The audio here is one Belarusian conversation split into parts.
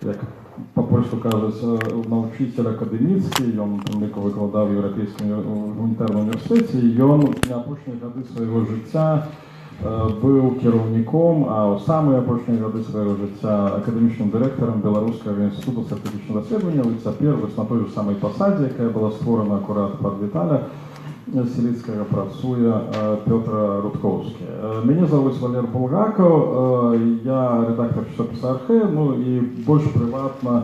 як по-польску кажуть, навчитель академічний, він викладав в Європейському гуманітарному університеті, і він на опошні годи свого життя був керівником, а у самі опошні годи свого життя академічним директором Білоруського інституту стратегічного дослідження, і тепер на той же самій посаді, яка була створена акурат під Віталя Селицкого, працює Петр Рудковський. Мене звуть Валер Булгаков, я редактор часопису «Архе», ну і більш приватно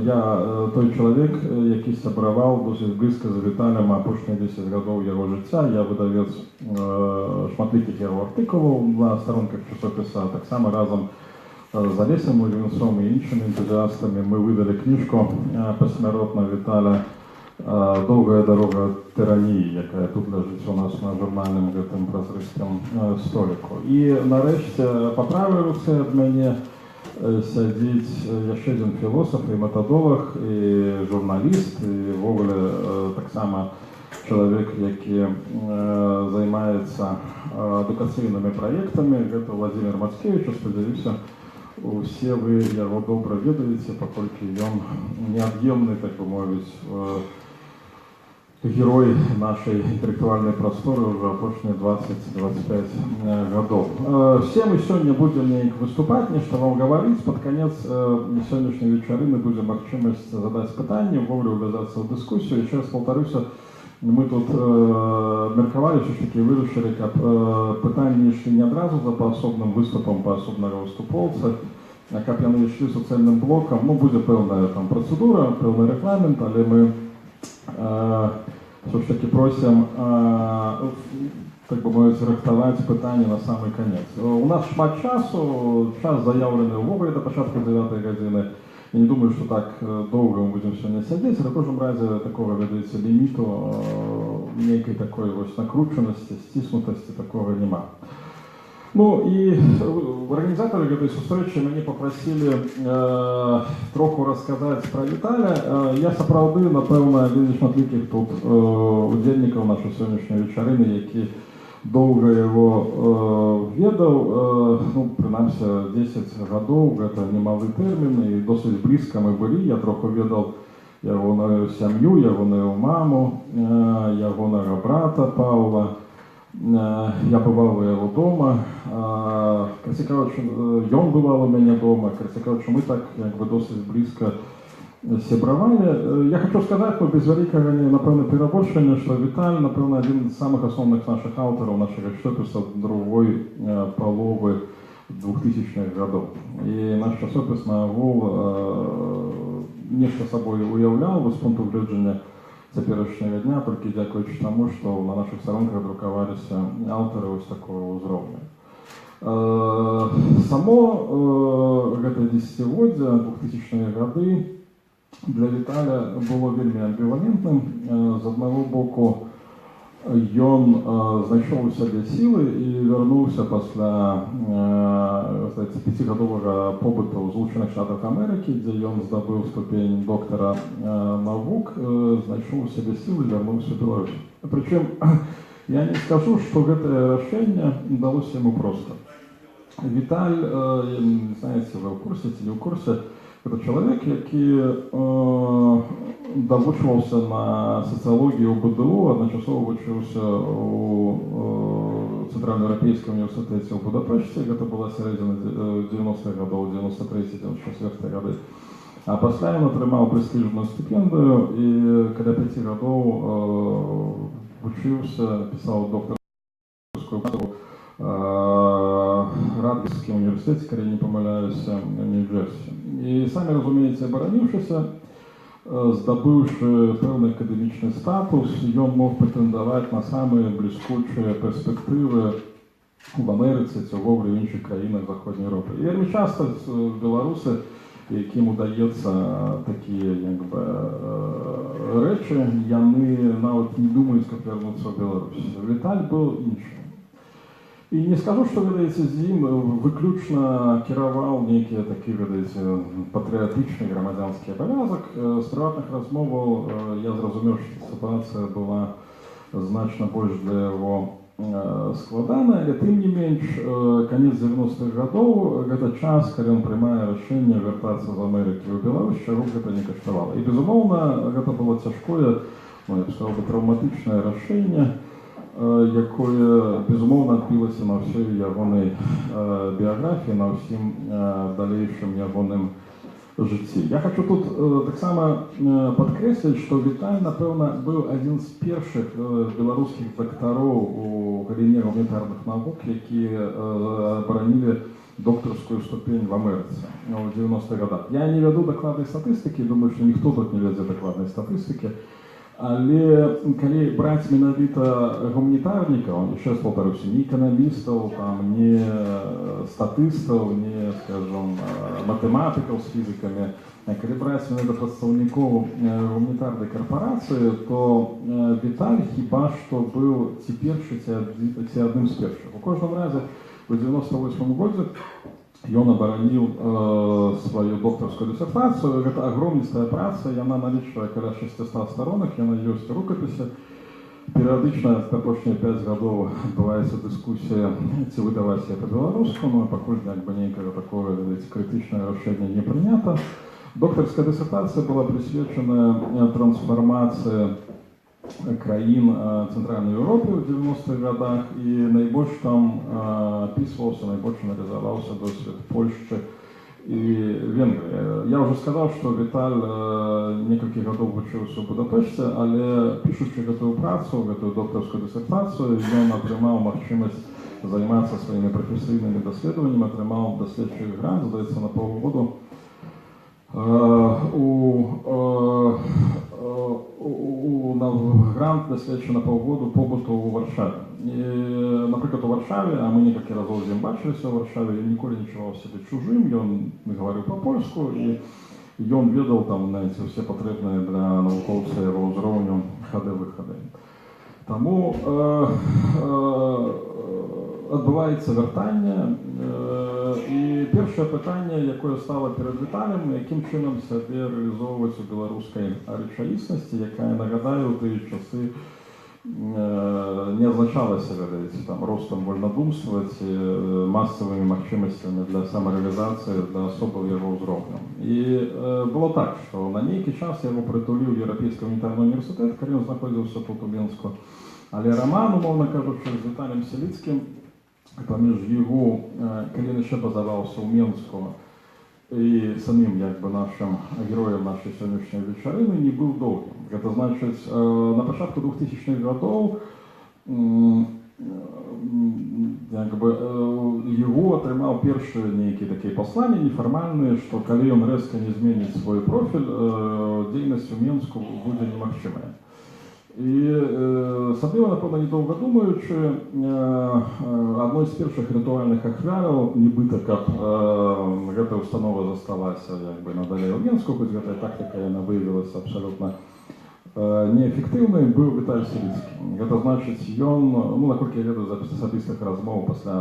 я той чоловік, який сябравав досить близько з Віталем апошні 10 років його життя. Я видавець шматликих його артикулів на сторонках часопису, так само разом з Олесем Левінцом і іншими ентузіастами ми видали книжку посмертно Віталя «Довга дорога тиранії», яка тут лежить у нас на журнальному прозрістому столику. І нарешті по правій руці від мене сидить ще один філософ і методолог, і журналіст, і вовле так само чоловік, який займається адукаційними проєктами. Це Владимир Мацкевич. Сподіваюся, всі ви його добре відаєте, поскольку він необ'ємний, так би мовити, герой нашей интеллектуальной просторы уже опошні 20-25 годов. Все мы сегодня будем не выступать, нечто вам говорить. Под конец сегодняшней вечерины будем возможность задать питання, вовлю увязаться в дискуссию. И сейчас повторюся, мы тут мерковали, все ж таки вирішили, як питання йшли не одразу за поособним виступом, поособного виступовця, а як вони йшли соціальним блоком. Ну, буде певна там процедура, певний регламент, але ми все ж таки просимо, так би мовити, рихтувати питання на самий кінець. У нас шмат часу, час заявлений умови до початку 9 години. Я не думаю, що так довго ми будемо сьогодні сидіти. В кожному разі такого, видається, ліміту, ніякої такої ось накрученості, стиснутості такого нема. Ну і організатори этой зустрічі мене попросили трохи розказати про Віталя. Я справді, напевно, один із шматликих тут удільників нашої сьогоднішньої вечерини, які довго його ведав, ну, принаймні 10 років, це немалий термін, і досить близько ми були. Я трохи ведав його сім'ю, його маму, його брата Павла. Я бывал у его дома, Красикавич, он бывал у меня дома, Красикавич, мы так как бы досить близко сябравали. Я хочу сказать, ну, без великого, напевно, перебольшення, що Віталь, напевно, один з самих основних наших авторів, наших часописів другої полови 2000-х годів. І наш часопис на ГОЛ нечто собою уявляв з пункту гледження теперішнього дня, тільки дякуючи тому, що на наших сторонках друкувалися автори ось такого рівня. Само це десятиліття, 2000-ті роки, для Віталя було вельми амбівалентним. З одного боку, він знайшов у себе сили і повернувся після 5-годового побуту у Злучених Штатах Америки, де він здобув ступінь доктора наук, знайшов у себе сили і повернувся в Білорусь. Причому я не скажу, що це рішення далося йому просто. Віталь, я не знаю, якщо ви в курсі чи не в курсі, це чоловік, який довучувався на соціологію у БДУ, одночасово вчився у Центральноєвропейському університеті у Будапешті, це була середина 90-х років, 93-94 роки. А після він отримав престижну стипендію і коли 5 років вчився, писав докторську працю Радгерському університеті, коли я не помиляюся, в Нью-Джерсі. І самі, розумієте, оборонившися, здобувши певний академічний статус, він мог претендувати на самі блискучі перспективи в Америці, цього в інших країнах Заходньої Європи. І вельми часто білоруси, яким удається такі якби, речі, вони навіть не думають, як повернутися в Білорусь. Віталь був іншим. І не скажу, що, видається, з ним виключно керував некий такий, видається, патріотичний громадянський обов'язок. З приватних розмов я зрозумів, що ситуація була значно більш для його складаны, але тым не менш канец 90-х гадоў гэта час, калі ён прымае рашэнне вяртацца з Амерыкі ў Беларусь, чаго гэта не каштавала. І безумоўна, гэта было цяжкое, я б сказаў, траўматычнае рашэнне, якое безумоўна адбілася на ўсёй ягонай біяграфіі, на ўсім далейшым ягоным жыцці. Я хочу тут таксама падкрэсліць, што Віталь, напэўна, быў адзін з першых беларускіх дактароў у галіне гуманітарных навук, якія абаранілі доктарскую ступень в Амерыцы ў 90-х годах. Я не вяду дакладнай статыстыкі, думаю, што ніхто тут не вядзе дакладнай статыстыкі, але калі браць менавіта гуманітарнікаў, яшчэ раз паўтаруся, не эканамістаў, не статыстаў, не, скажем, матэматыкаў з фізікамі, калі браць менавіта прадстаўнікоў гуманітарнай карпорацыі, то Віталь хіба што быў ці першы, ці адным з першых. У кожным разе у 98 годзе ён абараніў сваю докторскую дысертацыю. Гэта агромністая праца, яна налічвае каля 600 сторонак, яна ёсць рукапісы. Перыядычна апошнія 5 гадоў адбываецца дыскусія, ці выдаваць яе па-беларуску, но пакуль нейкае такое крытычнае рашэнне не прынята. Докторская дысертацыя была прысвечана трансфармацыі краін Цэнтральнай Еўропы ў 90-х годах, і найбольш там апісваўся, найбольш аналізаваўся досвед Польшчы і Венгрыі. Я ўжо сказаў, што Віталь некалькі гадоў вучыўся ў Будапешце, але пішучы гэтую працу, гэтую докторскую дысертацыю, ён атрымаў магчымасць займацца сваімі прафесійнымі даследаваннямі, атрымаў даследчы грант, здаецца, на паўгоду грант даследчы на паўгоду побыту ў Варшаве. Напрыклад, у Варшаве, а мы некалькі разоў з ім бачыліся ў Варшаве, ён ніколі не адчуваў сябе чужым, ён гаварыў па-польску, і ён ведаў там, знаеце, усе патрэбныя для навукоўца яго ўзроўню хады-выхады. Таму адбываецца вяртанне, і першае пытанне, якое стала перад Віталем, якім чынам сябе рэалізоўваць у беларускай рэчаіснасці, якая, нагадаю, у тыя часы не азначалася, ведаеце, там ростам вольнадумства ці масавымі магчымасцямі для самарэалізацыі для асобаў яго ўзроўню. І было так, што на нейкі час яго прытуліў Еўрапейскі гуманітарны універсітэт, калі ён знаходзіўся тут у Мінску. Але раман, умоўна кажучы, з Віталем Селіцкім паміж яго, калі ён яшчэ базаваўся ў Мінску, і самим нашим героем нашей сённяшняй вечарыны не быў доўгім. Гэта значыць, на пачатку 2000-х гадоў яго атрымаў першы нейкі такія пасланні нефармальныя, што калі ён рэзка не зменіць свой профіль, дзейнасць у Мінску будзе немагчымая. І асабліва, напэўна, недоўга думаючы, адной з першых рытуальных ахвяраў, нібыта, каб гэтая установа засталася надалей у Мінску, хоць гэтая тактыка яна выявілася абсалютна неэфектыўнай, быў Віталь Селіцкі. Гэта значыць, ён, наколькі я ведаю з асабістых размоў, пасля,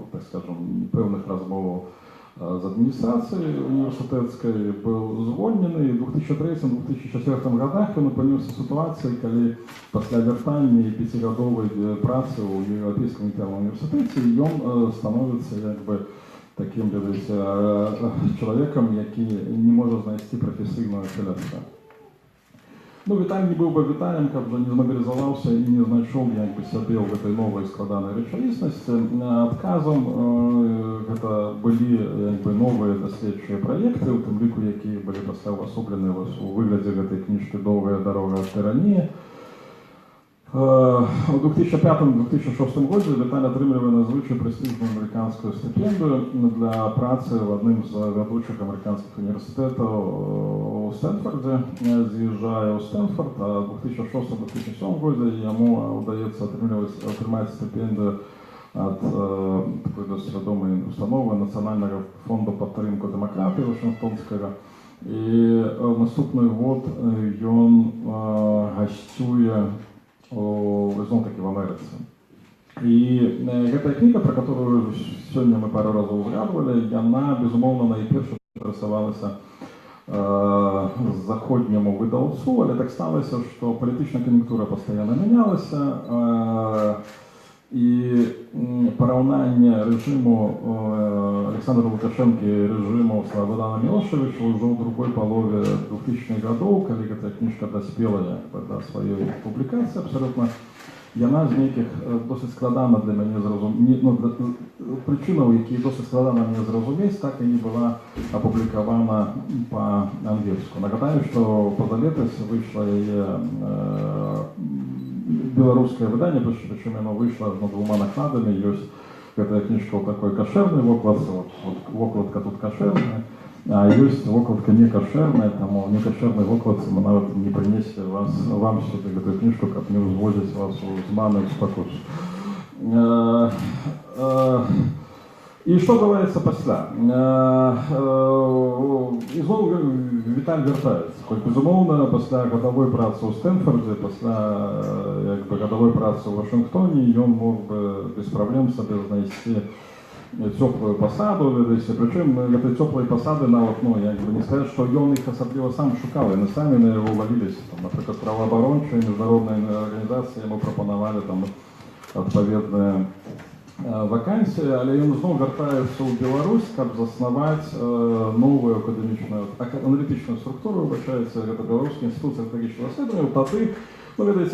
так скажем, пэўных размоваў з адміністрацыяй універсітэцкай, быў звольнены. У 2003-2004 годах ён апынуўся сітуацыі, калі пасля вяртання і 5-гадовай працы ў Еўрапейскім гуманітарным універсітэце ён становіцца такім, ведаеце, чалавекам, які не можа знайсці прафесійную афіліяцыю. Віталь не быў бы Віталем, каб не змабілізаваўся і не знайшоў сябе ў гэтай новай складанай рэчаіснасці. Адказам гэта былі новыя даследчыя праекты, у тым ліку, якія былі пасля ўвасоблены у выглядзе гэтай кніжкі «Доўгая дарога ад тыраніі». У 2005-2006 годзе Віталь атрымлівае надзвычай прэстыжную амерыканскую стыпендыю для працы в адным з вядучых амерыканскіх універсітэтаў у Стэнфордзе. З'язджае ў Стэнфорд, а ў 2006-2007 годзе яму ўдаецца атрымаць стыпендыю ад такой досыць вядомай установы Нацыянальнага фонду падтрымку дэмакратыі Вашынгтонскага. І наступны год ён гасцюе зноў-такі в Амерыцы. І гэтая кніга, пра которую сёння мы пару разоў згадвалі, яна, безумоўна, найперш адрасавалася заходняму выдаўцу, але так сталася, што палітычная кан'юнктура пастаянна мянялася, І порівняння режиму Александра Лукашенко и режиму Слободана Милошевича уже в другой половине 2000-х годов, когда эта книжка доспела до своей публикации абсолютно, яна з нейких досить складана для мене зрозуміти, причиною, які досить складана мені зрозуміти, так і не була опублікована по-англійську. Нагадаю, що позалетось вийшло її белорусское выдание, причем оно вышло аж двумя накладами. Есть эта книжка вот такой кошерный вокладка, вот вокладка тут кошерная, а есть вокладка не кошерная, тому не кошерной вокладці мы навіть не принесли вам сюда эту книжку, как не взводить вас з мани в спокус. І що відбувається після? І знову Віталь вертається. Хоч, безумовно, після годової праці у Стенфорді, після годової праці у Вашингтоні, він мог би без проблем собі знайти теплую посаду, причем этой теплой посады не сказать, что он их особливо сам шукал, они сами на его валились, например, правооборончие международные организации ему пропоновали відповідні вакансії, але він знову вертається у Білорусь, щоб заснувати нову аналітичну структуру, вибачається, це Білоруський інститут стратегічного дослідження, тоді,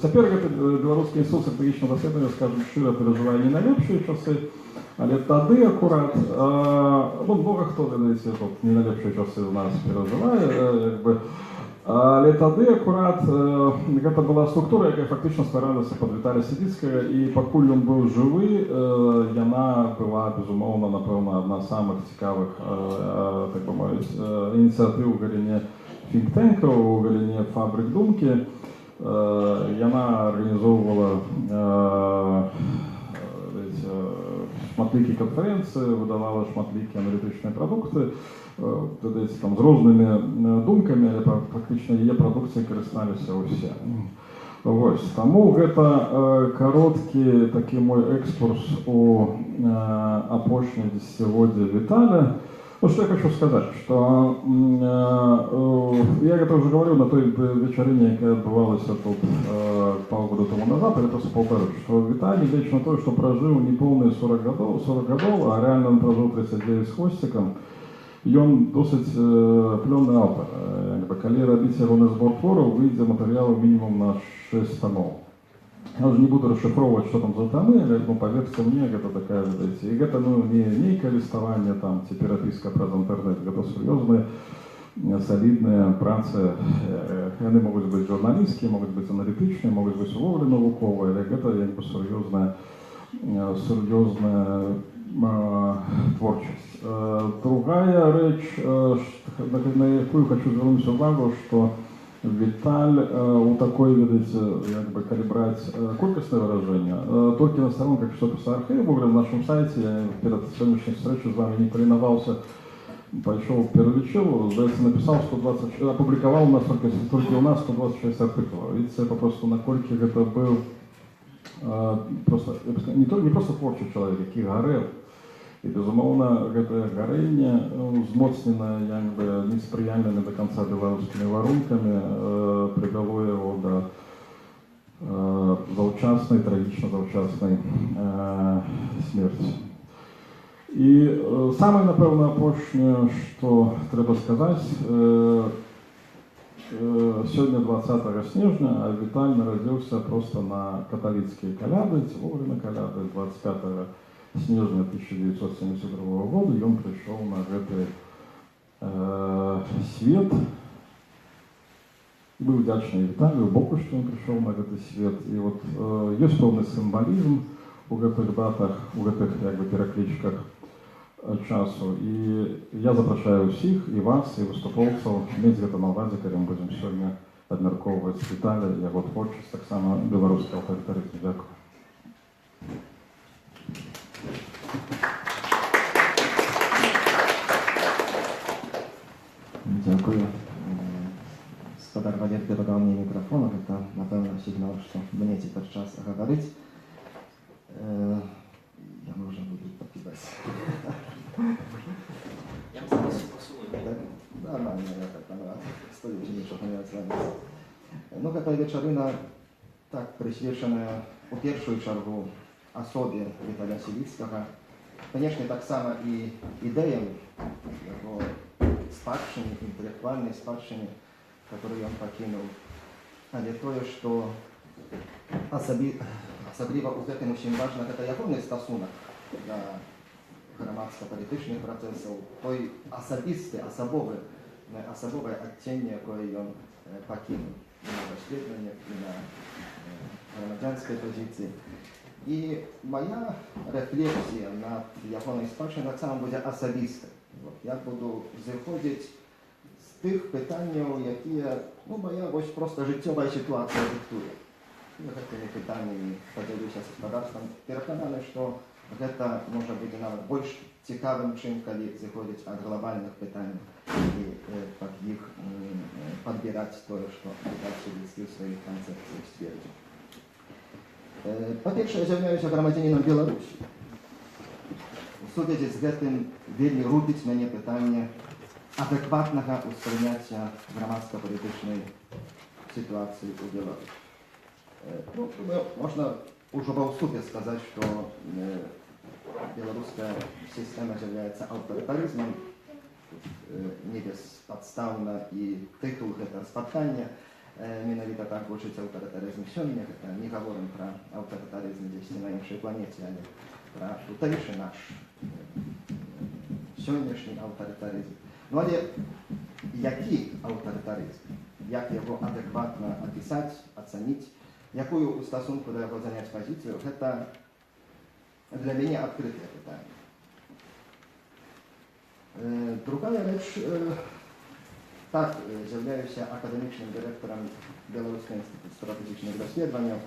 тепер Білоруський інститут стратегічного дослідження, скажімо, щиро переживає не найліпші часи, але тоді акурат, багато хто, не найліпші часи у нас переживає, але тоді акурат це була структура, яка фактично створилася під Віталія Сідіцького, і поки він був живий, вона була, безумовно, напевно, одна з самих цікавих, так би мовити, ініціатив у галині think-tank, у галині фабрик думки. Вона організовувала шматлікі конференції, видавала шматлікі аналітичні продукти, з різними думками, але фактично її продукції користалися усі. Ось, тому це короткий такий мой екскурс у опошнє десятиліття Віталя. Что я хочу сказать, что я это уже говорил на той вечерине, которая отбывалась тут полгода тому назад, или просто полтора, что Виталий вечно то, что прожил неполные 40 годов, а реально он прожил 39 с хвостиком, и он досить пленный автор. Коли робить ровный сбор творов, выйдет материала минимум на 6 томов. Я уже не буду расшифровывать, что там за томы, но поверьте мне, это такая, и это не некое листование, там, переписка про интернет, это серьезные, солидные працы. Они могут быть журналистские, могут быть аналитичные, могут быть уволі науковые, это серьезная творчесть. Другая речь, на яку хочу звернути увагу, что Виталь у такой, видите, калибрать колькостное выражение. Только на сторонках часописа архива, в нашем сайте, я перед сегодняшней встречей с вами не полиновался, пошел первичил, написал 120, опубликовал у нас только у нас 126 артиклов. Видите, это просто накольки это был просто, не просто творчий человек, який горел. І, безумовно, це горіння, змоцнене несприяльними до кінця білоруськими варунками, привело його до завчасної, трагічно завчасної смерті. І саме, напевно, опошнє, що треба сказати, сьогодні 20 снежня, а Віталь народився просто на католицькій коляди, цілові на коляди, 25 снежня 1972 года, и он пришел на этот свет. И был вдячный Виталию, Богу, что он пришел на этот свет. И вот есть полный символизм у этих датах, у этих перекличках часу. И я запрошаю всех, и вас, и выступовцев, иметь это на увазі, коли ми будемо сьогодні обмірковувати Віталя, його творчість, так само білоруський авторитаризм. Дякую. Дякую. Господар Валер передал мне микрофон, это, напевно, сигнал, что мне теперь час говорить. Я уже буду покидать. Я бы здесь посуну. Нормально, я так понравился. Стою, ничего не отсвязывается. Ну, эта вечерина так прысвечаная у першую чаргу асобе Віталія Сівіцкага. Канешне, таксама і ідэям яго спадчыны, інтэлектуальнай спадчыны, которую ён пакінуў. Але тое, што асабліва ў гэтым усім важна, гэта ягоны стасунак да грамадска-палітычных працэсаў, той асабісты, асабовае адценне, якое ён пакінуў і на даследаваннях, і на грамадзянскай пазіцыі. І моя рэфлексія над ягонай спадчынай таксама будзе асабістай. Я буду зыходзіць з тых пытанняў, якія, моя вось проста жыццёвая сітуацыя дыктуе. І гэтымі пытаннямі падзялюся з гаспадарствам. Перакананы, што гэта можа быць нават больш цікавым, чым калі зыходзіць ад глобальных пытанняў і пад іх падбіраць тое, што Віталій Сівіцкі ў сваіх канцэпцыях сцвердзіў. Па-першае, я з'яўляюся грамадзянінам Беларусі. У сувязі з гэтым вельмі рубіць мяне пытанне адэкватнага ўспрыняцця грамадска-палітычнай сітуацыі ў Беларусі. Можна ўжо ва ўступе сказаць, што беларуская сістэма з'яўляецца аўтарытарызмам, не беспадстаўна і тытул гэта спаткання. Менавіта так гучыць аўтарытарызм сёння. Гэта не гаворым пра аўтарытарызм дзесьці на іншай планеце, але пра тутэйшы наш сённяшні аўтарытарызм. Але які аўтарытарызм? Як яго адэкватна апісаць, ацаніць, якую ў стасунку да яго заняць пазіцыю, гэта для мяне адкрытае пытанне. Другая рэч, так, з'яўляюся акадэмічным дырэктарам Беларускага інстытуту стратэгічных даследаванняў.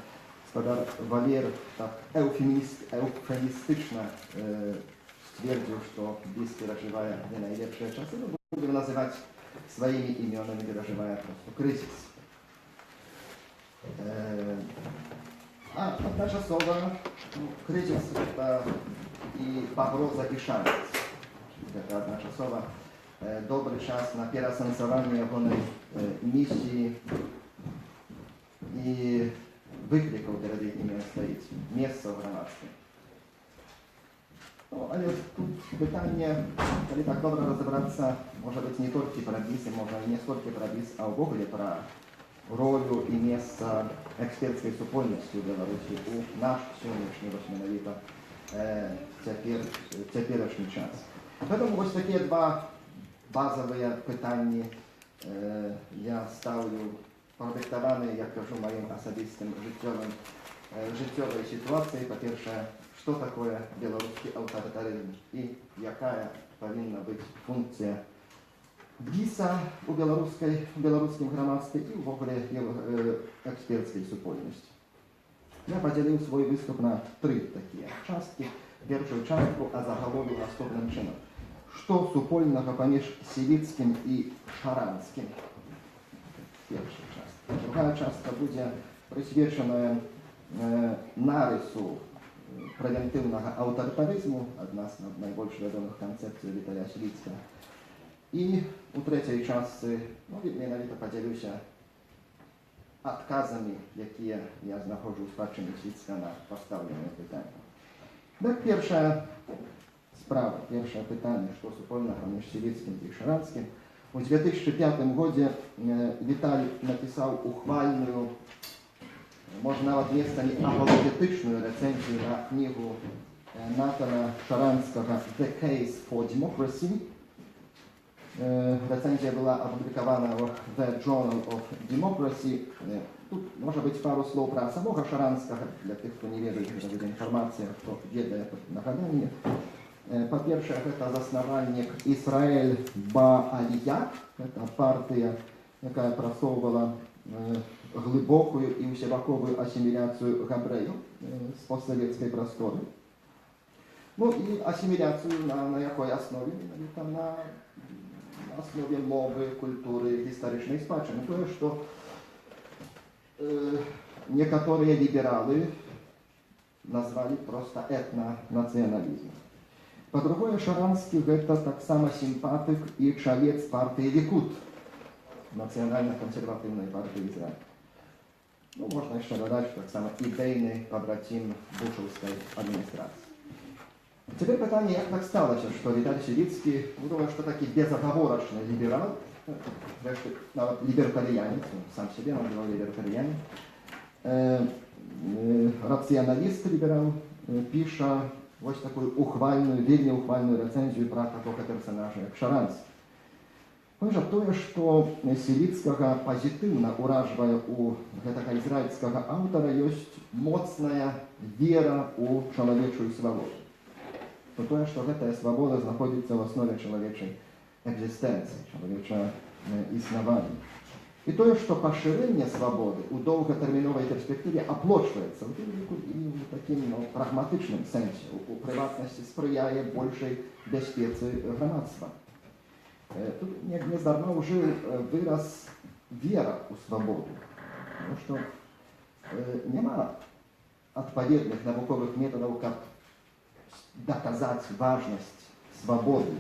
Гаспадар Валер так эўфемістычна сцвердзіў, што BIS перажывае не найлепшыя часы, будем называць сваімі імёнамі, перажывае проста крызіс. А адначасова крызіс гэта і пагроза, і шанс. Гэта адначасова добры час на пераасэнсаванне ягонай місіі і выклікаў, перад якімі стаіць месца ў грамадстве. Але тут пытанне, калі так добра разабрацца, можа быць не толькі пра BIS, можа не столькі пра BIS, а ўвогуле пра ролю і месца экспертскай супольнасці ў Беларусі ў наш сённяшні, менавіта цяперашні час. Гэтаму вось такія два базавыя пытанні я стаўлю, прадыктаваныя, як кажу, маім асабістым жыццёвай сітуацыяй. Па-першае, што такое беларускі аўтарытарызм і якая павінна быць функцыя BIS-а ў беларускім грамадстве і ўвогуле экспертскай супольнасці. Я падзяліў свой выступ на тры такія часткі. Першую частку азагаловіў наступным чынам. Што супольнага паміж Сівіцкім і Шаранскім? Першая частка. Другая частка будзе прысвечаная нарысу прэвентыўнага аўтарытарызму, адна з найбольш вядомых канцэпцый Віталія Сівіцкага. І у трэцяй частцы менавіта падзялюся адказамі, якія я знаходжу ў спадчыне Сівіцкага на пастаўленыя пытанні. Так, першая справа, першае пытанне, што супольнага паміж Сівіцкім і Шаранскім. У 2005 годзе Віталій напісаў ухвальную, можна нават месцамі апалагетычную рэцэнзію на кнігу Натана Шаранскага «The Case for Democracy». Рэцэнзія была апублікавана в The Journal of Democracy. Тут можа быць пару слоў пра самога Шаранскага, для тых, хто не ведае, гэта будзе інфармацыя, хто ведае нагаданне. Па-першае, гэта заснавальнік Ісраэль Баалія, гэта партыя, якая прасоўвала глыбокую і усебаковую асіміляцыю габрэяў з постсавецкай прасторы. І асіміляцыю на якой аснове? На аснове мовы, культуры, гістарычнай спадчыны. Тое, што некаторыя лібералы назвалі проста этнанацыяналізмам. Па-другое, Шаранскі гэта таксама сімпатык і чалец партыі Лікуд, нацыянальна-кансерватыўнай партыі Ізраіля. No, można jeszcze dodać, tak samo idejny pobratym buszowskiej administracji. Теперь pytanie, jak tak stało się, że Witold Siwicki, думаю, że taki безоговорочный liberał, zresztą nawet libertarianин, sam siebie nazywał libertarianinem, racjonalist liberał, pisze właśnie taką uchwalną, wielnie uchwalną recenzję про такого персонажа, jak Шаранский. Он жартуе, што Сівіцкага пазітыўна ўражвае у гэтага ізраільскага аўтара ёсць моцная вера ў чалавечую свабоду. То тое, што гэтая свабода знаходзіцца ў аснове чалавечай экзістэнцыі, чалавечага існавання. І тое, што пашырэнне свабоды ў доўгатэрміновай перспектыве аплочваецца ў ліку і ў такім прагматычным сэнсе, у прыватнасці спрыяе большай бяспецы грамадства. Тут нездарма ўжыў выраз вера ў свабоду, тому што няма адпаведных навуковых метадаў, каб даказаць важнасць свабоды.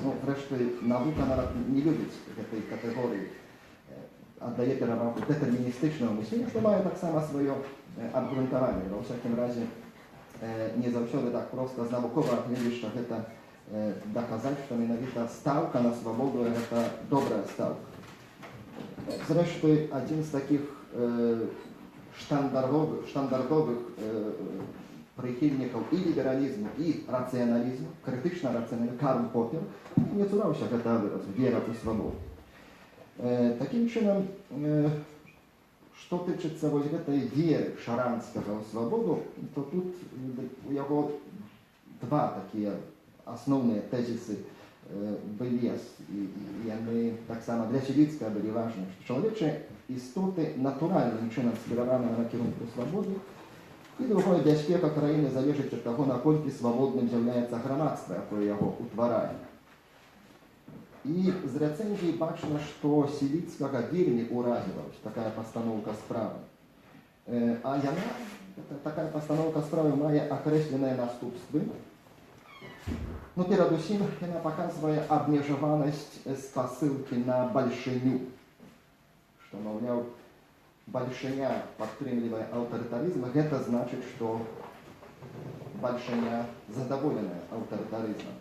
Ну, зрэшты, навука нават не любіць гэтай катэгорыі, аддае перавагу дэтэрміністычнаму мысленню, што мае таксама сваё абгрунтаванне. Ва ўсякім разе, не заўсёды так проста з навуковага гледзішча гэта доказать, что менавіта ставка на свободу это добрая ставка. Зрештою, один з таких штандардових прихильників і лібералізму, і раціоналізму, критична раціоналізму, Карл Поппер, не цурався гэта вираз, вера у свободу. Таким чином, что тычыцца вось гэтай веры Шаранскага ў свободу, то тут у яго два такія основные тезисы были, и они так само для Сівіцкага были важны, что человечие истоты натуральным чином скіраваны на кірунку свободы, и другое, бяспека краіны залежыць ад таго, наколькі свабодным з'яўляецца грамадства, якое яго ўтварае. И з рэцэнзіі бачна, што Сівіцкага вельмі ўразіла такая пастаноўка справы. А яна, такая пастаноўка справы мае акрэсленыя наступствы. Но перадусім яна паказвае абмежаванасць спасылкі на бальшыню, што, маўляў, бальшыня падтрымлівае аўтарытарызм, гэта значыць, што бальшыня задаволеная аўтарытарызмам.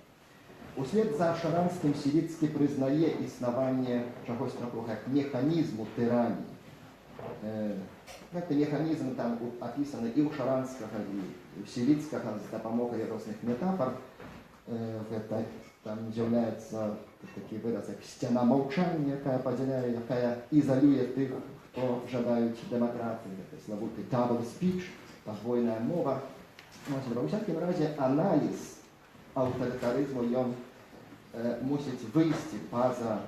Услед за Шаранскім Сівіцкі прызнае існаванне чагось такога, як механізму тыраніі. Гэты механізм там апісаны і ў Шаранскага, і ў Сівіцкага з дапамогай розных метафор. Гэта там з'яўляецца такі выраз, як сцяна маўчання, якая падзяляе, якая ізалюе тых, хто жадаюць дэмакратыі. Гэта славуты double speech, падвойная мова. Ва ўсякім разе аналіз аўтарытарызму ён мусіць выйсці па-за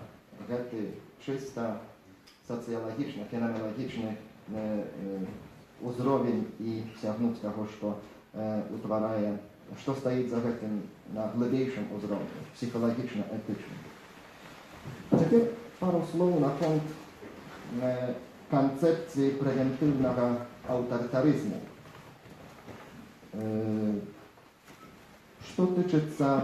гэты чыста сацыялагічны, фенаменалагічны узровень і сягнуць таго, што утварае, что стоит за этим на глубейшем уровне, психологично-этичном. Теперь пару слов на фонд концепции превентивного авторитаризма. Что тычется,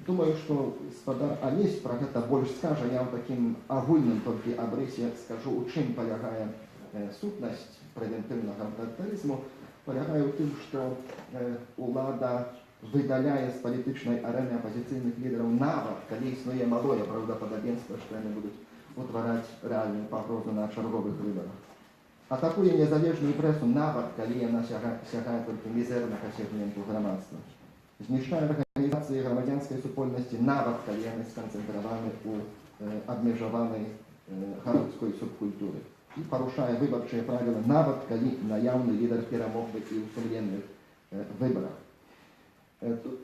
думаю, что господар Олесь про это больше скажет, я в таким огульным только обрысе скажу, у чым полягае сутнасць превентивного авторитаризма. Полягае ў тым, што ўлада выдаляе з палітычнай арэны апазіцыйных лідараў нават, калі існуе малое праўдападабенства, што яны будуць утвараць рэальную пагрозу на чарговых выбарах. Атакуе незалежную прэсу нават, калі яна сягае толькі мізэрнага сегменту грамадства. Знішчае арганізацыі грамадзянскай супольнасці нават, калі яны сканцэнтраваны ў абмежаванай гарадской субкультуры. И порушая выборчие правила, нават калі наявный лидер перамог бы и в сумленных выборах. Тут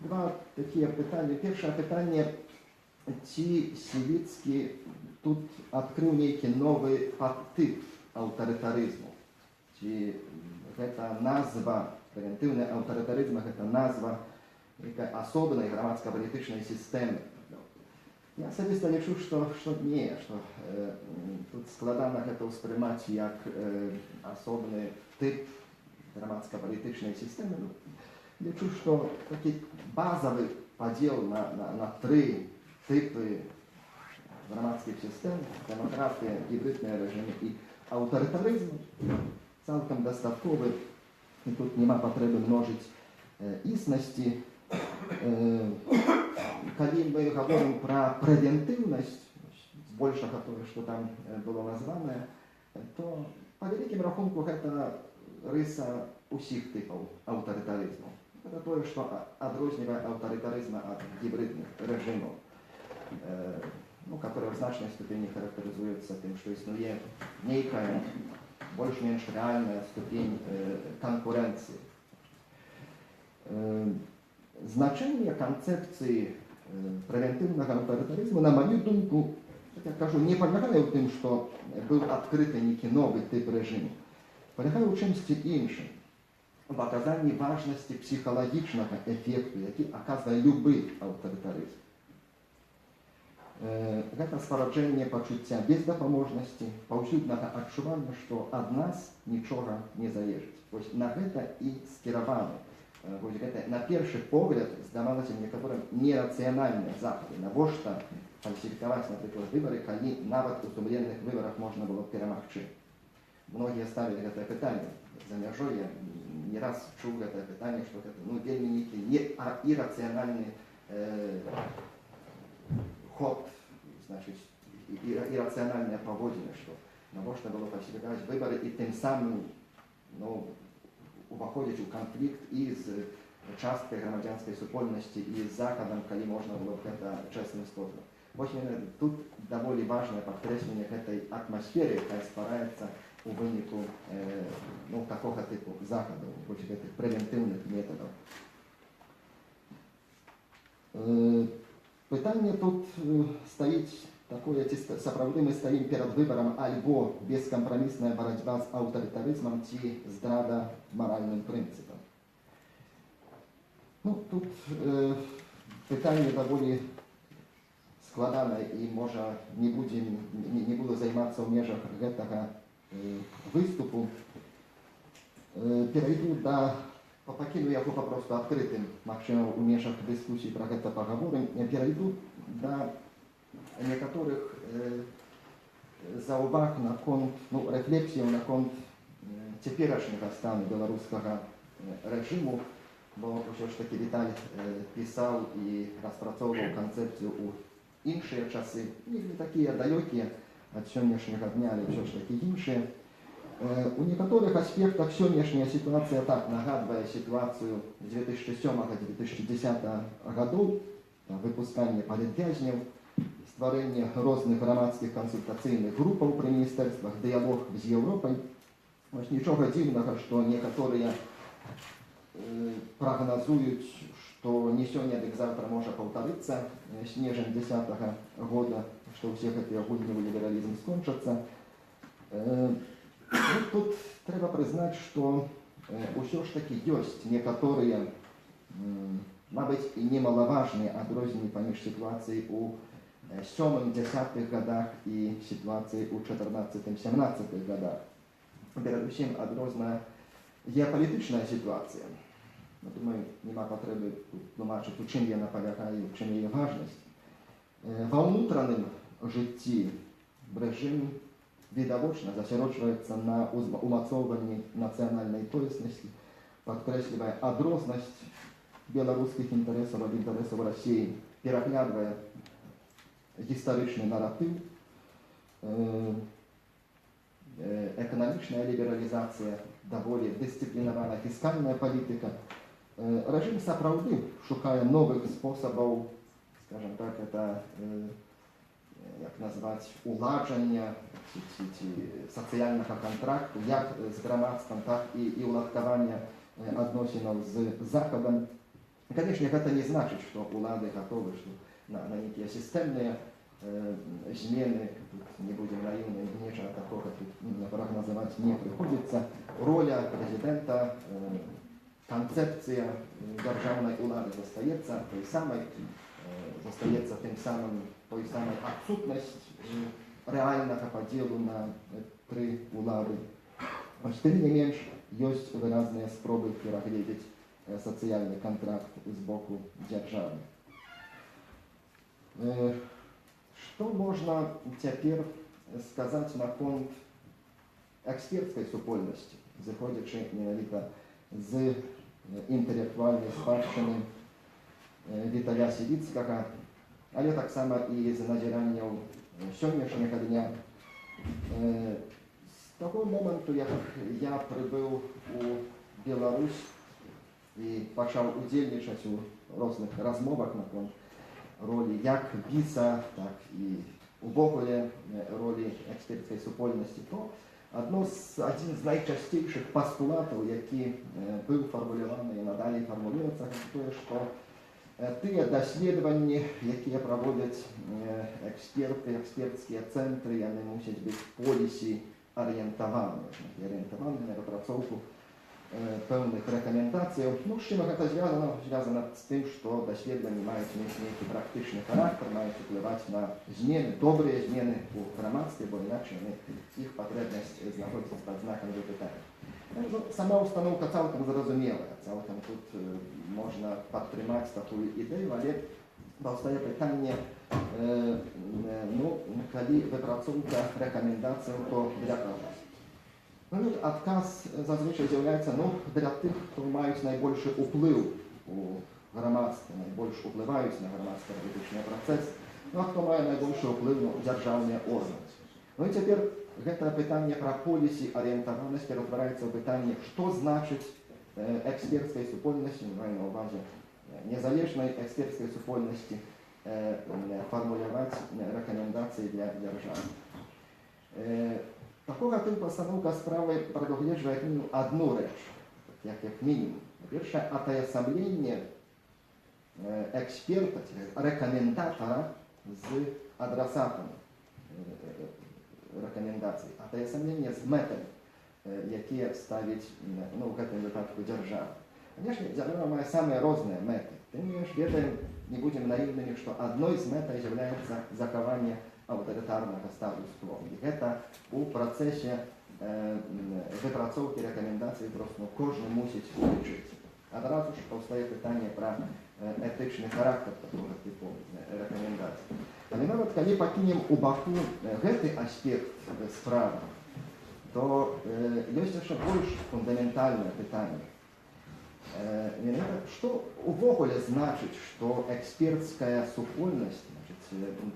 два такие питания. Первое питание, ці Сівіцкі тут открыл некий новый подтип аўтарытарызму. Ці гэта назва, превентивный аўтарытарызм, это назва некой особенной громадско-политической системы. Я асабіста лічу, што не, што тут складана гэта ўспрымаць як асобны тып грамадска-палітычнай сістэмы. Лічу, што такі базавы падзел на тры типы громадских систем, демократия, гибридное режим и аўтарытарызм цалкам дастатковы, і тут няма патрэбы множыць існасці. Калі мы гаворым пра прэвентыўнасць, збольшага тое, што там было названае, то па вялікім рахунку гэта рыса ўсіх тыпаў аўтарытарызму. Гэта тое, што адрознівае аўтарытарызм ад гібридных рэжымаў, которые в значнай ступені характарызуюцца тым, што існуе нейкая больш-менш рэальная ступень канкурэнцыі. Значэнне канцэпцыі прэвентыўнага аўтарытарызму, на маю думку, я кажу, не палягае ў тым, што быў адкрыты нейкі новы тып рэжыму. Палягае ў чымсьці іншым, в аказанні важнасці псіхалагічнага эфекту, які аказвае любы аўтарытарызм. Гэта спараджэнне пачуцця бездапаможнасці, паўсюднага адчування, што ад нас нічога не залежыць. Вось на гэта і скіраваны. Вось гэта, на першы погляд, здавалася некаторым нерацыянальным захады. Навошта фальсіфікаваць, напрыклад, выбары, калі нават у сумленных выбарах можна было перамагчы. Многія ставілі гэтае пытанне. За мяжой я не раз чуў гэтае пытанне, што гэта вельмі нейкі ірацыянальны ход, значыць, ірацыянальнае паводзіны, што навошта было фальсіфікаваць выбары і тым самым уваходзіць у канфлікт і з часткай грамадзянскай супольнасці і з захадам, калі можна было гэта чэсным спосабам. Вось тут даволі важнае падкрэсленне гэтай атмасферы, якая ствараецца у выніку такога тыпу захадаў, вось гэтых прэвентыўных метадаў. Пытанне тут стаіць такое, ці сапраўды мы стаім перад выбарам альбо бескампрамісная барацьба з аўтарытарызмам, ці здрада маральным прынцыпам. Тут пытанне даволі складанае і, можа, не буду займацца ў межах гэтага выступу. Перайду пакіну яго папросту адкрытым, магчыма, у межах дыскусій пра гэта пагаворым, перайду да некаторых заўваг наконт, рэфлексіяў наконт цяперашняга стану беларускага рэжыму, бо ўсё ж такі Віталь пісаў і распрацоўваў канцэпцыю ў іншыя часы, не такія далёкія ад сённяшняга дня, але ўсё ж такі іншыя. У некаторых аспектах сённяшняя сітуацыя так нагадвае сітуацыю 2007-2010 гадоў, выпусканне палітвязняў, стварэнне розных грамадскіх кансультацыйных групаў пры міністэрствах, дыялог з Еўропай. Нічога дзіўнага, што некаторыя прагназуюць, што не сёння, дык заўтра можа паўтарыцца снежань 10-го года, што ўсе гэтыя гульні ў лібералізм скончацца. Тут трэба прызнаць, што ўсё ж такі ёсць некаторыя, мабыць, і немалаважныя адрозненні паміж сітуацыяй у 7-10 годах і сітуацыяй у 14-17 годах. Перадусім адрозная геапалітычная сітуацыя. Думаю, няма патрэбы тлумачыць, у чым яна палягае, у чым яе важнасць. Ва ўнутраным жыцці рэжым відавочна засяроджваецца на умацоўванні нацыянальнай тоеснасці, падкрэслівае адрознасць беларускіх інтарэсаў ад інтарэсаў Расіі, пераглядвае гістарычны наратыў, эканамічная лібералізацыя, даволі дысцыплінаваная фіскальная палітыка. Рэжым сапраўды шукае новых спосабаў, скажем так, это, як назваць, уладжання ці сацыяльнага кантракту, як з грамадствам, так і ўладкавання адносінаў з Захадам. Канешне, гэта не значыць, што улады гатовы на нейкія сістэмныя змены, тут не будем наіўны, нечага такога тут прагназаваць не прыходзіцца. Роля прэзідэнта, канцэпцыя дзяржаўнай улады застаецца той самай, застаецца тым самым той самай адсутнасць рэальнага падзелу на тры улады. Тым не менш, ёсць выразныя спробы перагледзець сацыяльны кантракт з боку дзяржавы. Што можна цяпер сказаць наконт экспертской супольности, заходячи менавіта з інтэлектуальнай спадчыны Віталя Сівіцкага, але таксама і з назіранняў сённяшняга дня. З таго моманту, як я прыбыў у Беларусь і пачаў удзельнічаць у розных размовах наконт ролі як біса, так і увогуле ролі экспертскай супольнасці, то адзін з найчасцейшых пастулатаў, які быў фармуляваны і надалей фармулюецца, тое, што тыя даследаванні, якія праводзяць эксперты, эксперцкія цэнтры, яны мусяць быць полісі арыентаваныя, на выпрацоўку пэўных рэкамендацыяў. Ну, з чым гэта звязана з тым, што даследаванні маюць мець нейкі практычны характар, маюць уплываць на змены, добрыя змены ў грамадстве, бо іначай іх патрэбнасць знаходзіцца пад знакам запытання. Ну, сама установка цалкам зразумелая, цалкам тут можна падтрымаць такую ідэю, але паўстае пытанне, калі выпрацоўка рэкамендацыяў, то для каго? Ну, адказ зазвычай з'яўляецца для тых, хто маюць найбольшы ўплыў у грамадстве, найбольш уплываюць на грамадска-палітычны працэс, а хто мае найбольшы ўплыў на дзяржаўныя органы. Ну і цяпер гэта пытанне пра полісі арыентаванасці разбіраецца ў пытанні, што значыць экспертскай супольнасці, маю на ўвазе незалежнай экспертскай супольнасці фармуляваць рэкамендацыі для дзяржавы. Такога тыпу пастаноўка справы прадугледжвае адну рэч, як мінімум. Першае, атаясамленне эксперта, рэкамендатара з адрасатам рэкамендацый, атаясамленне з мэтамі, якія ставіць у гэтым выпадку дзяржава. Канешне, дзяржава мае самыя розныя мэты. Тым не менш, ведаем, не будзем наіўнымі, што адной з мэтай з'яўляецца захаванне аўтарытарнага статус-кво. І гэта у працэсе выпрацоўкі рэкамендацый проста кожны мусіць улічыць. Адразу ж паўстае пытанне пра этычны характар такога тыпу рэкамендацый. Але нават калі пакінем у баку гэты аспект справы, то ёсць яшчэ больш фундаментальнае пытанне. Што увогуле значыць, што экспертская супольнасць,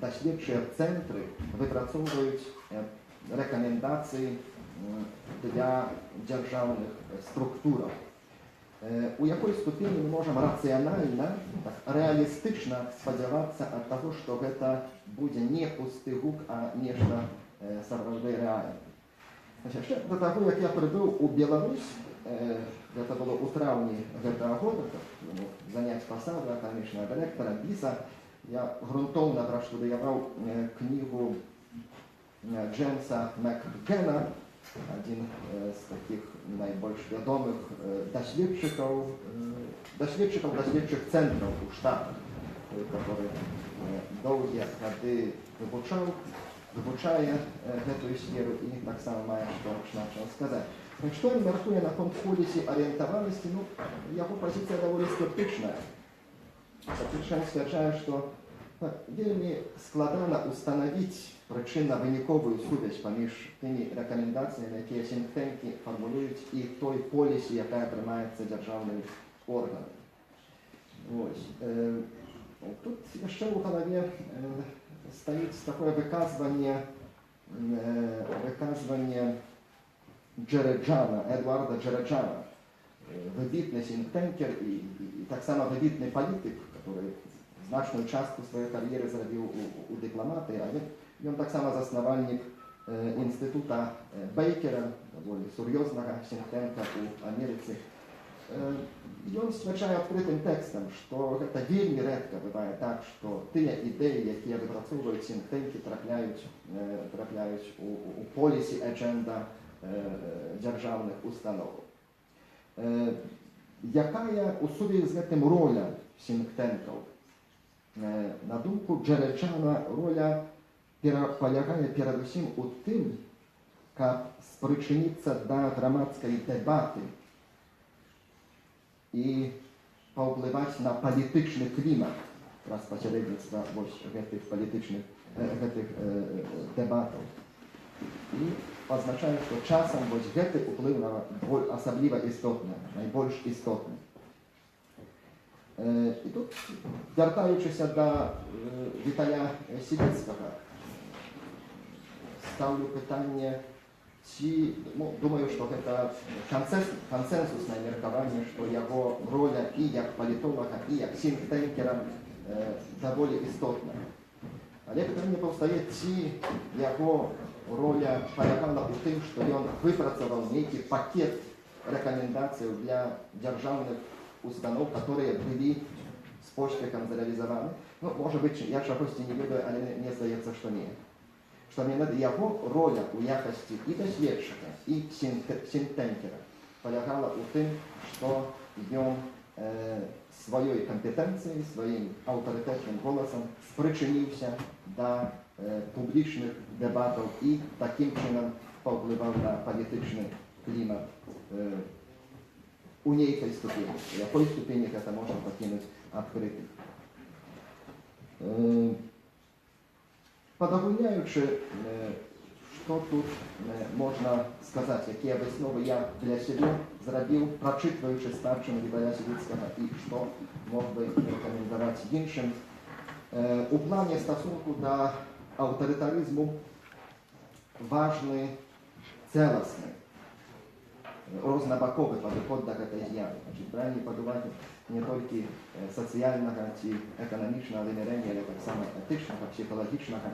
даследчыя цэнтры выпрацоўваюць рэкамендацыі для дзяржаўных структураў? У якой ступені мы можам рацыянальна, рэалістычна спадзявацца ад таго, што гэта будзе не пусты гук, а нешта сапраўды рэальнае. Яшчэ да таго, як я прыбыў у Беларусь, гэта было ў траўні гэтага года, заняць пасаду эканамічнага дырэктара БІСа, я грунтоўна праштудыяваў кнігу Джеймса Макгена, адзін з такіх найбольш вядомых даследчых цэнтраў у Штатах, который доўгія гады вывучае гэтую сферу і таксама мае што сказаць. Што ён мяркуе наконт полісі арыентаванасці? Яго пазіцыя даволі скептычная. Фактычна сцвярджае, што вельмі складана устанавіць прычынна-выніковую сувязь паміж тымі рэкамендацыямі, якія сінктэнкі фармулююць, і той полісі, якая прымаецца дзяржаўнымі органамі. Тут яшчэ ў галаве стаіць такое выказванне Джерэджана, Эдуарда Джерэджана, выбітны сінктэнкер і таксама выбітны палітык, который значную частку сваёй кар'еры зрабіў у дыпламатыі, але ён таксама заснавальнік інстытута Бейкера, даволі сур'ёзнага сінктэнка ў Амерыцы. Ён сцвярджае адкрытым тэкстам, што гэта вельмі рэдка бывае так, што тыя ідэі, якія выпрацоўваюць сінктэнкі, трапляюць у полісі эджэнда дзяржаўных установаў. Якая ў сувязі з гэтым роля сінктэнкаў? На думку Джерэджана, роля палягае перадусім у тым, каб спрычыніцца да грамадскай дэбаты і паўплываць на палітычны клімат праз пасярэдніцтва гэтых дэбатаў. І азначае, што часам вось гэты ўплыў асабліва істотны, найбольш істотны. І тут, вяртаючыся да Віталя Сівіцкага, ставлю пытанне, ці, думаю, што гэта кансенсуснае меркаванне, што яго роля і як палітолага, і як сінктэнкера даволі істотная. Але пытанне паўстае, ці яго роля палягала ў тым, што ён выпрацаваў нейкі пакет рэкамендацыяў для дзяржаўных установ, которые былі з поспехам зрэалізаваны. Можа быць, я чагосьці не ведаю, але мне здаецца, што не. Што яго роля ў якасці і даследчыка, і сінктэнкера палягала ў тым, што ён сваёй кампетэнцыяй, сваім аўтарытэтным голасам спрычыніўся да публічных дэбатаў і такім чынам паўплываў на палітычны клімат у нейкай ступені. У якой ступені гэта можна пакінуць адкрытым. Падагульняючы, што тут можна сказаць, якія высновы я для сябе зрабіў, прачытваючы старшым Віталя Сівіцкага і што мог бы рэкамендаваць іншым. У плане стасунку да аўтарытарызму важны цэласны рознабаковы падыход да гэтай з'явы. Бралі пад увагі не толькі сацыяльнага ці эканамічнага вымярэння, але таксама этычнага, псіхалагічнага,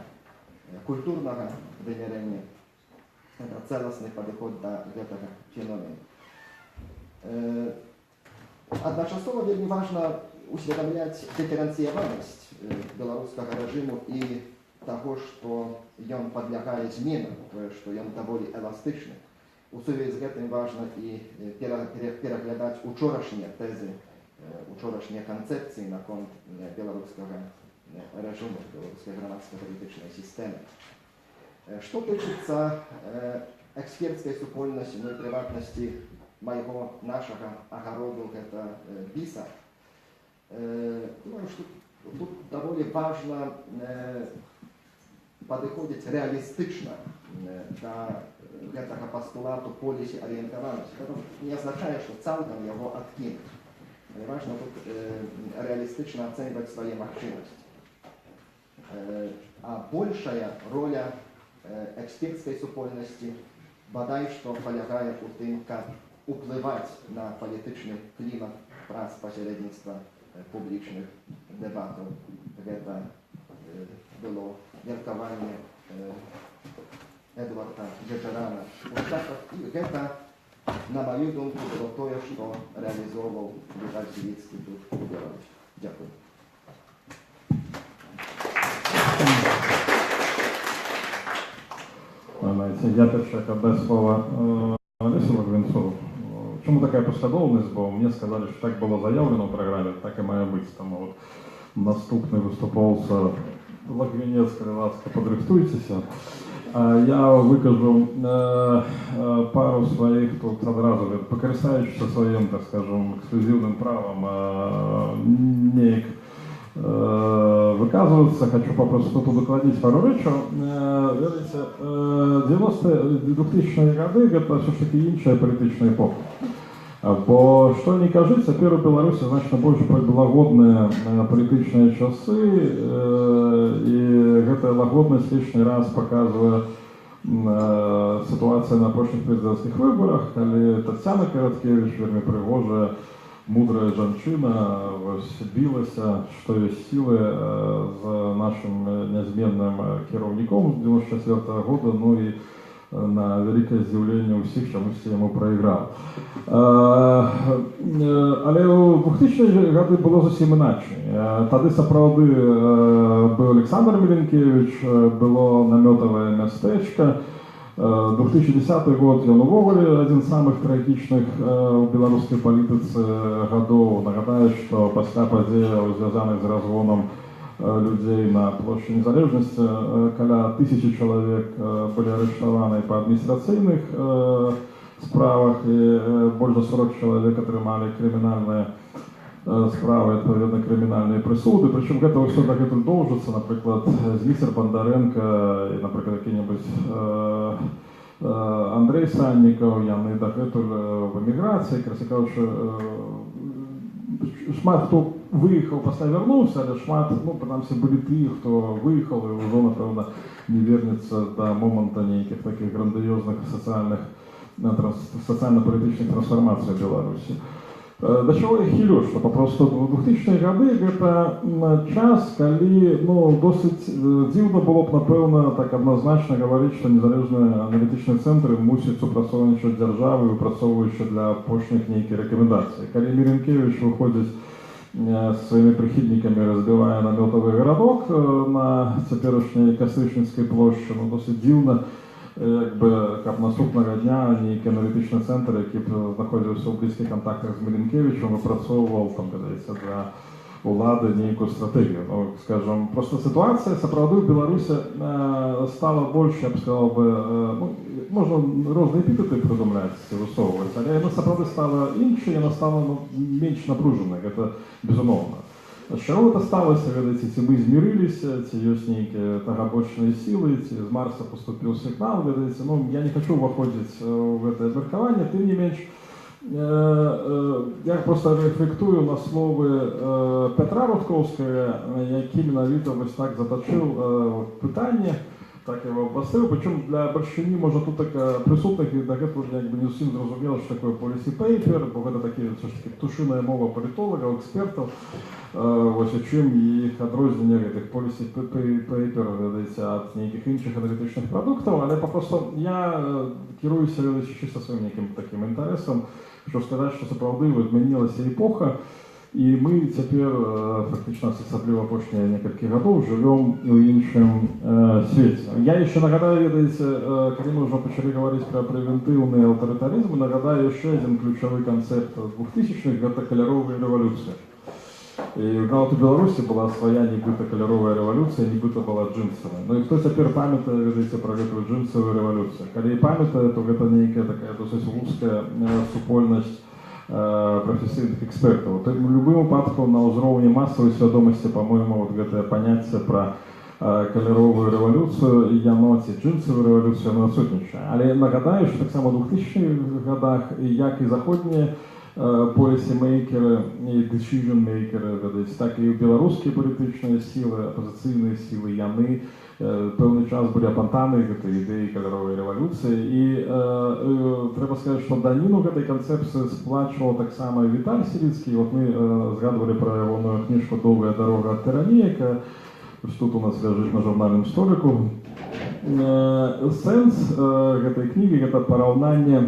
культурнага вымярэння. Гэта цэласны падыход да гэтага феномена. Адначасова вельмі важна усведамляць дыферэнцыяванасць беларускага рэжыму і таго, што ён падлягае зменам, тое, што ён даволі эластычны. У сувязі з гэтым важна і пераглядаць учорашнія тэзы, учорашнія канцэпцыі наконт беларускага рэжыму, беларускай грамадска-палітычнай сістэмы. Што тычыцца экспертскай супольнасці, ну і прыватнасці майго нашага агароду, гэта біса, думаю, што тут даволі важна падыходзіць рэалістычна да гэтага пастулату полісі арыентаванасці. Гэта не азначае, што цалкам яго адкінуць. Але важна тут рэалістычна ацэньваць свае магчымасці. А большая роля экспертскай супольнасці бадай што палягае ў тым, каб уплываць на палітычны клімат праз пасярэдніцтва публічных дэбатаў. Гэта было меркаванне Эдварда Джэджэрана у Штатах, і гэта, на маю думку, было тое, што рэалізоўваў Віталь Сівіцкі тут у Беларусі. Дзякуй. Я перше дав слово Олесю Логвинцову. Чому така послідовність? Бо мені сказали, що так було заявлено в програмі, так і має бути. Тому от наступний виступався Логвинець, Крилацька, подрихтуйтеся. Я викажу пару своїх, тут одразу, покористаючися своїм, так скажем, ексклюзивним правом, не выказываться, хочу попросту тут докладить пару речей. Видите, 2000-е годы это все-таки іншая політична епоха. Бо что ни кажи, цяпер у Беларусі значно больше благодные політичні часи, и эта лагодность лишний раз показывает ситуация на прошлых президентских выборах, коли Тетяна Короткевич, вельми пригожая, мудрая жанчына билася, что есть силы за нашим неизменным кіраўніком с 94 года, ну и на великое здзіўленне ўсіх, чамусь яму прайграў. Але ў 2000-е гады было зусім іначай. Тады сапраўды быў Александр Міленкевич, было намётавае мястэчка. 2010 год ён увогуле адзін з самых трагічных у беларускай палітыцы гадоў. Нагадаю, што пасля падзеяў, звязаных з разгонам людей на площади Незалежности, каля 1000 человек были арестованы по административных справах, и больше 40 человек отрымали криминальные справы, отповедно криминальные присуды. Причем это все так это должится, например, Змитер Бондаренко и, например, какие-нибудь Андрей Санников, яны дагэтуль в эміграцыі, якраз кажучы, шмат хто выехаў, пасля вярнуўся, але шмат, ну, прынамсі, былі тыя, хто выехаў і ўжо, напэўна, не вернецца да моманту нейкіх такіх грандыёзных сацыяльна-палітычных трансфармацый в Беларусі. Да чаго я хілю, што папросту 2000-е гады гэта час, калі, ну, досыць дзіўна было б, напэўна, так адназначна гаварыць, што незалежныя аналітычныя цэнтры мусяць супрацоўнічаць дзяржавы, выпрацоўваючы для апошніх нейкія рэкамендацыі. Калі Міренкевіч выходзіць сваімі прыхільнікамі, разбівае намётавы гарадок на цяперашняй Кастрычніцкай плошчы, ну, досыць дзіўна, якби, каб наступного дня нейкий аналітичний центр, який знаходився в близьких контактах з Міленкевичем, випрацовував, там, здається, для влади нейку стратегію. Ну, скажімо, просто ситуація, справді, в Білорусі стала більше, я б сказав, ну, можна різні епітети придумляти, висовувати, але вона справді стала іншою, вона стала, ну, менш напруженою, це безумовно. З чого це сталося, видите, ці ми змірилися, ці є некие тагобочные силы, ці з Марса поступил сигнал, видите, ну, я не хочу виходити в это обмірковання, тим не менш, я просто рефлектую на слови Петра Рудковського, який менавіто ось так заточив питання, так його обвастив, причому для борщині, може, тут так присутних, і дагету якби не всім зрозуміло, що таке policy paper, бо це такі, все ж таки, птушиная мова політологів, експертів, ось у чим їх відрознення цих policy paper ведеться від ніяких інших аналітичних продуктів, але просто я керуюся чисто своїм яким таким інтересом, щоб сказати, що справді змінилася епоха, і ми тепер, фактично, особливо останні кілька років, живемо в іншому світі. Я ще нагадаю, видите, коли ми вже почали говорити про превентивний авторитаризм, нагадаю ще один ключовий концепт 2000-х – це кольорова революція. І навіть у Білорусі була своя нібито кольорова революція, нібито була джинсова. Ну і хто тепер пам'ятає, видите, про цю джинсову революцію? Коли пам'ятає, то це ніяка така досить вузька супольність професійних експертів. В будь-якому випадку на узровні масової свідомості, по-моєму, от це поняття про кольорову революцію, і яно, ці джинсову революцію, воно відсутнічає. Але нагадаю, що так само в 2000-х годах, як і заходні полісімейкери і decision-мейкери, так і білоруські політичні сили, опозиційні сили, яни певний час були опонтами ідеї кольорової революції. І треба сказати, що данину цієї концепції сплачував так само і Віталій Сирицький. От ми згадували про його нову книжку «Довга дорога від тиранії», яка тут у нас лежить на журнальному столику. Сенс цієї книги – це порівняння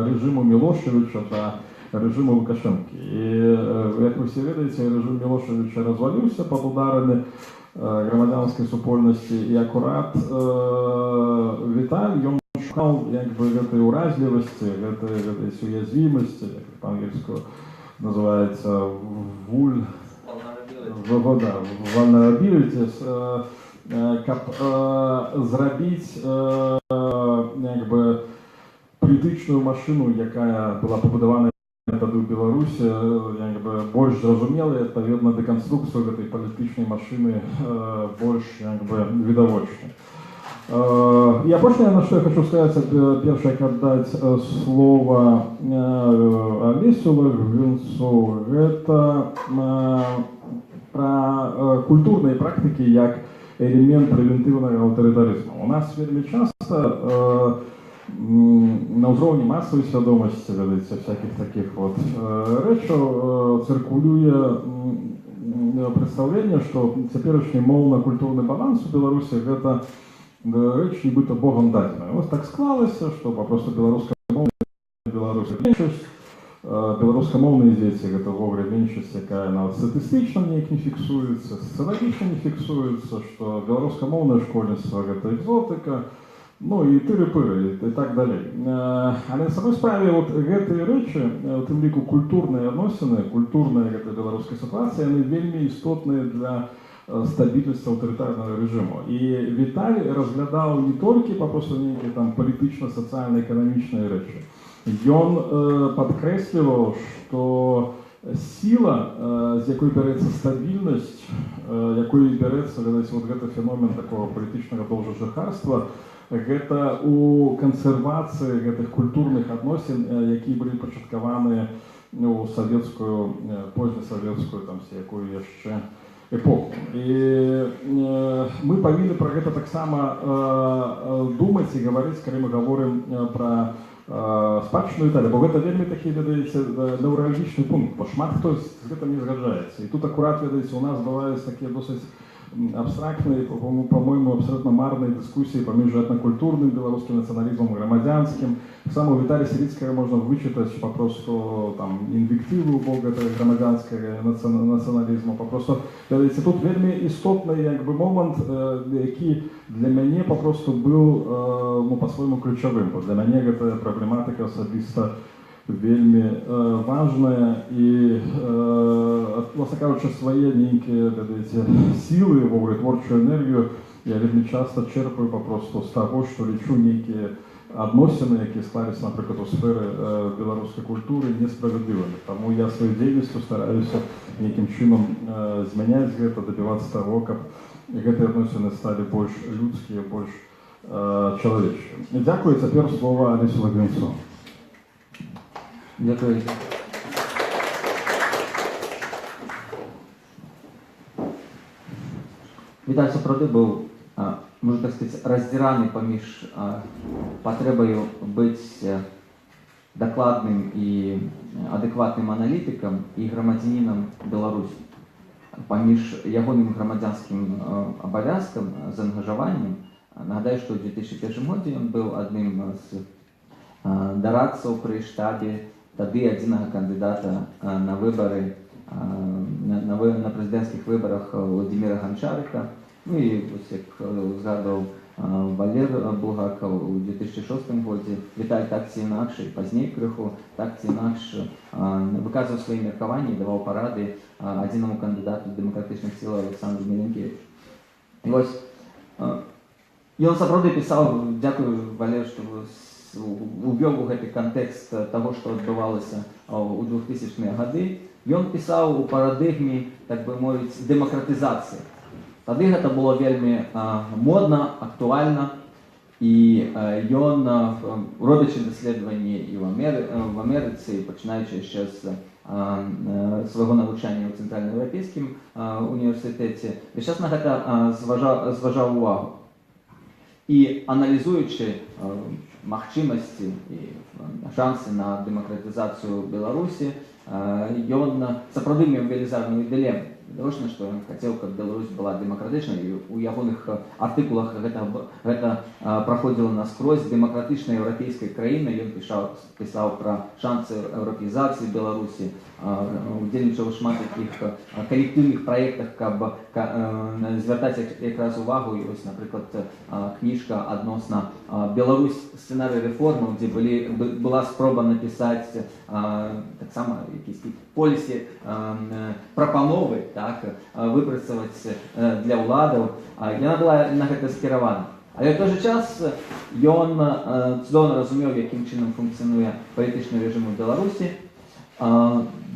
режиму Мілошевича та режиму Лукашенки. І, як ви всі знаєте, режим Мілошевича розвалився під ударами громадянської супольності, і акурат Віталь, він шукав якби цієї уразливості, цієї уязвимості, як по-англійську називається vulnerability, каб зробити якби політичну машину, яка була побудована тоді в Білорусі, якби більш зрозуміла, і, відповідно, деконструкцію цієї політичної машини більш якби видовольчу. І останнє, на що я хочу сказати, перше, як віддати слово Олесю Логвинцу, це про культурні практики як елемент превентивного авторитаризму. У нас вельми часто на уровне массовой свідомості, ведеться, всяких таких вот речей, циркулює представлення, що теперішній мовно-культурний баланс у Білорусі – це річ нібито Богом дадена. Ось так склалося, що просто білоруськомовні діти – це вовремя меншість, яка навіть статистично ніяк не фіксується, соціологічно не фіксується, що білоруськомовне школьництво – це екзотика, ну і тири-пири, і так далі. Але на самій справі от ці речі, тим ліку культурні відносини, культурна білоруська ситуація, вони вельми істотні для стабільності авторитарного режиму. І Віталь розглядав не тільки просто які там політично-соціально-економічні речі. Він підкреслював, що сила, з якої берецца стабільнасць, якой берецца вот гэты феномен такого палітычнага доўжажыхарства, гэта у кансервацыі гэтых культурных адносін, якія былі пачаткаваныя у савецкую, познесавецкую, там, якую яшчэ эпоху. І мы павінны пра гэта таксама думаць і гаварыць, калі мы гаворым пра спадчыну Італіі, бо гэта вельмі такі, ведаеце, неўральгічны пункт, бо шмат хто з гэтым не згаджаецца. І тут акурат, ведаеце, у нас бываюць такія досыць абстрактныя, по-моему, абсолютно марныя дыскусіі паміж этнакультурным беларускім нацыяналізмам, грамадзянскім. Таксама у Віталія Сіріцкага можна вычытаць папросту там інвектывы ў бок гэтага грамадзянскага нацыяналізму. Папросту, ведаеце, тут вельмі істотны як бы момант, які для мяне папросту быў па-свойму ключавым, бо для мяне гэтая праблематыка асабіста вельмі важная і, власна кажучы, свае нейкія, ведаеце, сілы, творчую энергію я вельмі часта чэрпаю папросту з таго, што лічу нейкія адносіны, якія склаліся, напрыклад, у сферы беларускай культуры, несправядлівымі. Таму я сваёй дзейнасцю стараюся нейкім чынам змяняць гэта, дабівацца таго, каб гэтыя адносіны сталі больш людскія, больш чалавечыя. Дзякую, цяпер слова Алесю Лагвінцу. Дякую. Віталь сапраўды быў, можна так сказаць, раздзіраны паміж патрэбаю быць дакладным і адэкватным аналітыкам і грамадзянінам Беларусі. Паміж ягоным грамадзянскім абавязкам, заангажаваннем. Нагадаю, што ў 2001 годзе ён быў адным з дарадцаў пры штабе тады адзінага кандыдата на выбары, на прэзідэнцкіх выбарах Владимира Ганчарыка. Ну і, як згадаў Валер Булгакаў, у 2006 годзе Віталь так ці інакш, і пазней крыху, так ці інакш выказваў свае меркаванні, даваў парады адзінаму кандыдату дэмакратычных сіл Александру Міленкевічу. І вось, ён сапраўды пісаў, дзякую, Валер, што увёў у гэты кантэкст таго, што адбывалася ў 2000-е гады. Ён пісаў у парадыгме, так бы мовіць, дэмакратызацыі. Тады гэта было вельмі модна, актуальна, і ён, робячы даследаванні і в Амерыцы, пачынаючы яшчэ з свайго навучання ў Цэнтральнаеўрапейскім універсітэце, весь час на гэта зважаў увагу. І аналізуючы магчымасці і шансы на дэмакратызацыю Беларусі, ён сапраўды меў велізарную дылему. Відавочна, што ён хацеў, каб Беларусь была дэмакратычнай, і ў ягоных артыкулах гэта праходзіла наскрозь. Дэмакратычнай еўрапейскай краіны ён пісаў пра шансы еўрапеізацыі Беларусі, удзельнічаў у шмат такіх калектыўных праектах, каб звяртаць якраз увагу. І вось, напрыклад, кніжка адносна «Беларусь. Сцэнарый рэформаў», дзе была спроба напісаць таксама якісь полісі, прапановы, выпрацаваць для ўладаў. Яна была на гэта скіравана. Але ў той жа час ён цудоўна разумеў, якім чынам функцыянуе палітычны рэжым у Беларусі.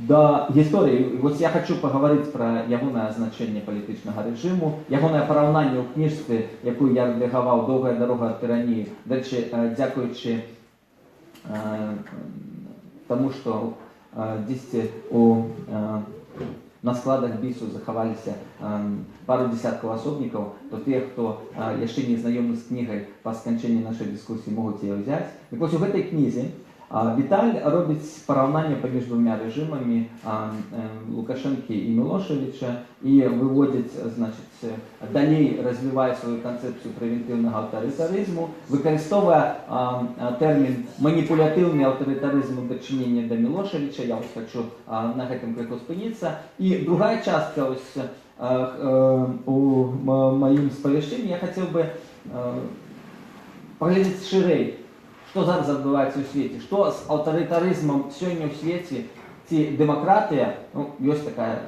Да гісторыі, вось я хачу пагаварыць пра ягонае значэнне палітычнага рэжыму, ягонае параўнанне ў кніжцы, якую я рэдагаваў «Доўгая дарога ад тыраніі». Дарэчы, дзякуючы таму, што дзесьці на складах БІСу захаваліся пару дзесяткаў асобнікаў, то тыя, хто яшчэ не знаёмы з кнігай, па сканчэнні нашай дыскусіі могуць яе ўзяць. І вось у гэтай кнізе Віталь робіць параўнанне паміж двумя рэжымамі Лукашэнкі і Мілошавіча і выводзіць, значыць, далей развівае сваю канцэпцыю прэвентыўнага аўтарытарызму, выкарыстоўвае тэрмін «маніпулятыўны аўтарытарызм» у дачыненні да Мілошавіча. Я хочу на гэтым крыху спыніцца. І другая частка у маім спавяшчэнні я хацеў бы паглядзець шырэй, што зараз адбываецца ў свеце, што з аўтарытарызмам сёння ў свеце, ці дэмакратыя, ёсць такая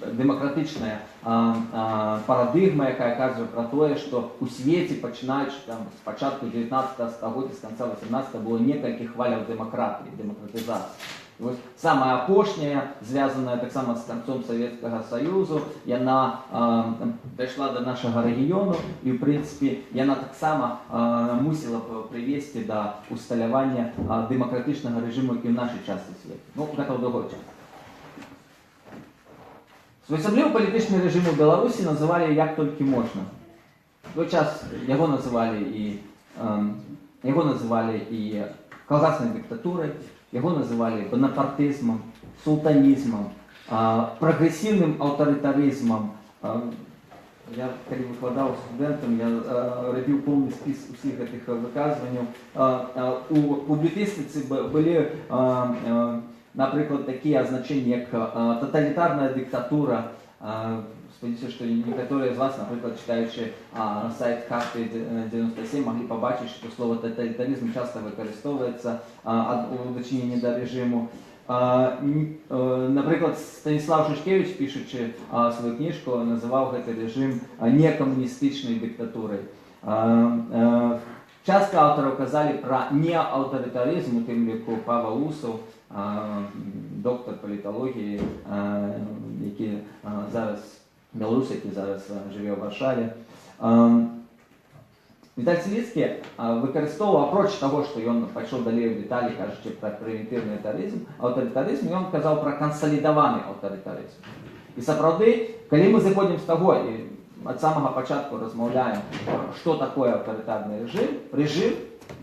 дэмакратычная парадыгма, якая кажа пра тое, што ў свеце, пачынаючы з пачатку 19 стагоддзя, з канца 18 было некалькі хваляў дэмакратыі, дэмакратызацыі. Вось самая апошняя, звязаная таксама з канцом Савецкага Саюзу, яна дайшла до нашага рэгіёну і ў прынцыпе яна таксама мусіла б прывесці да усталявання дэмакратычнага рэжыму і ў нашай частцы свету. Ну, гэта ў другой частцы. Своеасаблівы палітычны рэжым у Беларусі называлі як толькі можна. В той час яго называлі і калгаснай дыктатурай, яго называлі бонапартызмам, султанізмам, прагрэсіўным аўтарытарызмам. Я, калі выкладаў студэнтам, я рабіў поўны спіс усіх гэтых выказванняў. У публіцыстыцы былі, напрыклад, такія азначэнні, як таталітарная дыктатура. Спадзяюся, што некаторыя з вас, напрыклад, чытаючы сайт Карты 97, маглі пабачыць, што слово таталітарызм часта выкарыстоўваецца у дачыненні да рэжыму. Напрыклад, Станіслав Шушкевіч, пішучы сваю кніжку, называў гэты рэжым некамуністычнай дыктатурай. Частка аўтараў казалі пра неаўтарытарызм, у тым ліку Павел Усаў, доктар паліталогіі, які зараз беларус, які зараз жыве ў Варшаве. Віталь Сіліцкі выкарыстоўваў, апроч таго, што ён пайшоў далей у дэталі, кажучы пра прэвентыўны аўтарытарызм, ён казаў пра кансалідаваны аўтарытарызм. І сапраўды, калі мы зыходзім з таго і ад самага пачатку размаўляем, што такое аўтарытарны рэжым,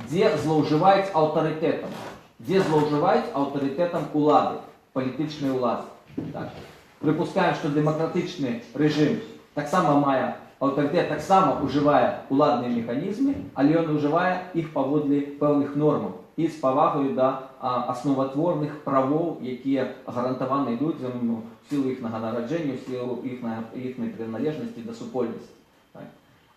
дзе злоўжываюць аўтарытэтам, дзе злоўжываюць аўтарытэтам улады, палітычнай улады. Прыпускаем, што дэмакратычны рэжым таксама мае аўтарытэт, таксама ўжывае уладныя механізмы, але ён ўжывае іх паводле пэўных нормаў і з павагаю да асноватворных правоў, якія гарантаваны людзям у сілу іхнага нараджэння, у сілу іхнай прыналежнасці да супольнасці.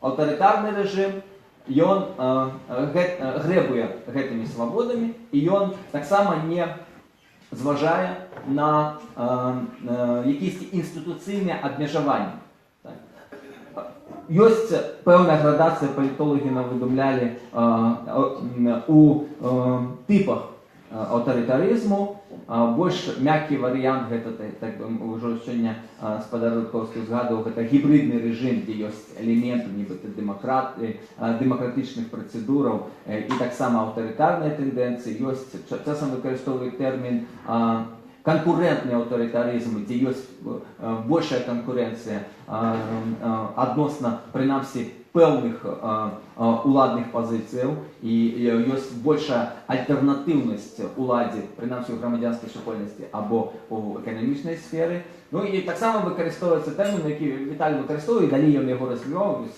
Аўтарытарны рэжым, ён грэбуе гэтымі свабодамі, і ён таксама не зважае на якісь інстытуцыйныя абмежаванні. Ёсць пэўная градацыя, палітолагі нам выдумлялі у тыпах аўтарытарызму. Больш мяккі варыянт, гэта, так бы ўжо сёння спадар Рудкоўскі згадваў, гэта гібридны рэжым, дзе ёсць элементы нібыта дэмакратычных працэдураў і таксама аўтарытарныя тэндэнцыі. Ёсць, часам выкарыстоўваюць тэрмін канкурэнтны аўтарытарызм, дзе ёсць большая канкурэнцыя адносна, прынамсі, пэўных уладных пазіцыяў, і ёсць большая альтэрнатыўнасць уладзе, прынамсі, у грамадзянскай супольнасці або у эканамічнай сферы. Ну і таксама выкарыстоўваецца тэрмін, які Віталь выкарыстоўвае, і далей ён яго развіваў,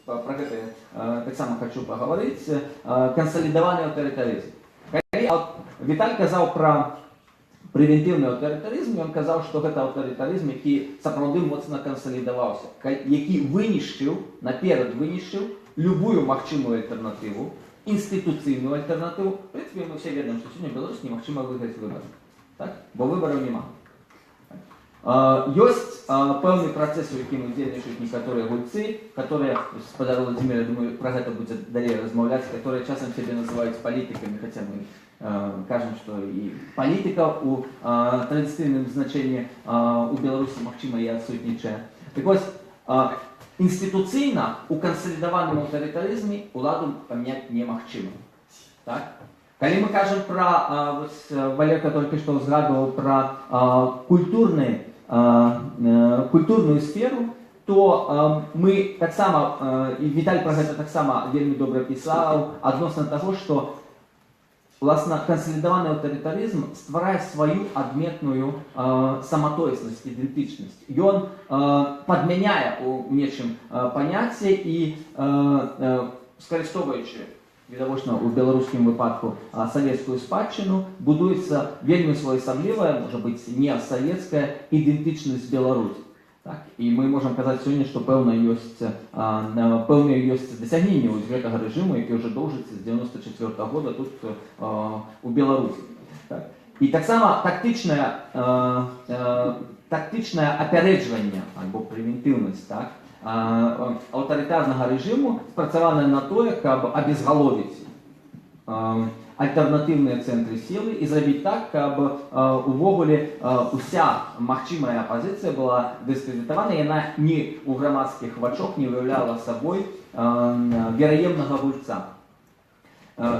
пра гэта таксама хачу пагаварыць, кансалідаваны аўтарытарызм. Калі Віталь казаў пра прэвентыўны аўтарытарызм, ён казаў, што гэта аўтарытарызм, які сапраўды моцна кансалідаваўся, які вынішчыў, наперад вынішчыў любую магчымую альтэрнатыву, інстытуцыйную альтэрнатыву. В прынцыпе, мы все ведаем, што сёння Беларусь немагчыма выйграць выбары, бо выбараў няма. Ёсць пэўны працэс, у якім удзельнічаюць некаторыя гульцы, которые, спадар Владимир, я думаю, пра гэта будзе далей размаўляць, которые часам сябе называюць палітыкамі, хаця мы кажам, што і палітыка ў традыцыйным значэнні у Беларусі, магчыма, і адсутнічае. Так вось, інстытуцыйна у кансалідаваным аўтарытарызме уладу памяняць немагчыма. Калі мы кажам пра, Валерка толькі што згадваў пра культурную сферу, то мы таксама, і Віталь пра гэта таксама вельмі добра пісаў, адносна таго, што власна, кансалідаваны аўтарытарызм стварае сваю адметную саматоеснасць, ідэнтычнасць. Ён падмяняе у нечым паняцце і, скарыстоўваючы, відавочна, у беларускім выпадку савецкую спадчыну, будуецца вельмі своеасаблівая, можа быць, не савецкая ідэнтычнасць Беларусі. І мы можам казаць сёння, што пэўныя ёсць дасягненні гэтага рэжыму, які ўжо доўжыцца з 94 года тут у Беларусі. І таксама тактычнае апярэджванне альбо прэвентыўнасць аўтарытарнага рэжыму спрацавана на тое, каб абезгаловіць альтэрнатыўныя цэнтры сілы і зрабіць так, каб увогуле уся магчымая апазіцыя была дыскрэдытавана, яна ні ў грамадскіх вачах не уяўляла сабой вераемнага гульца.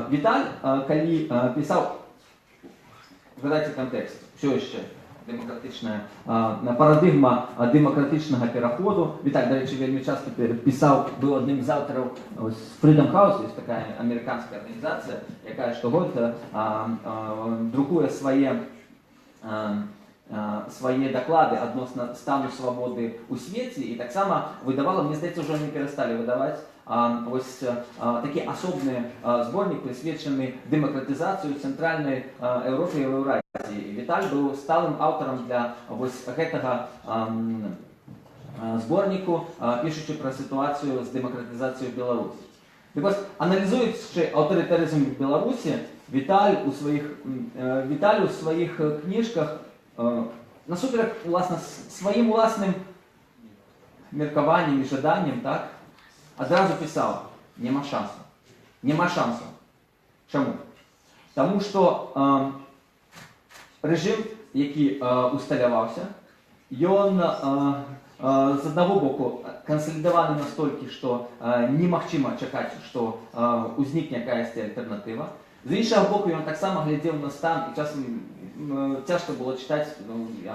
Віталь, калі пісаў, згадайце кантэкст, все яшчэ демократичная парадыгма демократичного переходу. Виталь, до речі, вельми часто писав, був одним з авторів Freedom House, є така американська організація, яка щогодня друкує свої доклади відносно стану свободи у світі, і так само видавала, мені здається, вже не перестали видавати, ось такий особний зборник, присвячений демократизації в Центральній Європі і в Євразії. Віталь був сталим автором для ось гэтага зборнику, пишучи про ситуацію з демократизацією в Білорусі. Так ось, аналізуючи авторитаризм в Білорусі, Віталь у своїх книжках насуперек, власне, своїм власним міркуванням і жаданням, так, одразу писав: нема шансу. Нема шансу. Чому? Тому що режим, який усталявався, він з одного боку консолідований настільки, що немагчыма чекати, що узникне якась альтернатива. З іншого боку, він так само глядів на стан, і часом тяжко було читати, я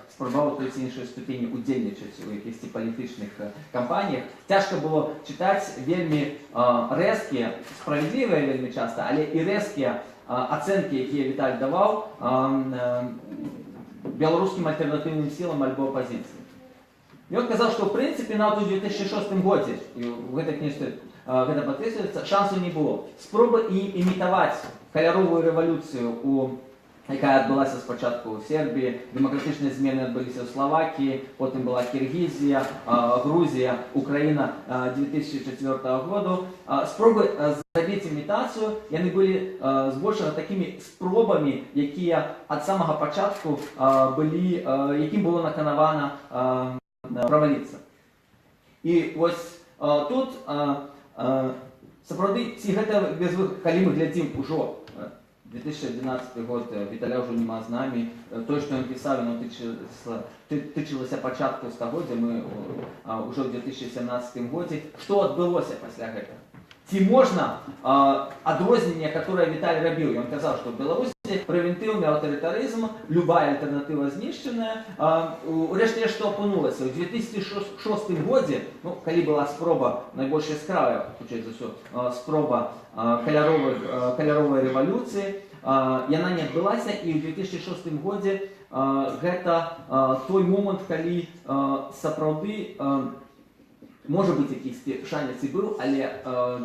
спробував в той чи іншій ступені удільничати у якихось політичних кампаніях. Тяжко було читати вельми резкі, справедливі вельми часто, але і резкі оценки, які Віталь давав білоруським альтернативним силам або опозиції. І він казав, що в принципі навіть у 2006 році, і в этой книжці гэта підкреслюється, шансу не було. Спроби імітувати кольорову революцію, яка відбулася спочатку у Сербії, демократичні зміни відбулися у Словакії, потім була Киргизія, Грузія, Україна 2004 року. Спроби зробити імітацію, вони були збільшено такими спробами, які від самого початку яким було наканавано провалитися. І ось тут, справді, коли ми глядимо уже 2011 год, Віталя вже нема з нами, то, що він писав, воно тичилося початку стагоддя, ми вже в 2017 році. Що відбулося після цього? Ці можна відрознення, яке Віталь робив. Він казав, що в Білорусі превентивний авторитаризм, любая альтернатива знищена. Урешті, що опинулося? У 2006 році, коли була спроба, найбільш яскрава, включається все, спроба кольорової революції, вона не відбулася, і в 2006 році це той момент, коли справді може бути якийсь шанець і був, але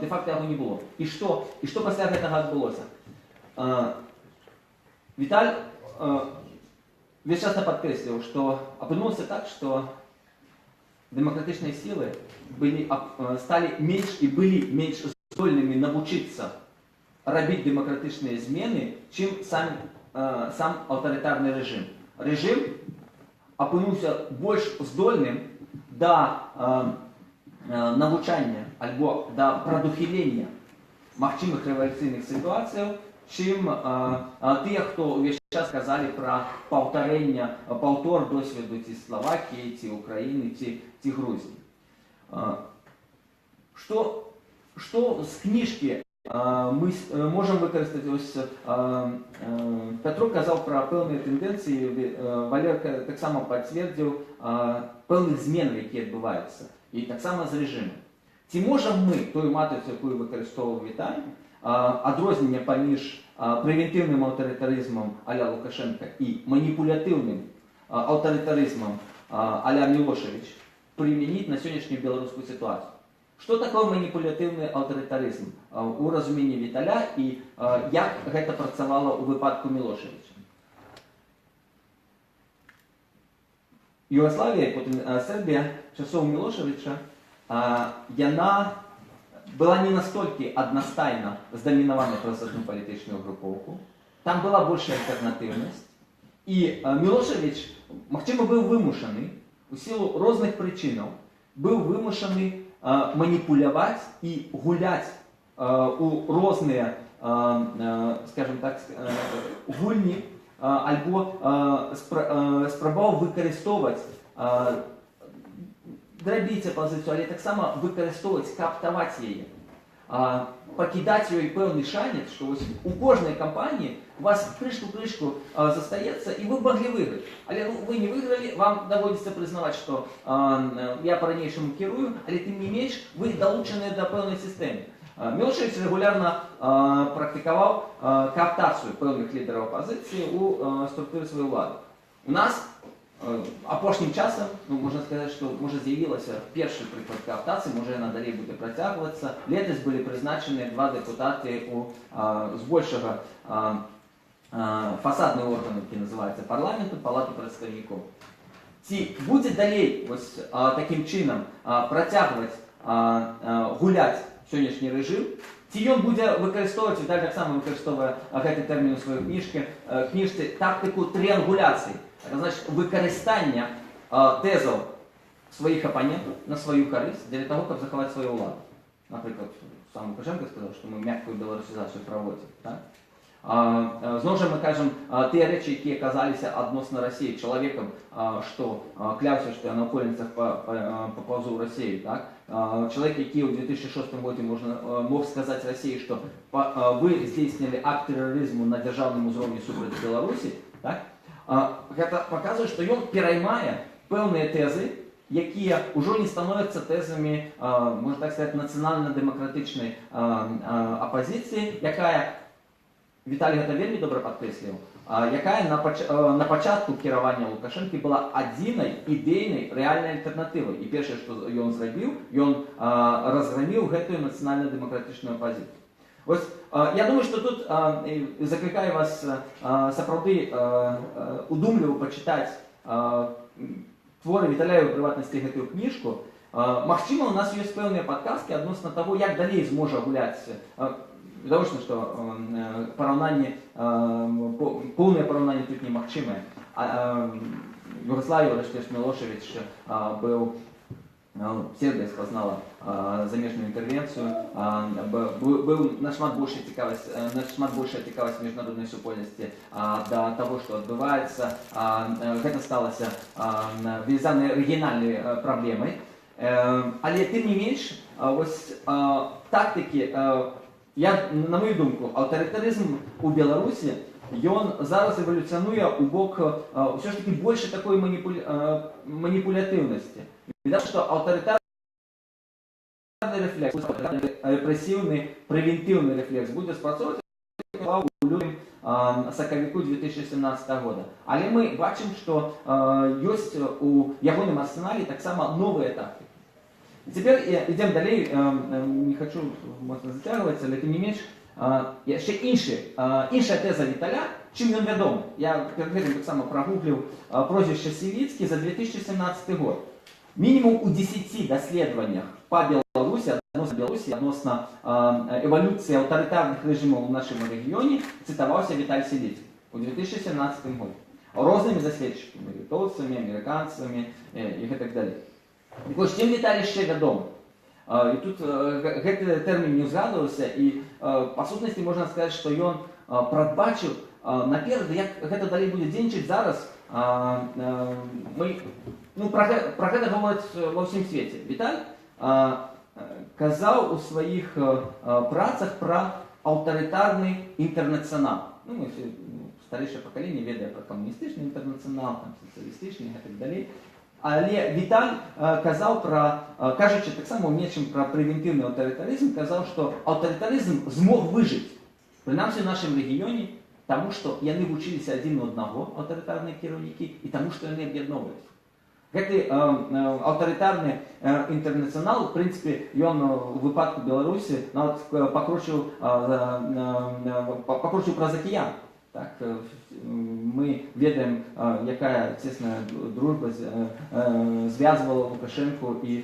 де-факто його не було. І що після цього відбулося? Віталь весь час підкреслював, що опинилося так, що демократичні сили стали менш і були менш здольними навчитися робити демократичні зміни, чим сам авторитарний режим. Режим опинився більш здольним до навчання або до продухилення магчимих революційних ситуацій, чим ті, хто весь час казали про повтор досвіду ці Словакії, ці України, ці Грузії. Що з книжки ми можемо використати? Ось Петро казав про певні тенденції, Валер так само підтвердив певних змін, які відбуваються. І так само з режимом. Чи можемо ми, тою матрицю, яку використовував Віталь, відрознення поміж превентивним авторитаризмом а-ля Лукашенка і маніпулятивним авторитаризмом а-ля Мілошевич примінити на сьогоднішню білоруську ситуацію? Що таке маніпулятивний авторитаризм у розумінні Віталя і як це працювало у випадку Мілошевича? Югославія, потім Сербія, часов Мілошевича, вона була не настільки одностайно здомінована через одну політичну груповку. Там була більша альтернативність. І Мілошевич, можливо, був вимушений, у силу різних причин, був вимушений маніпулювати і гуляти у різні скажімо так, гульні або спробував використовувати дробіться позицію, але так само використовувати, каптувати її, покидати її певний шанс, що ось у кожної компанії у вас кришку застається і ви могли виграти. Але ви не виграли, вам доводиться признавати, що я по-ранішому керую, але тим не менш ви долучені до певної системи. Мілошевич регулярно практикував кооптацію певних лідерів опозиції у структурі своєї влади. У нас опошнім часом, можна сказати, що може з'явився перший приклад кооптації, може надалі буде протягуватися. Летось були призначені 2 депутати з більшого фасадного органу, який називається парламенту, Палату представників. Ці буде далі ось таким чином протягувати, гуляти сьогоднішній режим, ці він буде використовувати, Віталій так само використовує цей термін у своїй книжці, тактику тріангуляції. Це значить використання тезів своїх опонентів на свою користь для того, щоб заховати свою владу. Наприклад, сам Лукашенко сказав, що ми м'яку білорусизацію проводимо. Так? Знову ж ми кажемо, ті речі, які оказалися відносно Росії чоловіком, що клявся, що я на околицях поповзу в Росію. Так? Чоловік, який у 2006 році мог сказати Росії, що ви здійснили акт тероризму на державному уровні супроти Білорусі, так? Це показує, що він переймає певні тези, які вже не становляться тезами, можна так сказати, національно-демократичної опозиції, яка, Віталій це вельми добре підкреслив, яка на початку керування Лукашенки була єдиною ідейною реальною альтернативою. І перше, що він зробив, він розгромив цю національно-демократичну опозицію. Ось, я думаю, що тут закликаю вас справді удумливо почитати твори Віталія, в приватності цю книжку. Можливо, у нас є певні підказки відносно того, як далі зможе гуляти. Довольно, що повне порівняння тут неможливе. Югославия, Рашкеш Милошевич был, Сербия спознала замежную интервенцию, был нашмат больше цікавість міжнародної супольності до того, що відбувається. Це сталося величезною регіональною проблемою. Але тим не менш, ось тактики, на мою думку, авторитаризм у Білорусі, він зараз еволюціонує у бок все ж таки більше такої маніпулятивності. Відомо, що авторитарний рефлекс, репресивний, превентивний рефлекс буде спрацьовувати у лютому сакавіку 2017 року. Але ми бачимо, що є у ягоному арсеналі так само нові тактики. Теперь идем далі, не хочу, можна затягуватися, але тим не менш, ще інша теза Віталя, чим він відомий. Я перед цим так само прогуглив прозвище Сівіцький за 2017 год. Мінімум у 10 дослідженнях по Білорусі, відносно еволюції авторитарних режимів у нашому регіоні, цитувався Віталій Сівіцький у 2017 году. Розними дослідчиками, литовцями, американцями і так далі. Так ось, чим Віталій ще відомий? І тут цей термін не згадувався, і по сутності можна сказати, що він пробачив наперед, як це далі буде дзенчити зараз. Про це говорять во всім світі. Віталій казав у своїх працях про авторитарний інтернаціонал. Ми всі, старіше покоління ведає про комуністичний інтернаціонал, там, соціалістичний і так далі. Але Віталь казав кажучи так само нечим про превентивний авторитаризм, казав, що авторитаризм змог вижити, принаймні в нашому регіоні, тому що вони вчилися один у одного, авторитарні керівники, і тому що вони об'єднувалися. Цей авторитарний інтернаціонал, в принципі, він у випадку Білорусі покручив про океан. Так, ми ведаємо, яка тісна дружба зв'язувала Лукашенко і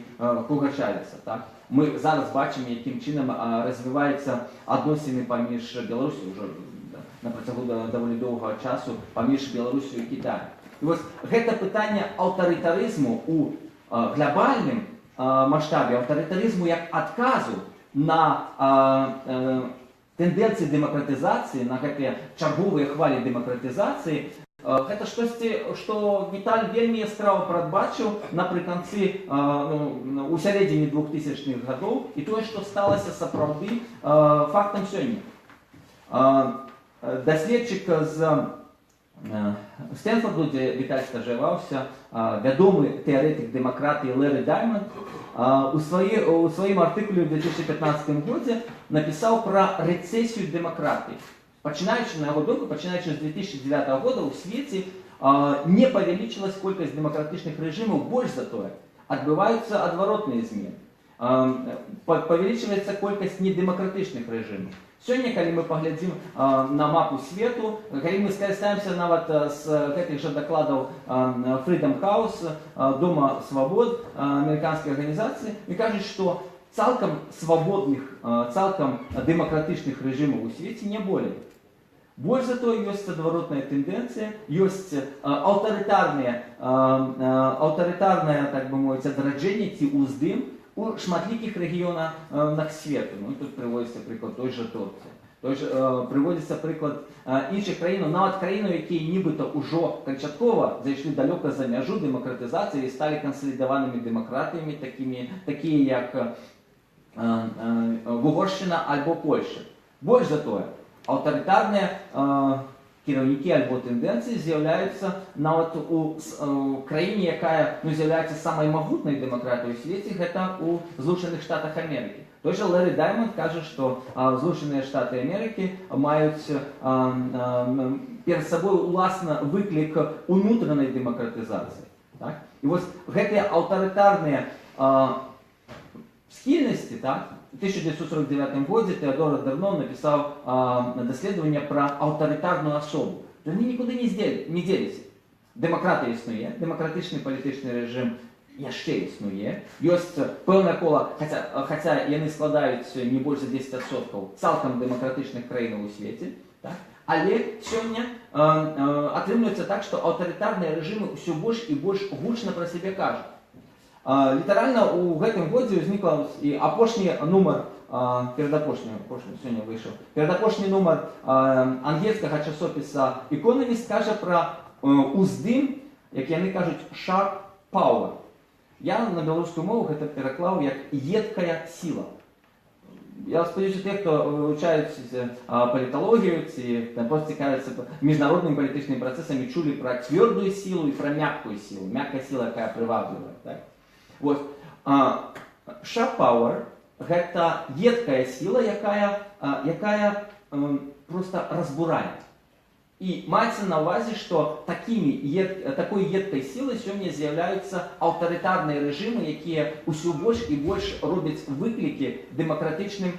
Пугачевиця. Так? Ми зараз бачимо, яким чином розвиваються відносини поміж Білорусі вже на протягу доволі довгого часу, поміж Білорусі і Китаєм. І ось це питання авторитаризму у глобальному масштабі, авторитаризму як відказу на тэндэнцыі дэмакратызацыі, на гэтыя чарговыя хвалі дэмакратызацыі, гэта штосьці, што Віталь вельмі яскрава прадбачыў напрыканцы у сярэдзіне 2000-х гадоў, і тое, што сталася сапраўды фактам сёння. Даследчык з Стэнфорду, дзе Віталь стажыраваўся, вядомы тэарэтык дэмакратыі Лэры Даймонд, у сваім артыкуле ў 2015 годзе напісаў пра рэцэсію дэмакратыі. Пачынаючы, на яго думку, пачынаючы з 2009 года ў свеце не павялічылась колькасць дэмакратычных рэжымаў, больш за тое, адбываюцца адваротныя змены. Павялічваецца колькасць недэмакратычных рэжымаў. Сёння, калі мы паглядзім на мапу свету, калі мы скарыстаемся нават з гэтых жа дакладаў Freedom House, Дома свабод, амерыканскай арганізацыі, і кажуць, што цалкам свабодных, цалкам дэмакратычных рэжымаў у свеце не болей. Больш за тое, ёсць адваротная тэндэнцыя, ёсць аўтарытарнае, так бы мовіць, адраджэнне ці ўздым у шматлікіх рэгіёнах свету. Ну, тут прыводзіцца прыклад той жа Турцыі. Прыводзіцца прыклад іншых краінаў, нават краінаў, якія нібыта ўжо канчаткова зайшлі далёка за мяжу дэмакратызацыі і сталі кансалідаванымі дэмакратыямі, такія як Угоршчына альбо Польша. Больш за тое, аўтарытарныя кіраўнікі альбо тэндэнцыі з'яўляюцца нават у краіне, якая з'яўляецца самай магутнай дэмакратыяй у свеце, гэта ў Злучаных Штатах Амерыкі. Той жа Лэры Даймонд кажа, што Злучаныя Штаты Амерыкі маюць перад сабой уласна выклік унутранай дэмакратызацыі. І вось гэтыя аўтарытарныя схільнасці, у 1949 годзе Теодор Адорно напісаў даследаванне пра аўтарытарную асобу. Яны нікуды не дзеліся. Дэмакратыя існуе, дэмакратычны палітычны рэжым яшчэ існуе. Ёсць пэўнае кола, хаця яны складаюць не больш за 10% цалкам дэмакратычных краінаў у свеце. Але сёння атрымліваецца так, што аўтарытарныя рэжымы ўсё больш і больш гучна пра сябе кажуць. Літаральна ў гэтым годзе ўзнікла і апошні нумар, сёння выйшаў, перадапошні нумар ангельскага часопіса «Economist» кажа пра ўздым, як яны кажуць, «sharp power». Я на беларускую мову гэта пераклаў як «едкая сіла». Я спадзяюся, тых, хто вывучаюць паліталогію ці проста цікавяцца міжнароднымі палітычнымі працэсамі, чулі пра цвёрдую сілу і пра мяккую сілу. Мяккая сіла, якая прываблівае. Sharp power – гэта едкая сіла, якая проста разбурае. І маецца на ўвазе, што такой едкай сілай сёння з'яўляюцца аўтарытарныя рэжымы, якія ўсё больш і больш робяць выклікі дэмакратычным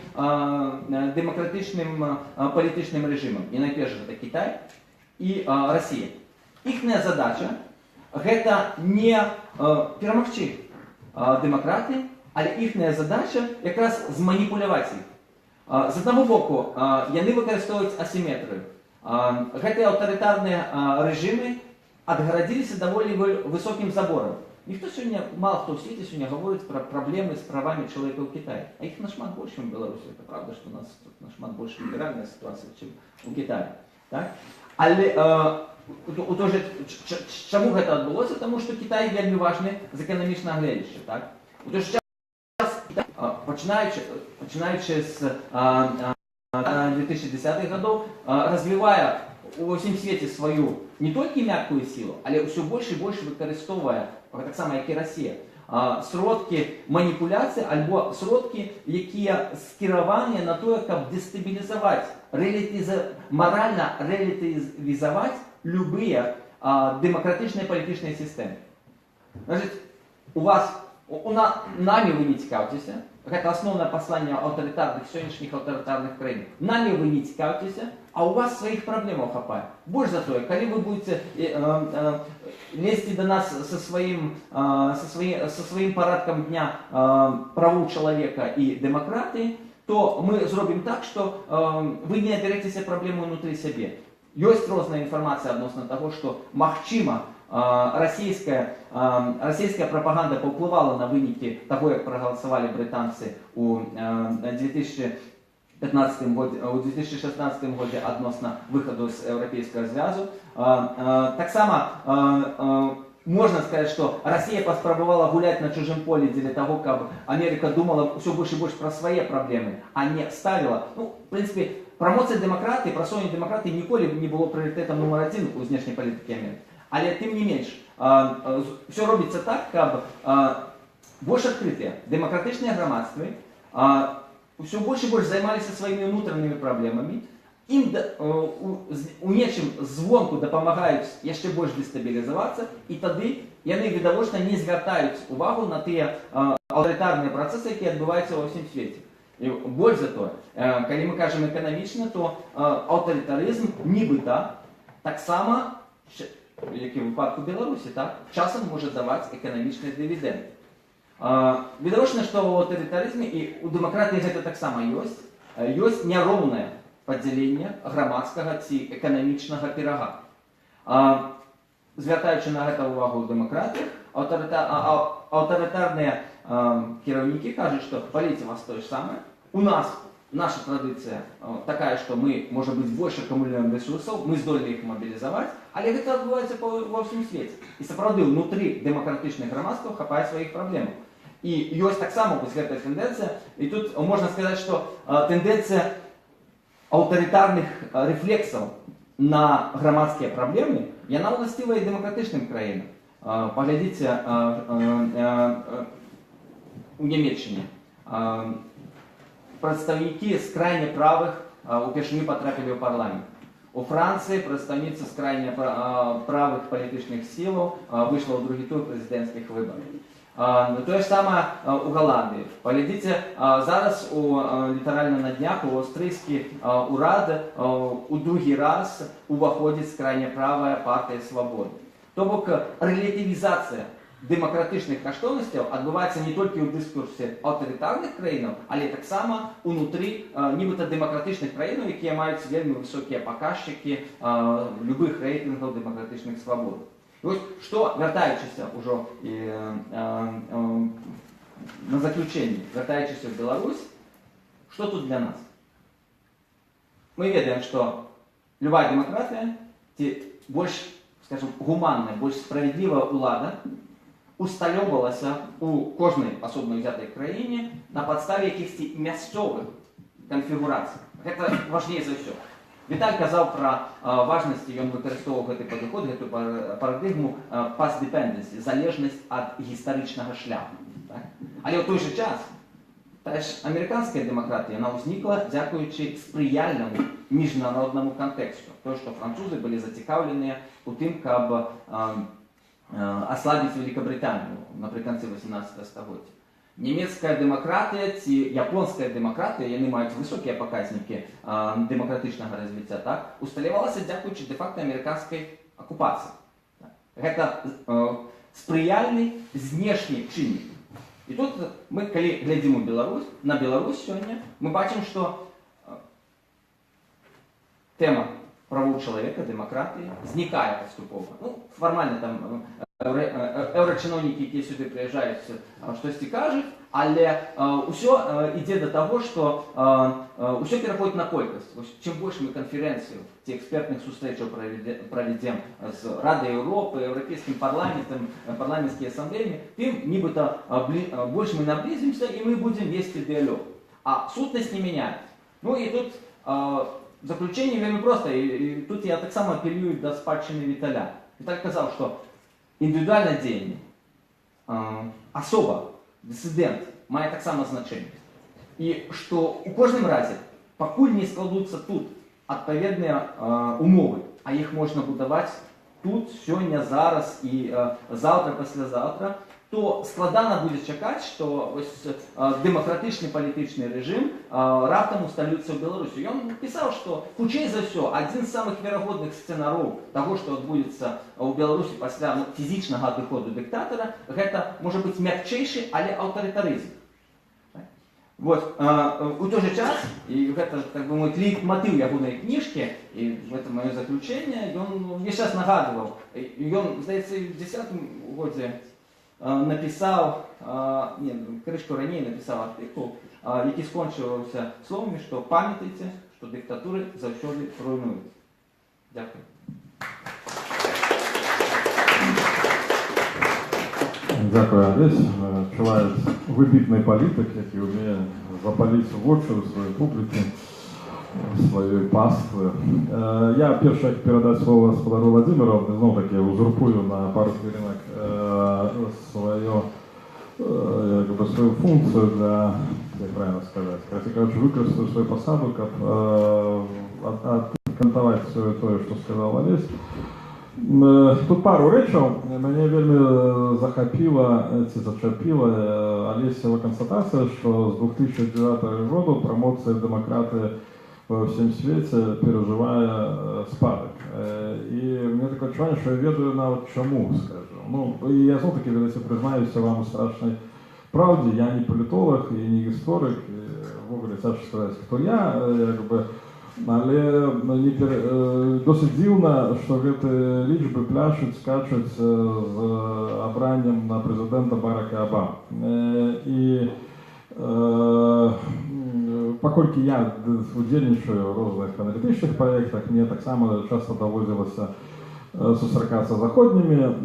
палітычным рэжымам. І найперш гэта Кітай і Расія. Іхная задача – гэта не перамагчы дэмакраты, але іхная задача якраз зманіпуляваць іх. З аднаго боку, яны выкарыстоўваюць асіметрыю. Гэтыя аўтарытарныя рэжымы адгарадзіліся даволі высокім заборам. Мало хто ў свеце сёння гаворыць пра праблемы з правамі чалавека ў Кітаі. А іх нашмат больш, чым у Беларусі. Это правда, што у нас тут нашмат больш ліберальная сітуацыя, чым у Кітаі. Але чаму гэта адбылося? Таму што Кітай вельмі важны з эканамічнага гледзяча. У той жа час, пачынаючы з 2010-х гадоў, развівае у ўсім свеце сваю не толькі мяккую сілу, але ўсё больш і больш выкарыстоўвае, таксама як і Расія, сродкі маніпуляцыі альбо сродкі, якія скіраваныя на тое, каб дэстабілізаваць, маральна рэлятывізаваць любыя дэмакратычныя палітычныя сістэмы. Значыць, нами вы не цікаўцеся, гэта асноўнае пасланне сённяшніх аўтарытарных краін. Нами вы не цікаўцеся, а у вас сваіх праблемаў хапае. Больш за тое, калі вы будете лезці да нас со сваім парадкам дня правоў чалавека і дэмакратыі, то мы зробім так, што вы не абярэцеся праблему ўнутры сябе. Ёсць розная інфармацыя адносна таго, што магчыма расійская прапаганда паўплывала на вынікі таго, як прагаласавалі брытанцы у 2016 2015 годзе, у 2016 годзе адносна выхаду з Еўрапейскага звязу. Таксама можно сказать, что Россия поспробовала гулять на чужом поле для того, как Америка думала все больше и больше про свои проблемы, а не ставила. Ну, в принципе, промоция демократии, просування демократии ніколи не було пріоритетом номер один у знешней політики Америки. Але тим не менш, все робиться так, как больше открытые демократичные громадства все больше и больше займалися своими внутренними проблемами. Им у нечым звонку дапамагаюць яшчэ больш дестабілізавацца, і тады яны відавочна не звяртаюць увагу на тыя аўтарытарныя працэсы, якія адбываюцца ва ўсім свеце. І больш за тое, калі мы кажам эканамічна, то аўтарытарызм нібыта таксама, як і ў выпадку Беларусі, так, часам можа даваць эканамічныя дывідэнды. Відавочна, што ў аўтарытарызме і ў дэмакратыі гэта таксама ёсць няроўнае падзяленне грамадскага ці эканамічнага пірага. Звяртаючы на гэта ўвагу ў дэмакратыях, аўтарытарныя кіраўнікі кажуць, што паліце вас тое ж самае. У нас наша традыцыя такая, што мы, можа быць, больш акумулюем рэсурсаў, мы здолелі іх мабілізаваць, але гэта адбываецца ва ўсім свеце. І сапраўды ўнутры дэмакратычных грамадстваў хапае сваіх праблемаў. І ёсць таксама вось гэтая тэндэнцыя, і тут можна сказаць, што тэндэнцыя аўтарытарных рэфлексаў на грамадскія праблемы, яна ўласціва і дэмакратычным краінам. Паглядзіце у Нямецчыне. Прадстаўнікі з крайне правых упершыню патрапілі ў парламент. У Францыі прадстаўніца з крайне правых палітычных сілаў выйшла ў другі тур прэзідэнцкіх выбараў. Тое ж самае у Галандыі. Паглядзіце, зараз літаральна на днях у аўстрыйскі ўрад у другі раз уваходзіць крайне правая партыя свабоды. То бок рэлятывізацыя дэмакратычных каштоўнасцяў адбываецца не толькі ў дыскурсе аўтарытарных краінаў, але таксама ўнутры нібыта дэмакратычных краінаў, якія маюць вельмі высокія паказчыкі любых рэйтынгаў дэмакратычных свабод. І вось што, вяртаючыся ўжо на заключэнне, вяртаючыся ў Беларусь, што тут для нас? Мы ведаем, што любая дэмакратыя ці больш, скажем, гуманная, больш справядлівая ўлада усталёўвалася у кожнай асобна ўзятай краіне на падставе якіхсьці мясцовых канфігурацый. Гэта важней за ўсё. Віталь казаў пра важнасці, ён выкарыстоўваў гэты падыход, гэтую парадыгму past dependency, залежнасць ад гістарычнага шляху. Але ў той жа час тая ж амерыканская дэмакратыя, яна ўзнікла дзякуючы спрыяльнаму міжнароднаму кантэксту. То, што французы былі зацікаўленыя у тым, каб аслабіць Великабрытанію напрыканцы 18 стагоддзя. Нямецкая дэмакратыя ці японская дэмакратыя, яны маюць высокія паказнікі дэмакратычнага развіцця, так, усталявалася дзякуючы дэ-факта амерыканскай акупацыі. Гэта спрыяльны знешні чыннік. І тут мы, калі глядзім на Беларусь сёння, мы бачым, што тэма правоў чалавека, дэмакратыі знікае паступова. Ну, фармальна там еўрачыноўнікі, якія сюды прыязджаюць, штосьці кажуць, але ўсё ідзе да таго, што ўсё пераходзіць на колькасць. Чым больш мы канферэнцыю ці экспертных сустрэчаў правядзем з Радай Еўропы, Еўрапейскім парламентам, парламенцкімі асамблеямі, тым нібыта больш мы наблізімся і мы будзем весці дыялог. А сутнасць не мяняецца. Ну і тут заключэнне вельмі проста, і тут я таксама апелюю да спадчыны Віталя. Віталь казаў, што індывідуальнае дзеянне, асоба, дысідэнт мае таксама значэнне. І што ў кожным разе, пакуль не складуцца тут адпаведныя умовы, а іх можна будаваць тут, сёння, зараз і заўтра, паслязаўтра, то складана будзе чакаць, што дэмакратычны палітычны рэжым раптам усталюецца ў Беларусі. Ён пісаў, што хутчэй за ўсё адзін з самых верагодных сцэнароў таго, што адбудзецца ў Беларусі пасля фізічнага адыходу дыктатара, гэта можа быць мякчэйшы, але аўтарытарызм. Вот. У той жа час, і гэта, так бы мовіць, лейтмотыў ягонай кніжкі, і гэта маё заключэнне, ён увесь час нагадваў. Ён, здаецца, у 10-м годзе написав, кришку раніше написав артикул, який скончився словами, що пам'ятайте, що диктатури завжди руйнують. Дякую. Дякую, Олесь. Чоловік вибітний політик, який вміє запалити в очі у своїй публіці, своєї пастви. Я перше, як передати слово господару Владимиру, знову таки узурпую на пару хвилинок свою функцію для, як правильно сказати, короче, використаю свою посаду, як откоментувати все те, що сказав Олесь. Тут пару речей мене вельми захопила, зачепила Олесева констатація, що з 2009 року промоція демократії во всем свете переживає спадок. І в мене таке відчуття, що я ведаю навіть чому, скажу. Ну, і я знову таки, коли признаюся вам у страшній правді, я не політолог і не історик, і в ogóle тяжко сказати, хто я, якби. Але досить дивно, що ці лічби пляшуть, скачуть з обранням на президента Барака Обами. І поскольку я удільничаю в різних аналітичних проєктах, мені так само часто доводилося зустрікатися з заходніми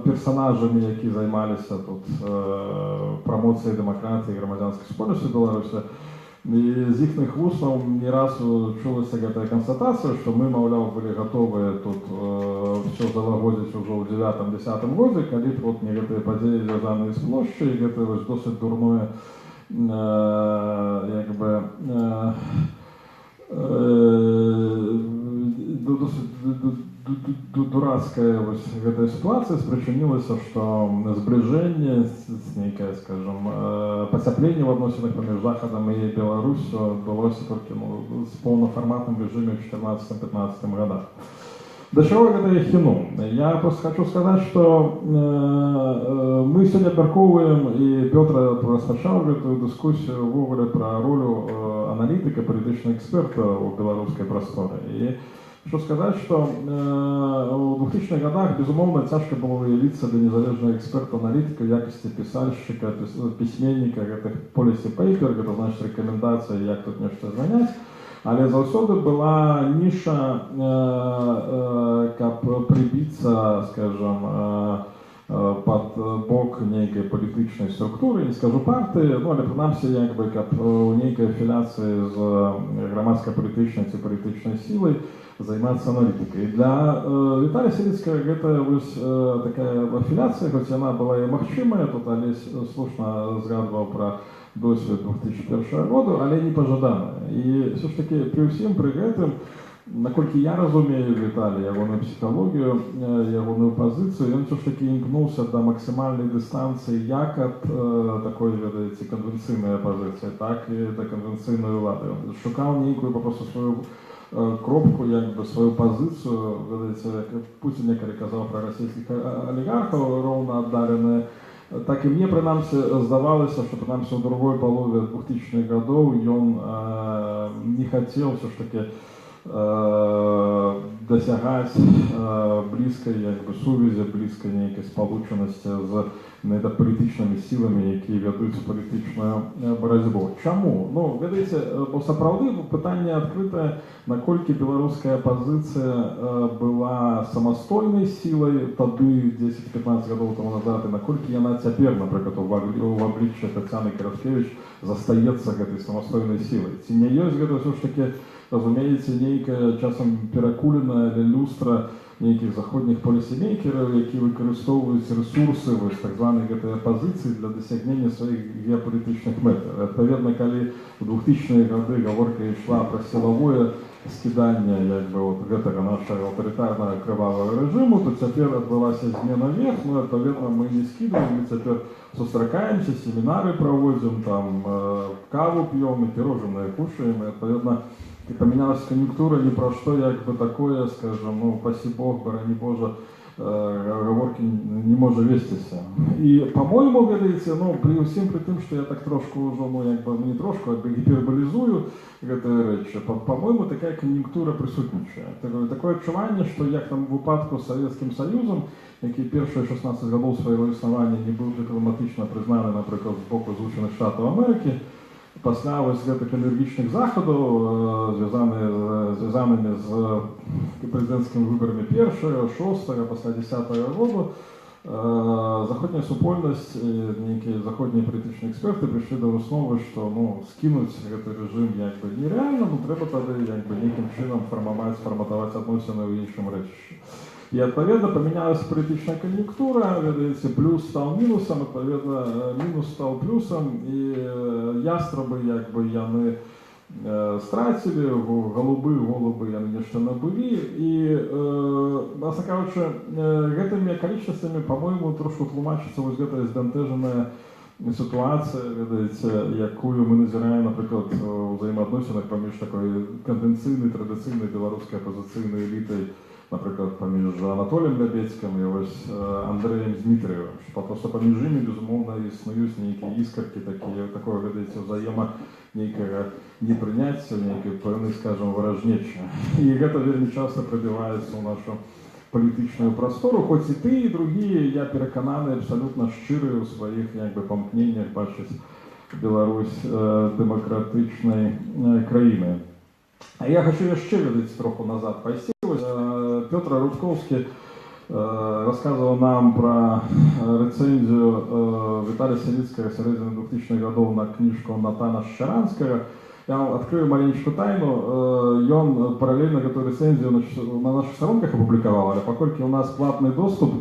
персонажами, які займалися тут промоцією демократії і громадянської спільності в Білорусі. І з їхніх вуснов не раз чулася така констатація, що ми, мовляв, були готові тут все залагодити вже у 9-10 році, коли от не ці події зв'язані з площею, це досить дурне, якби, дурацкая эта ситуация спричинилась, что сближение, некое, скажем, потепление в отношениях между Заходом и Беларусью удалось только в полноформатном режиме в 2014-2015 годах. До чего это я хину? Я просто хочу сказать, что мы сегодня обмерковываем, и Петр распочал эту дискуссию в ogóle про роль аналитика, политического эксперта в белорусской просторе. И хочу сказать, что в 2000-х годах, безумовно, тяжко было выявиться для незалежного эксперта-аналитика в якости писальщика, письменника, это policy paper, это значит рекомендация, як тут нечто змінять. Але завсёды была ниша, как прибиться, скажем, под бок некой політичної структури, не скажу партії, ну, але принаймні, якби, як у некой афіляції з громадської політичної чи політичної сили займатися аналітикою. І для Віталія Сірицького це ось така афіляція, хоч вона була і махчимая, тут Олесь слушно згадував про досвід 2001 року, але не пожадана. І все ж таки при всім при этом, наскільки я розумію Віталія, його психологію, його позицію, він все ж таки імкнувся до максимальної дистанції як від такої, видається, конвенційної опозиції, так і до конвенційної влади. Він шукав ніяку просто свою кропку, якби свою позицію, видається, як Путін неколи казав про російських олігархів, ровно віддалене. Так и мне, принамсі, здавалося, що принамсі у другой половине 2000-х годов он не хотел все ж таки досягать близкої, якби, сувязі, близької некої сполученості з політичними силами, які ведуть політичну боротьбу. Чому? Ну, видається, бо справді питання відкрите, наскільки білоруська опозиція була самостійною силою тоді, 10-15 років тому назад, і наскільки вона тепер, наприклад, в обличчі Тетяни Караскевич застається цією самостійною силою. Чи не є все ж таки, розуміється, некая часом перекулена люстра неких заходніх полісімейкерів, які використовують ресурси ось, так званої опозиції для досягнення своїх геополітичних мет. Відповідно, коли у 2000-х роки говорка йшла про силове скидання, якби, от этого нашого авторитарного кривавого режиму, то тепер відбулася зміна вверх, ну, відповідно, ми не скидуємо, ми тепер зустрічаємося, семінари проводимо, там, каву п'ємо, пирожные кушаємо, відповідно, и поменялась конъюнктура ни про что, якби такое, скажем, ну, паси Бог, борони Боже, гаворкі не можа весціся. І, па-мойму, ведаеце, ну, при ўсім пры тым, што я так трошку ўжо, ну, як бы, ну, не трошку, а гіперболізую гэтыя рэчы, па-мойму, такая кан'юнктура прысутнічае. Такое адчуванне, што як там у выпадку з Савецкім Саюзам, які першыя 16 гадоў свайго існавання не быў дыпламатычна прызнаны, напрыклад, з боку Злучаных Штатаў Амерыкі, пасля вось гэтых энергічных захадаў, звязанымі з прэзідэнцкімі выбарамі першага, шостага, пасля 10-го году, заходняя супольнасць, нейкія заходнія палітычныя эксперты прыйшлі да высновы, што, ну, скінуць гэты рэжым як бы нерэальна, ну, трэба тады як бы нейкім чынам фарматаваць адносіны ў іншым рэчышчы. І, адпаведна, памянялася палітычная кан'юнктура, ведаеце, плюс стаў мінусам, адпаведна, мінус стаў плюсам, і ястрабы, як бы, яны страцілі, голубы яны нешта набылі, і, власна кажучы, гэтымі акалічнасцямі, па-мойму, трошку тлумачыцца вось гэтая збянтэжаная сітуацыя, ведаеце, якую мы назіраем, напрыклад, у ўзаемаадносінах паміж такой кандэнцыйнай, традыцыйнай беларускай апазіцыйнай элітай, напрыклад, паміж Анатоліем Лябедзькім і вось Андрэем Змітрыевым. Просто паміж імі, безумоўна, існуюць нейкія іскаркі, такое, ведаеце, ўзаема нейкага непрыняцця, нейкай пэўнай, скажам, варажнечы. І гэта вельмі часта прабіваецца ў нашу палітычную прастору, хоць і ты, і другія, я перакананы, абсалютна шчырыя ў сваіх, як бы, памкненнях бачыць Беларусь дэмакратычнай краінай. А я хочу яшчэ, ведаеце, троху назад пайсці. Пётр Рудковскі рассказывал нам про рецензию Виталия Савицкого середины 2000-х годов на книжку Натана Шаранского. Я вам открою маленечку тайну. И он параллельно эту рецензию на наших сторонках опубликовал, а поскольку у нас платный доступ,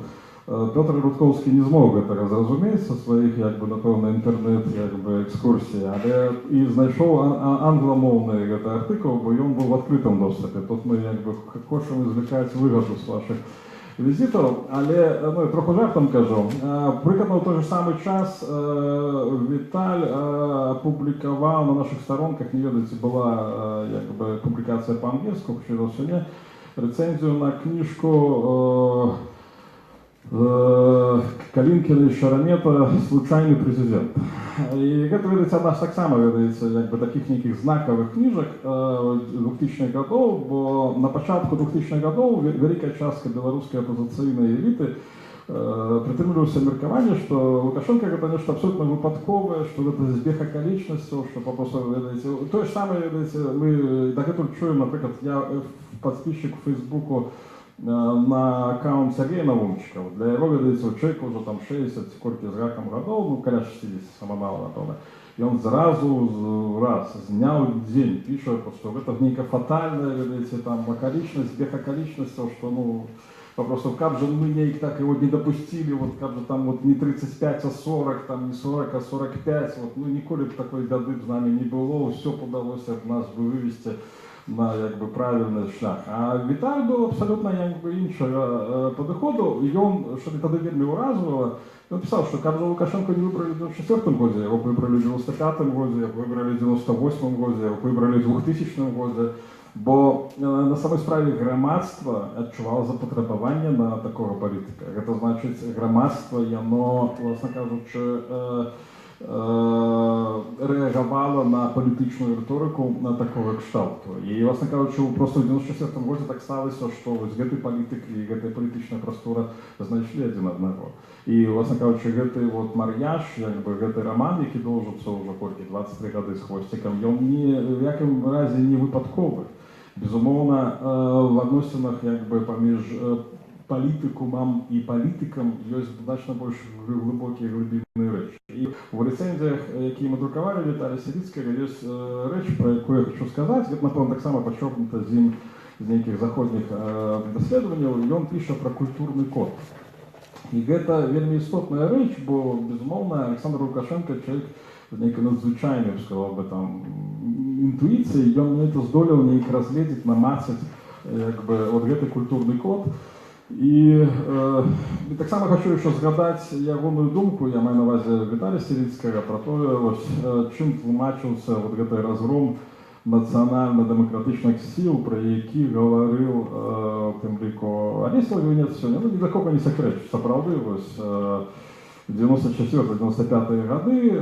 Петр Рудковский не змог этого зразумець со своих, як бы, напевно, інтернет, як би, екскурсій, але і знайшов англомовний артикул, бо він був в відкритому доступі. Тут ми, як би, хочемо извлекати вигоду з ваших візитів, але, ну, трохи жартом кажу. Прикладно в той же самий час Віталь опублікував на наших сторонках, не ведаєте, була, як би, публікація по-англійську, хоча до сьогодні, рецензію на книжку Калинкина и Шарамета «Случайный президент». И это, видите, одна так само, видите, як бы, таких неких знаковых книжек 2000-х годов, бо на початку 2000-х годов великая частка белорусской оппозиционной элиты притримувався меркавання, що Лукашенко – це нечто абсолютно випадкове, що це збіг околічностей, що просто, видається, то ж саме, видається, ми деколи чуємо, наприклад, я підписчик у Фейсбуку на аккаунт Сергея Наумчикова. Для его, видається, человеку уже там 60, сколько с раком годов, ну, коля 60, сама мало, напевно. И он сразу с дня в день пишет, что это некая фатальная, видаете, там, околичность, збег околичностей, что, ну, просто как же мы так его не допустили, вот как же там вот не 35, а 40, там не 40, а 45, вот, ну, ніколи б такої беды з нами не було, все удалось нас бы вывести на, як би, правильний шлях. А Віталь був абсолютно, як би, іншого підходу, і він, що тоді вельми уразило, він писав, що каже, Лукашенко не вибрали в 94-м году, його вибрали в 95-м году, його вибрали в 98-м году, його вибрали в 2000-м году. Бо на самій справі громадство відчувало запотребування на такого політика. Це значить, громадство, воно, власне кажучи, реагувало на політичну риторику на такого кшталту. І, власне кажучи, просто в 94-му році так сталося, що ось гэты політик і гэтая політична простора знайшли один одного. І, власне кажучи, гэтый вот мар'яж, якби, гэтый роман, який довжився вже колькі, 23 роки з хвостиком, він ні в якому разі не випадковий. Безумовно, в адносинах, якби, паміж політикумом і політиком є значно більш глибокі глибинні речі. І в рецензіях, які ми друкували Віталія Савицького, є реч, про яку я хочу сказати. Це, напевно, так само почерпнуто з деяких заходніх досліджень. І він пише про культурний код. І це вельми істотна реч, бо, безумовно, Олександр Лукашенко – чоловік з некой надзвичайною, я б сказав би, там, інтуїцією, і він це здолів неяк розглядіти, намацати, якби, от гэты культурний код. І так само хочу ще згадати ягоную думку, я маю на увазі Віталія Савицького, про те, чим тлумачився вот гэты разгром національно-демократичних сил, про які говорив тим ліку Олесь Логвинець сьогодні. Ну, ні для кого не секрет, що справді, ось, 94-95 годи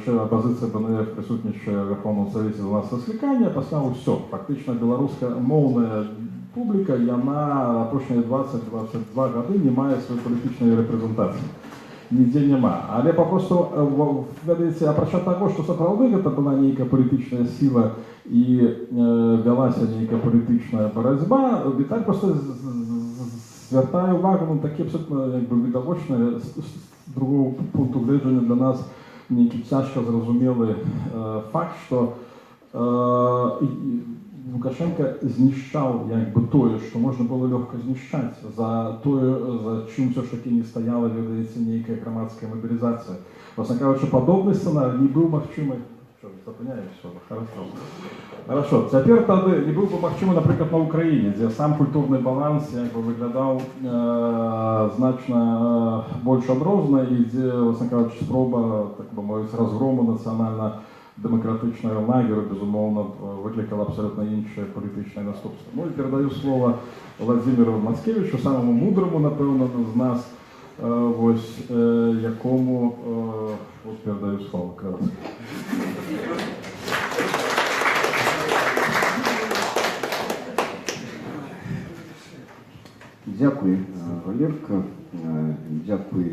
ще опозиція БНФ присутнічає в Верховному Совєті з нас скликання, після все, фактично білоруська мовна публіка, вона останні 20-22 роки не має своєї політичної репрезентації. Ніде нема. Але попросту, ведеться, апрача того, що справді це була нейка політична сила і велася нейка політична боротьба, і так просто звертаю увагу на таке абсолютно видовочне з другого пункту гледження для нас некий тяжко зрозумілий факт, що Лукашенко знищав те, що можна було легко знищати, за чим все ж таки не стояла, видається, ніяка громадська мобілізація. Власне кажучи, подобний сценарій не був можливий. Що, запиняю, все, хорошо. Хорошо, тепер тоді не був би можливий, наприклад, на Україні, де сам культурний баланс виглядав значно більш образно, і де, власне кажучи, спроба, так би мовити, розгрому національно-демократичного лагерю, безумовно, викликала абсолютно інше політичне наступство. Ну і передаю слово Владимиру Мацкевичу, самому мудрому, напевно, з нас, ось якому ось передаю слово. Коротко. Дякую, Валерка. Дякую,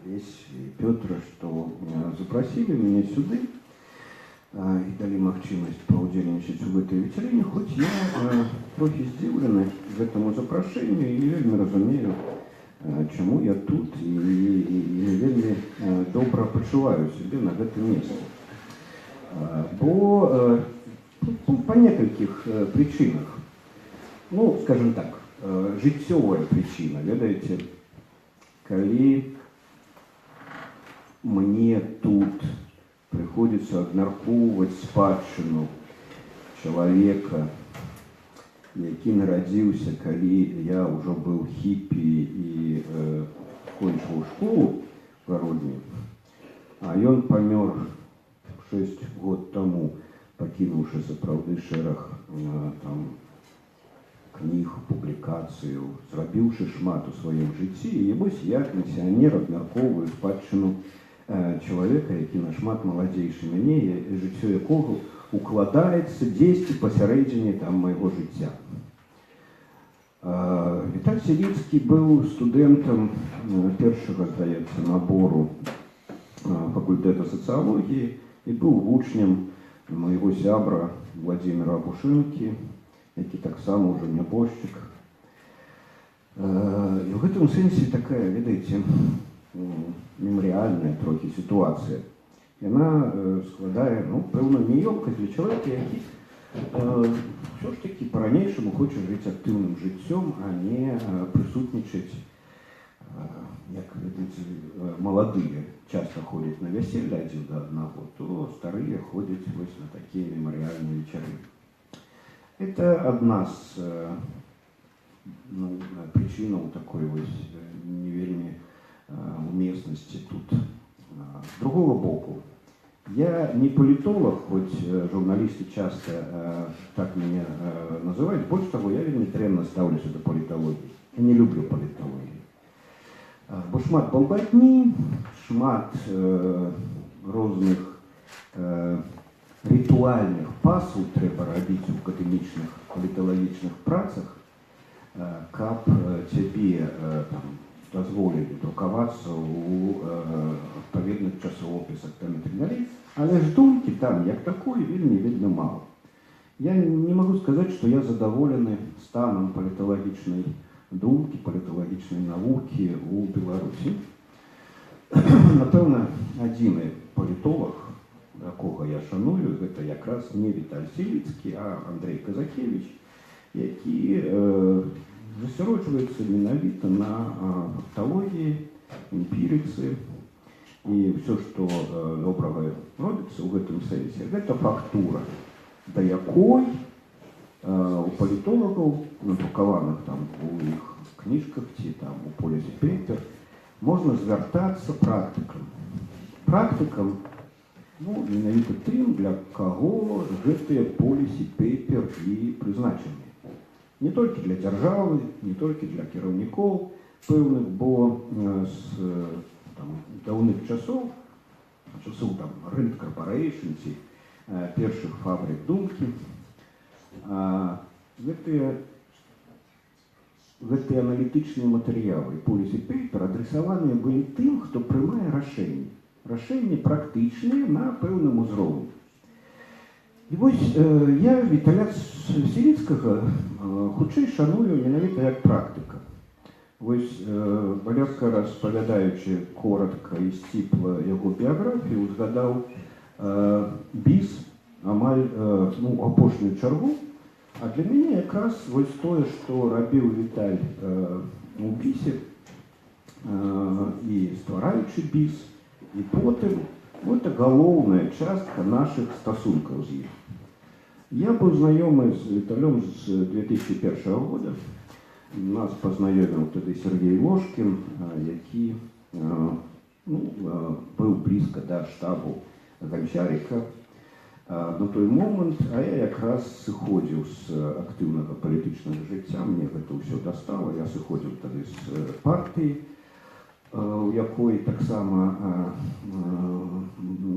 Лесь и Петр, что запросили меня сюда и дали возможность поудзельнічаць в этой вечерине, хоть я трохи здзіўлены гэтаму запрашэнню и не вельмі разумею, чему я тут и не вельмі добра пачуваю себе на гэтым месцы. Бо по некалькіх причинах. Ну, скажем так, жыццёвая причина, ведаеце, калі мне тут приходится абмяркоўваць спадчыну чалавека, які нарадзіўся, калі я ўжо быў хіпі і кончыў школу в Гародні, а ён памёр 6 год таму, пакінуўшы сапраўды шэраг там кніг, публікацыяў, зрабіўшы шмат у сваім жыцці, і вось я, пенсіянер, абмяркоўваю спадчыну чалавека, які нашмат маладзейшы мяне, і жыццё якога укладаецца дзесьці пасярэдзіне там майго жыцця. Віталь Сівіцкі быў студэнтам першага, здаецца, набору факультэта сацыялогіі і быў вучнем майго сябра Владзіміра Абушэнкі, які таксама ўжо нябожчык. І ў гэтым сэнсе такая, ведаеце, мемарыяльная трохі сітуацыя. Яна складае, ну, пэўную неёмкасць для чалавека, які ўсё ж такі па-ранейшаму хоча жыць актыўным жыццём, а не прысутнічаць, як, ведаеце, маладыя часта ходзяць на вяселле адзін да аднаго, то старыя ходзяць вось на такія мемарыяльныя вечары. Это одна з причинаў такой вось не вельмі уместности тут. С другого боку, я не политолог, хоть журналисты часто так меня называют. Больше того, я вельмі трэмна ставлюся до политологии. Я не люблю политологию. Бо шмат балбатні, шмат розных ритуальных пасаў трэба рабіць у акадэмічных паліталагічных працах, каб цябе дазволілі друкавацца ў адпаведных часопісах там і так далей. Але ж думкі там, як такой, вельмі мала. Я не могу сказаць, што я задаволены станам паліталагічнай думкі, паліталагічнай навукі ў Беларусі. Напэўна, адзіны палітолог, якога я шаную, гэта якраз не Віталь Сівіцкі, а Андрей Казакевич, які засяроджваецца менавіта на факталогіі, эмпірыцы і ўсё, што добрага робіцца ў гэтым сэнсе. Гэта фактура, да якой у палітолагаў, надрукаваных там у іх кніжках ці там у полісе пейпер, можна звяртацца практыкам. Практыкам, Ну, менавіта тым, для каго гэтыя полісі пейпер і прызначаны. Не толькі для дзяржавы, не толькі для кіраўнікоў пэўных, бо з даўных часоў там Rent Corporation ці першых фабрик думкі, гэтыя аналітычныя матэрыялы полісі пейпер адресаваныя былі тым, хто прымае рашэнні. Рашэнні практычныя на пэўным узроўні. І вось я Віталя Сіліцкага хутчэй шаную менавіта як практыка. Вось Валерка, распавядаючы коротка і сціпла яго біяграфію, узгадаў біс амаль апошнюю чаргу. А для мяне якраз вось тое, што рабіў Віталь у бісе і ствараючы біс, і потым, это галоўная частка нашых стасункаў з ім. Я быў знаёмы з Віталем з 2001 года. Нас пазнаёміў тады Сергей Ложкін, які быў блізка да штабу Ганчарика на той момант, а я якраз сыходзіў з актыўнага палітычнага жыцця, мне гэта ўсё дастала, я сыходзіў тады з партыі, у якой таксама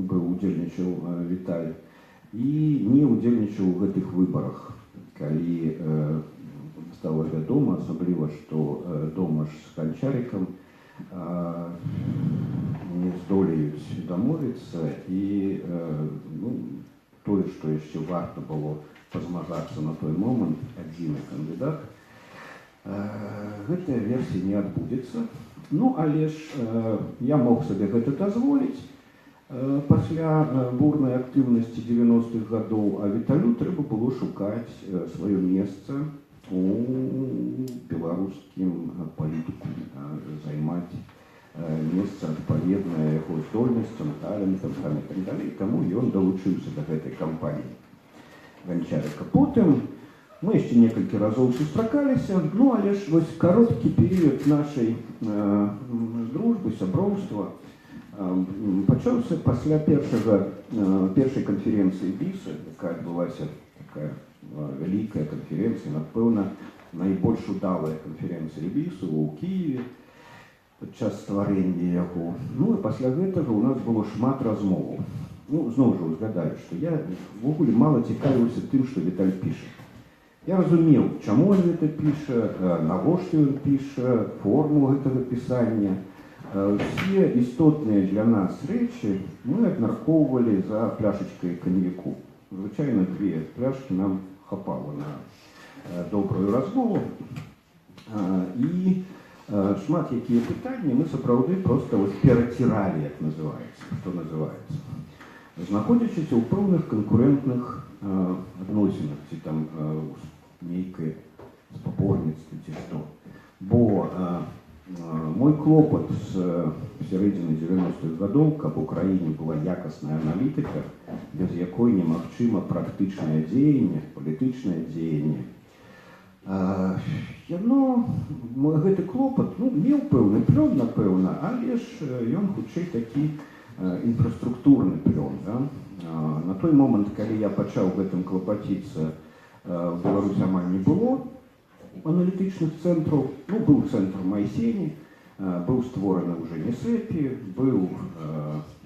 удзельнічаў Віталь, і не удзельнічаў у гэтых выбарах, калі стала вядома, асабліва, што дома ж з Ганчарикам не здолеюць дамовіцца, і тое, што яшчэ варта было пазмагацца на той момант, адзіны кандыдат, гэтая версія не адбудзецца. Ну, але ж я мог сабе гэта дазволіць пасля бурнай актыўнасці 90-х гадоў, а Віталю трэба было шукаць сваё месца у беларускім палітыку, займаць месца адпаведнае яго здольнасцям, талентам і так далей. Таму ён далучыўся да гэтай кампаніі Ганчарика. Потым мы яшчэ некалькі разоў сустракаліся, але ж вось кароткі перыяд нашай дружбы, сяброўства пачаўся пасля першай канферэнцыі біса, якая адбылася, такая вялікая канферэнцыя, напэўна, найбольш удалая канферэнцыя бісу ў Кіеве падчас стварэння яго. Ну і пасля гэтага у нас было шмат размоваў. Зноў жа узгадаю, што я ввогуле мала цікавіўся тым, што Віталь піша. Я разумеў, чаму ён гэта піша, навошта ён піша, форму гэтага пісання. Усе істотныя для нас рэчы мы абмяркоўвалі за пляшачкай каньяку. Звычайна 2 пляшкі нам хапала на добрую размову. І шмат якія пытанні мы сапраўды проста пераціралі, як называецца, што называецца. Знаходзячыся ў пэўных канкурэнтных адносінах, ці там нейкае спаборніцтва, ці што. Бо мой клопат з сярэдзіны 90-х гадоў, каб у краіне была якасная аналітыка, без якой немагчыма практычнае дзеянне, палітычнае дзеянне. Гэты клопат меў пэўны плён, напэўна, але ж ён хутчэй такі інфраструктурны плён. На той момант, калі я пачаў гэтым клапаціцца, в Беларусі амаль не было аналітычных цэнтраў. Быў цэнтр Майсені, быў створаны ўжо НСЭПі, быў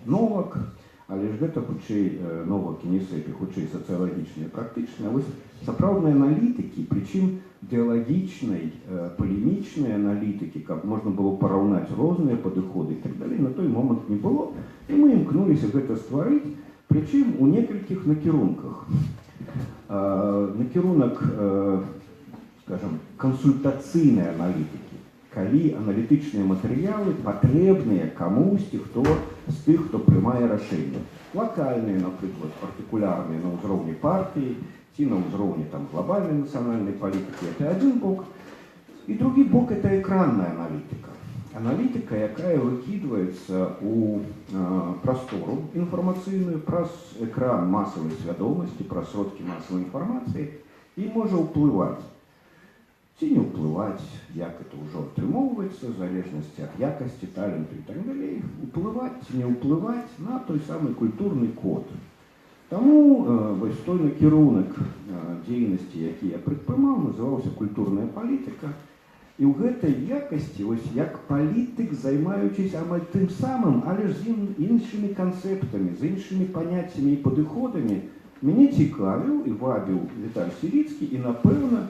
Новак, але ж гэта хутчэй Новак і НСЭПі, хутчэй сацыялагічныя, практычныя. Вось сапраўдныя аналітыкі, прычым ідэалагічнай, палемічнай аналітыкі, каб можна было параўнаць розныя падыходы і так далей, на той момант не было. І мы імкнуліся гэта стварыць, прычым у некалькіх накірунках. Накірунак, скажем, кансультацыйнай аналітыкі, калі аналітычныя матэрыялы патрэбныя камусьці, хто з тых, хто прымае рашэнне. Лакальныя, напрыклад, партыкулярныя на ўзроўні партыі, ці на ўзроўні глобальнай нацыянальнай палітыкі. Это адзін бок. І другі бок — это экранная аналітыка. Аналітыка, якая выкідваецца ў прастору інфармацыйную праз экран масавай свядомасці, праз сродкі масавай інфармацыі і можа ўплываць ці не ўплываць, як это ўжо атрымоўваецца, в залежнасці ад якасці, таленту і так далей, уплываць ці не ўплываць на той самы культурны код. Таму вось той накірунак дзейнасці, які я прадпрымаў, называўся культурная палітыка. І ў гэтай якасці, вось як палітык, займаючыся амаль тым самым, але ж з іншымі канцэптамі, з іншымі паняццямі і падыходамі, мяне цікавіў і вабіў Віталь Сіліцкі, і, напэўна,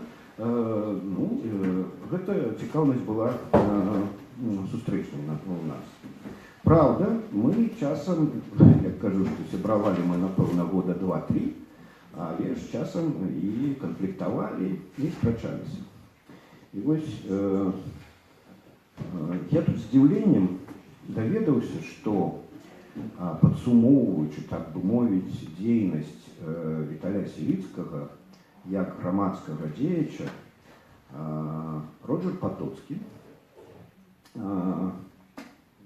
гэта цікаўнасць была сустрэчнай у нас. Правда, мы часам, як кажу, што сябравалі мы, напэўна, года 2-3, але ж часам і канфліктавалі, і спрачаліся. І вось я тут з здзіўленнем даведаўся, што, падсумоўваючы, так бы мовіць, дзейнасць Віталя Сіліцкага як грамадскага дзеяча, Роджер Патоцкі,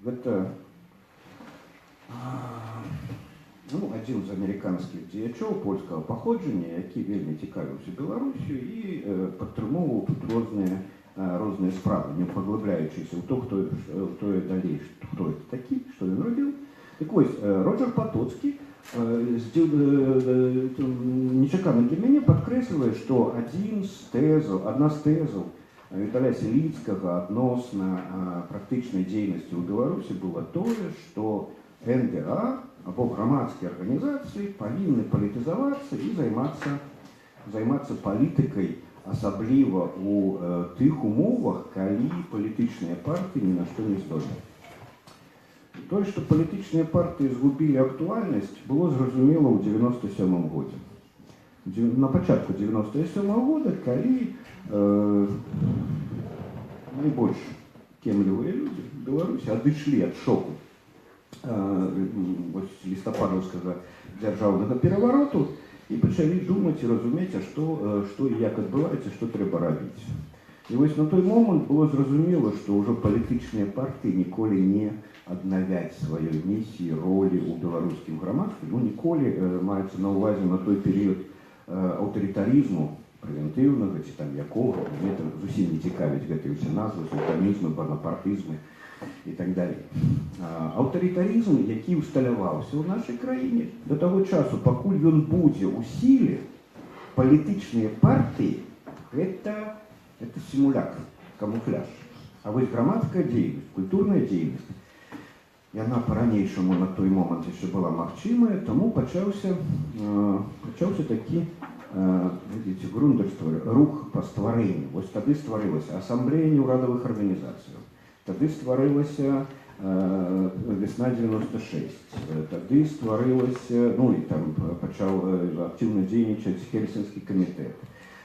гэта адзін з амерыканскіх дзеячоў польскага паходжання, які вельмі цікавіўся Беларусю і падтрымоўваў тут розныя справы, не паглыбляючыся ў то, хто далей, хто это такі, што ён рабіў. Так вось, Роджер Патоцкі нечакана для мяне падкрэслівае, што адна з тэзаў Віталя Сіліцкага адносна практычнай дзейнасці ў Беларусі была тое, што НДА або грамадскія арганізацыі павінны палітызавацца і займацца палітыкай, асабліва ў тых умовах, калі палітычныя партыі ні на што не здольны. Тое, што палітычныя партыі згубілі актуальнасць, было зразумела ў 97 годзе. На пачатку 97 года, калі найбольш кемлівыя людзі в Беларусі адышлі ад шоку лістападаўскага дзяржаўнага перавароту і пачалі думаць і разумець, што і як адбываецца, што трэба рабіць. І вось на той момант было зразумела, што ўжо палітычныя партыі ніколі не аднавяць сваёй місіі, ролі ў беларускім грамадстве, ніколі маецца на ўвазе на той перыяд аўтарытарызму прэвентыўнага ці там якога, мне там зусім не цікавіць гэтыя ўсе назвы, султанізмы, банапартызмы і так далей. Аўтарытарызм, які ўсталяваўся ў нашай краіне, да таго часу, пакуль ён будзе ў сіле, палітычныя партыі гэта сімуляк, камуфляж. А вось грамадская дзейнасць, культурная дзейнасць, яна па-ранейшаму на той момант яшчэ была магчымая, таму пачаўся такі рух па стварэнню. Вось тады стварылася асамблея неўрадавых арганізацыяў, тады стварылася весна 96, тады стварылася, і там пачаў актыўна дзейнічаць Хельсінскі камітэт,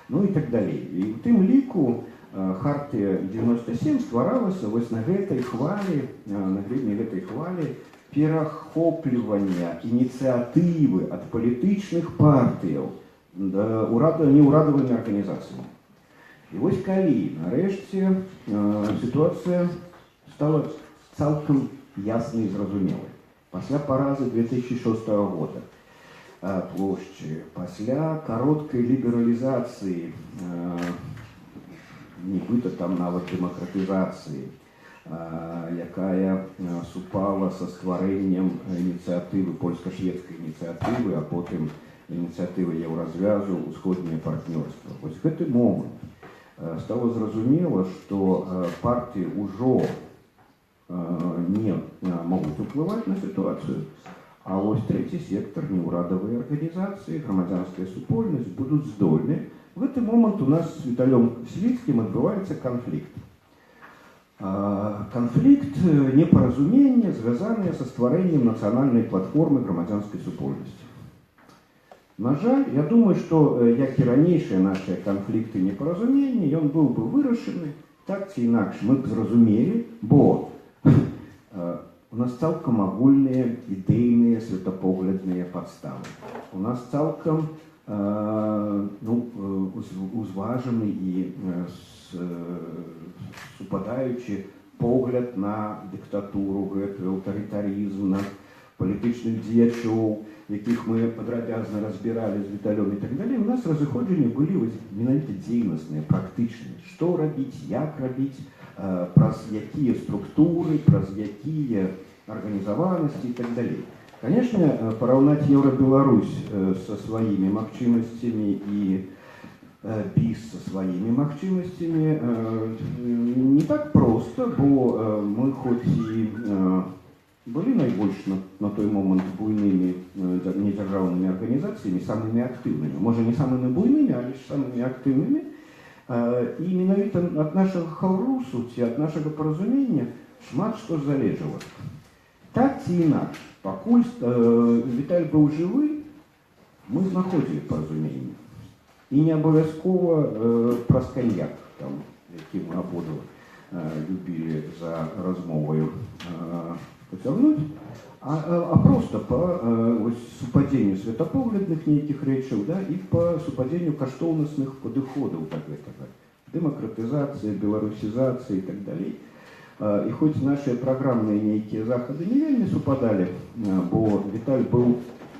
і так далей. І ў тым ліку Хартія 97 стваралася вось на гэтай хвалі, на гребні гэтай хвалі перахоплівання ініцыятывы ад палітычных партыяў неўрадавымі арганізацыямі. І вось калі, нарэшце, сітуацыя стала цалкам яснай і зразумелай. Пасля паразы 2006 года плошчы, пасля кароткай лібералізацыі, нібыта там нават дэмакратызацыі, якая супала са стварэннем ініцыятывы, польска-шведскай ініцыятывы, а потым ініцыятывы еўразвязу, усходняе партнёрства. Вось гэты момант стало зразумела, што партыі ўжо не могуць уплываць на сітуацыю, а вось трэці сектар, неўрадавыя арганізацыі, грамадзянская супольнасць будуць здольны. В гэты момант у нас з Віталем Сіліцкім адбываецца канфлікт. Канфлікт непаразумення, звязаныя са стварэннем нацыянальнай платформы грамадзянскай супольнасці. На жаль, я думаю, што, як і ранейшыя нашыя канфлікты і непаразуменні, ён быў бы вырашаны, так ці інакш мы б зразумелі, бо у нас цалкам агульныя ідэйныя светапоглядныя падставы. У нас цалкам узважаны і супадаючы погляд на дыктатуру, гэты аўтарытарызм, на палітычных дзеячоў, якіх мы падрабязна разбіралі з Віталём і так далей, у нас разыходжанні былі менавіта дзейнасныя, практычныя. Што рабіць, як рабіць, праз якія структуры, праз якія арганізаванасці і так далей. Конечно, параўнаць Еўра-Беларусь со сваімі магчымасцямі і БІС со сваімі магчымасцямі не так проста, бо мы хоць і былі найбольш на той момант буйнымі недзяржаўнымі арганізацыямі, самымі актыўнымі. Можа, не самымі буйнымі, але ж самымі актыўнымі. І менавіта ад нашага хаўрусу ці ад нашага паразумення шмат што залежала. Так ці інакш, пакуль Віталь быў жывы, мы знаходзілі паразуменне. І не абавязкова праз каньяк, які мы абодва любілі за размоваю пацягнуць, а проста па супадзенню светапоглядных нейкіх рэчаў, і па супадзенню каштоўнасных падыходаў да гэтага. Дэмакратызацыя, беларусізацыя і так далей. І хоць нашыя праграмныя нейкія захады не вельмі супадалі, бо Віталь быў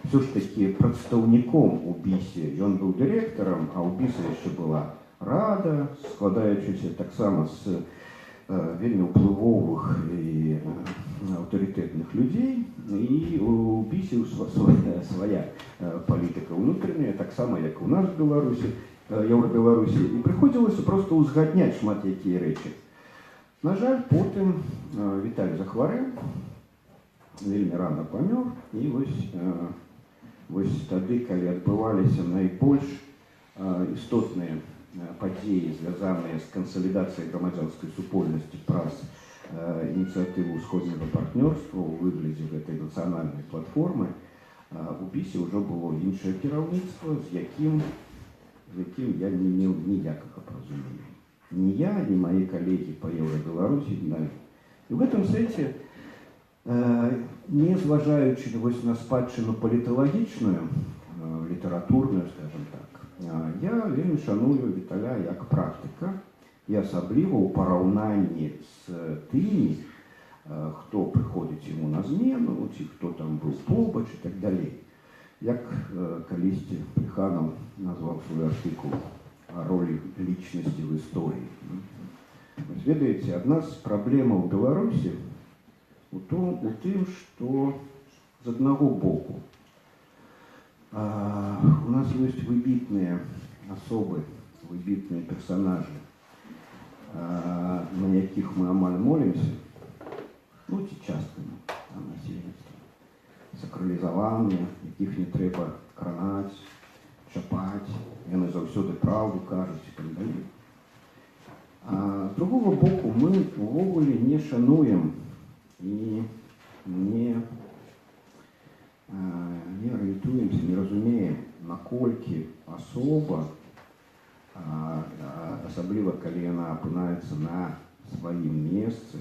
все ж таки прадстаўніком у БІСе. Ён быў дырэктарам, а ў БІСа яшчэ была рада, складаючыся таксама з вельмі ўплывовых і аўтарытэтных людзей. І у БІСе свая палітыка ўнутраная, таксама як у нас в Беларусі, Еўра-Беларусі. І прыходзілася проста ўзгадняць шмат якія рэчы. На жаль, потым Віталь захварэў, вельмі рана памёр, і вось тады, калі адбываліся найбольш істотныя падзеі, звязаныя з кансалідацыяй грамадзянскай супольнасці праз ініцыятыву ўсходняга партнёрства ў выглядзе гэтай нацыянальнай платформы, у БІСе ўжо было іншае кіраўніцтва, з якім я не меў ніякага паразумення. Ні я, ні мае калегі па Еўра-Беларусі. І ў гэтым сэнсе, не зважаючы на спадчыну паліталагічную, літаратурную, скажем так, я вельмі шаную Віталя як практыка, і асабліва ў параўнанні з тымі, хто прыходзіць яму на змену, ці хто там быў побач і так далей. Як калісьці Плеханаў назваў свой артыкул о ролі лічнасці в історії. Вось ведаеце, адна з праблемаў Беларусі у тым, што з аднаго боку у нас ёсць выбітныя асобы, выбітныя персанажы, на якіх мы амаль молімся, ці часткамі насельніцтва, сакралізаваныя, якіх не трэба кранаць, чапаць, яны заўсёды праўду кажуць і так далей. А з другого боку, мы увогуле не шануем і не арыентуемся, не разумеем, наколькі асоба, асабліва калі яна апынаецца на сваім месцы,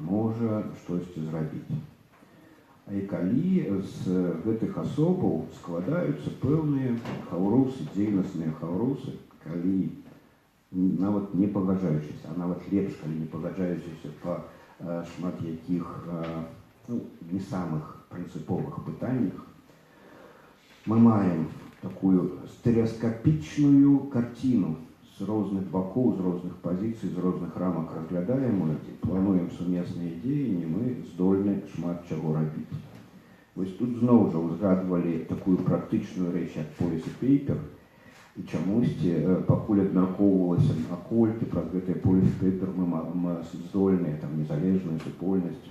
можа штосьці зрабіць. І калі з гэтых асобаў складаюцца пэўныя хаўрусы, дзейнасныя хаўрусы, калі нават не пагаджаючыся, а нават лепш, калі не пагаджаючыся па шмат якіх не самых прынцыповых пытаннях, мы маем такую стэрэаскапічную карціну з розных бакоў, з розных пазіцый, з розных рамак разглядаем, плануем сумесныя дзеянні, мы здольны шмат чаго рабіць. Вось тут зноў жа узгадвалі такую практычную рэч, як policy paper, і чамусьці, пакуль абмяркоўвалася наколькі праз гэтае policy paper мы здольныя, незалежная супольнасць,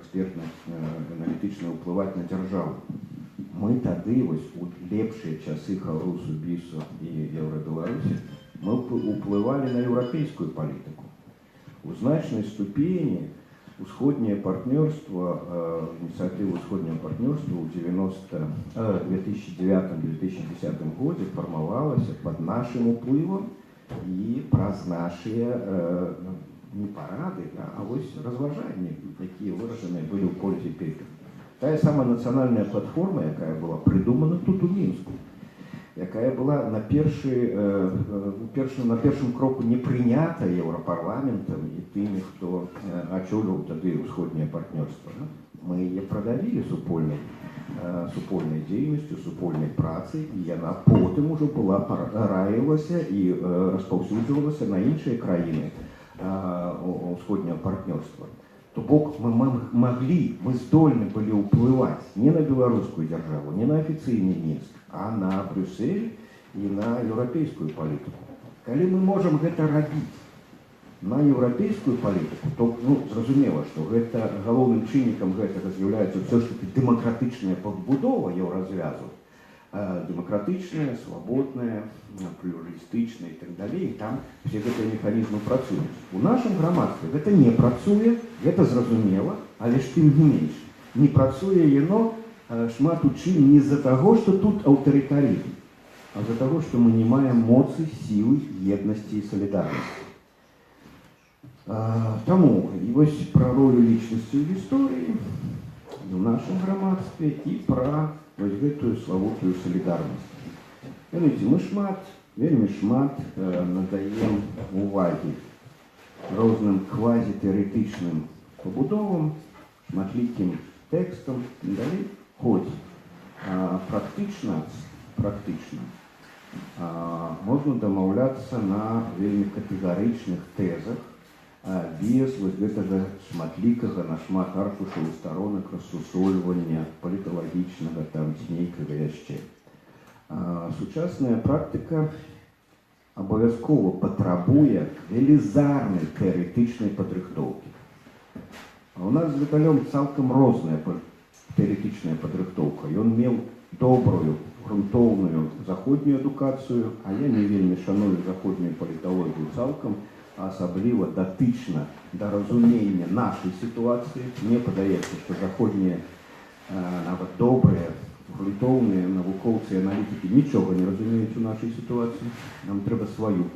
экспертнасць, аналітычна ўплываць на дзяржаву. Мы тады, вось у лепшыя часы хаўрусу, БІСу і Еўра-Беларусі, мы уплывалі на еўрапейскую палітыку. У значнай ступені усходняе партнёрства, ініцыятыва ўсходняга партнёрства ў 2009-2010 годзе фармавалася пад нашым уплывам і праз нашыя не парады, а вось разважанні, якія выражаныя былі ў policy paper. Тая самая нацыянальная платформа, якая была прыдумана тут у Мінску, якая была на першым кроку не прынята еўрапарламентам і тымі, хто ачоліў тады ўсходняе партнёрства. Мы яе прадавілі супольнай дзейнасцю, супольнай працай, і яна потым ужо была раілася і распаўсюджвалася на іншыя краіны ўсходняга партнёрства. То бок мы здольны былі ўплываць не на беларускую дзяржаву, не на афіцыйны Мінск, а на Брюссель і на еўрапейскую палітыку. Калі мы можам гэта рабіць на еўрапейскую палітыку, то зразумела, што гэта галоўным чыннікам гэтага з'яўляецца ўсё ж таки дэмакратычная падбудова еўразвязу, дэмакратычная, свабодная, плюралістычная і так далей, і там все гэтыя механізмы працуюць. У нашым грамадстве гэта не працуе, гэта зразумела, але ж тым не менш, не працуе яно шмат у чым не з-за таго, што тут аўтарытарызм, а з-за таго, што мы не маем моцы, сілы, еднасці і салідарнасці. Таму і вось пра ролю лічнасці ў гісторыі у нашым грамадстве і пра вось гэтую славутую салідарнасць. Ведаеце, мы вельмі шмат надаем увагі розным квазітэарэтычным пабудовам, шматлікім тэкстам і далей. Хоць практычна можна дамаўляцца на вельмі катэгарычных тэзах без вось гэтага шматлікага на шмат аркушаў старонак рассусольвання паліталагічнага там ці нейкага яшчэ. Сучасная практыка абавязкова патрабуе велізарнай тэарэтычнай падрыхтоўкі. А ў нас з Віталём цалкам розная тэарэтычная падрыхтоўка. Ён меў добрую, грунтоўную заходнюю адукацыю, а я не вельмі шаную заходнюю паліталогію цалкам, асабліва датычна да разумення нашай сітуацыі. Мне падаецца, што заходнія нават добрыя, грунтоўныя навукоўцы і аналітыкі нічога не разумеюць у нашай сітуацыі. Нам трэба сваю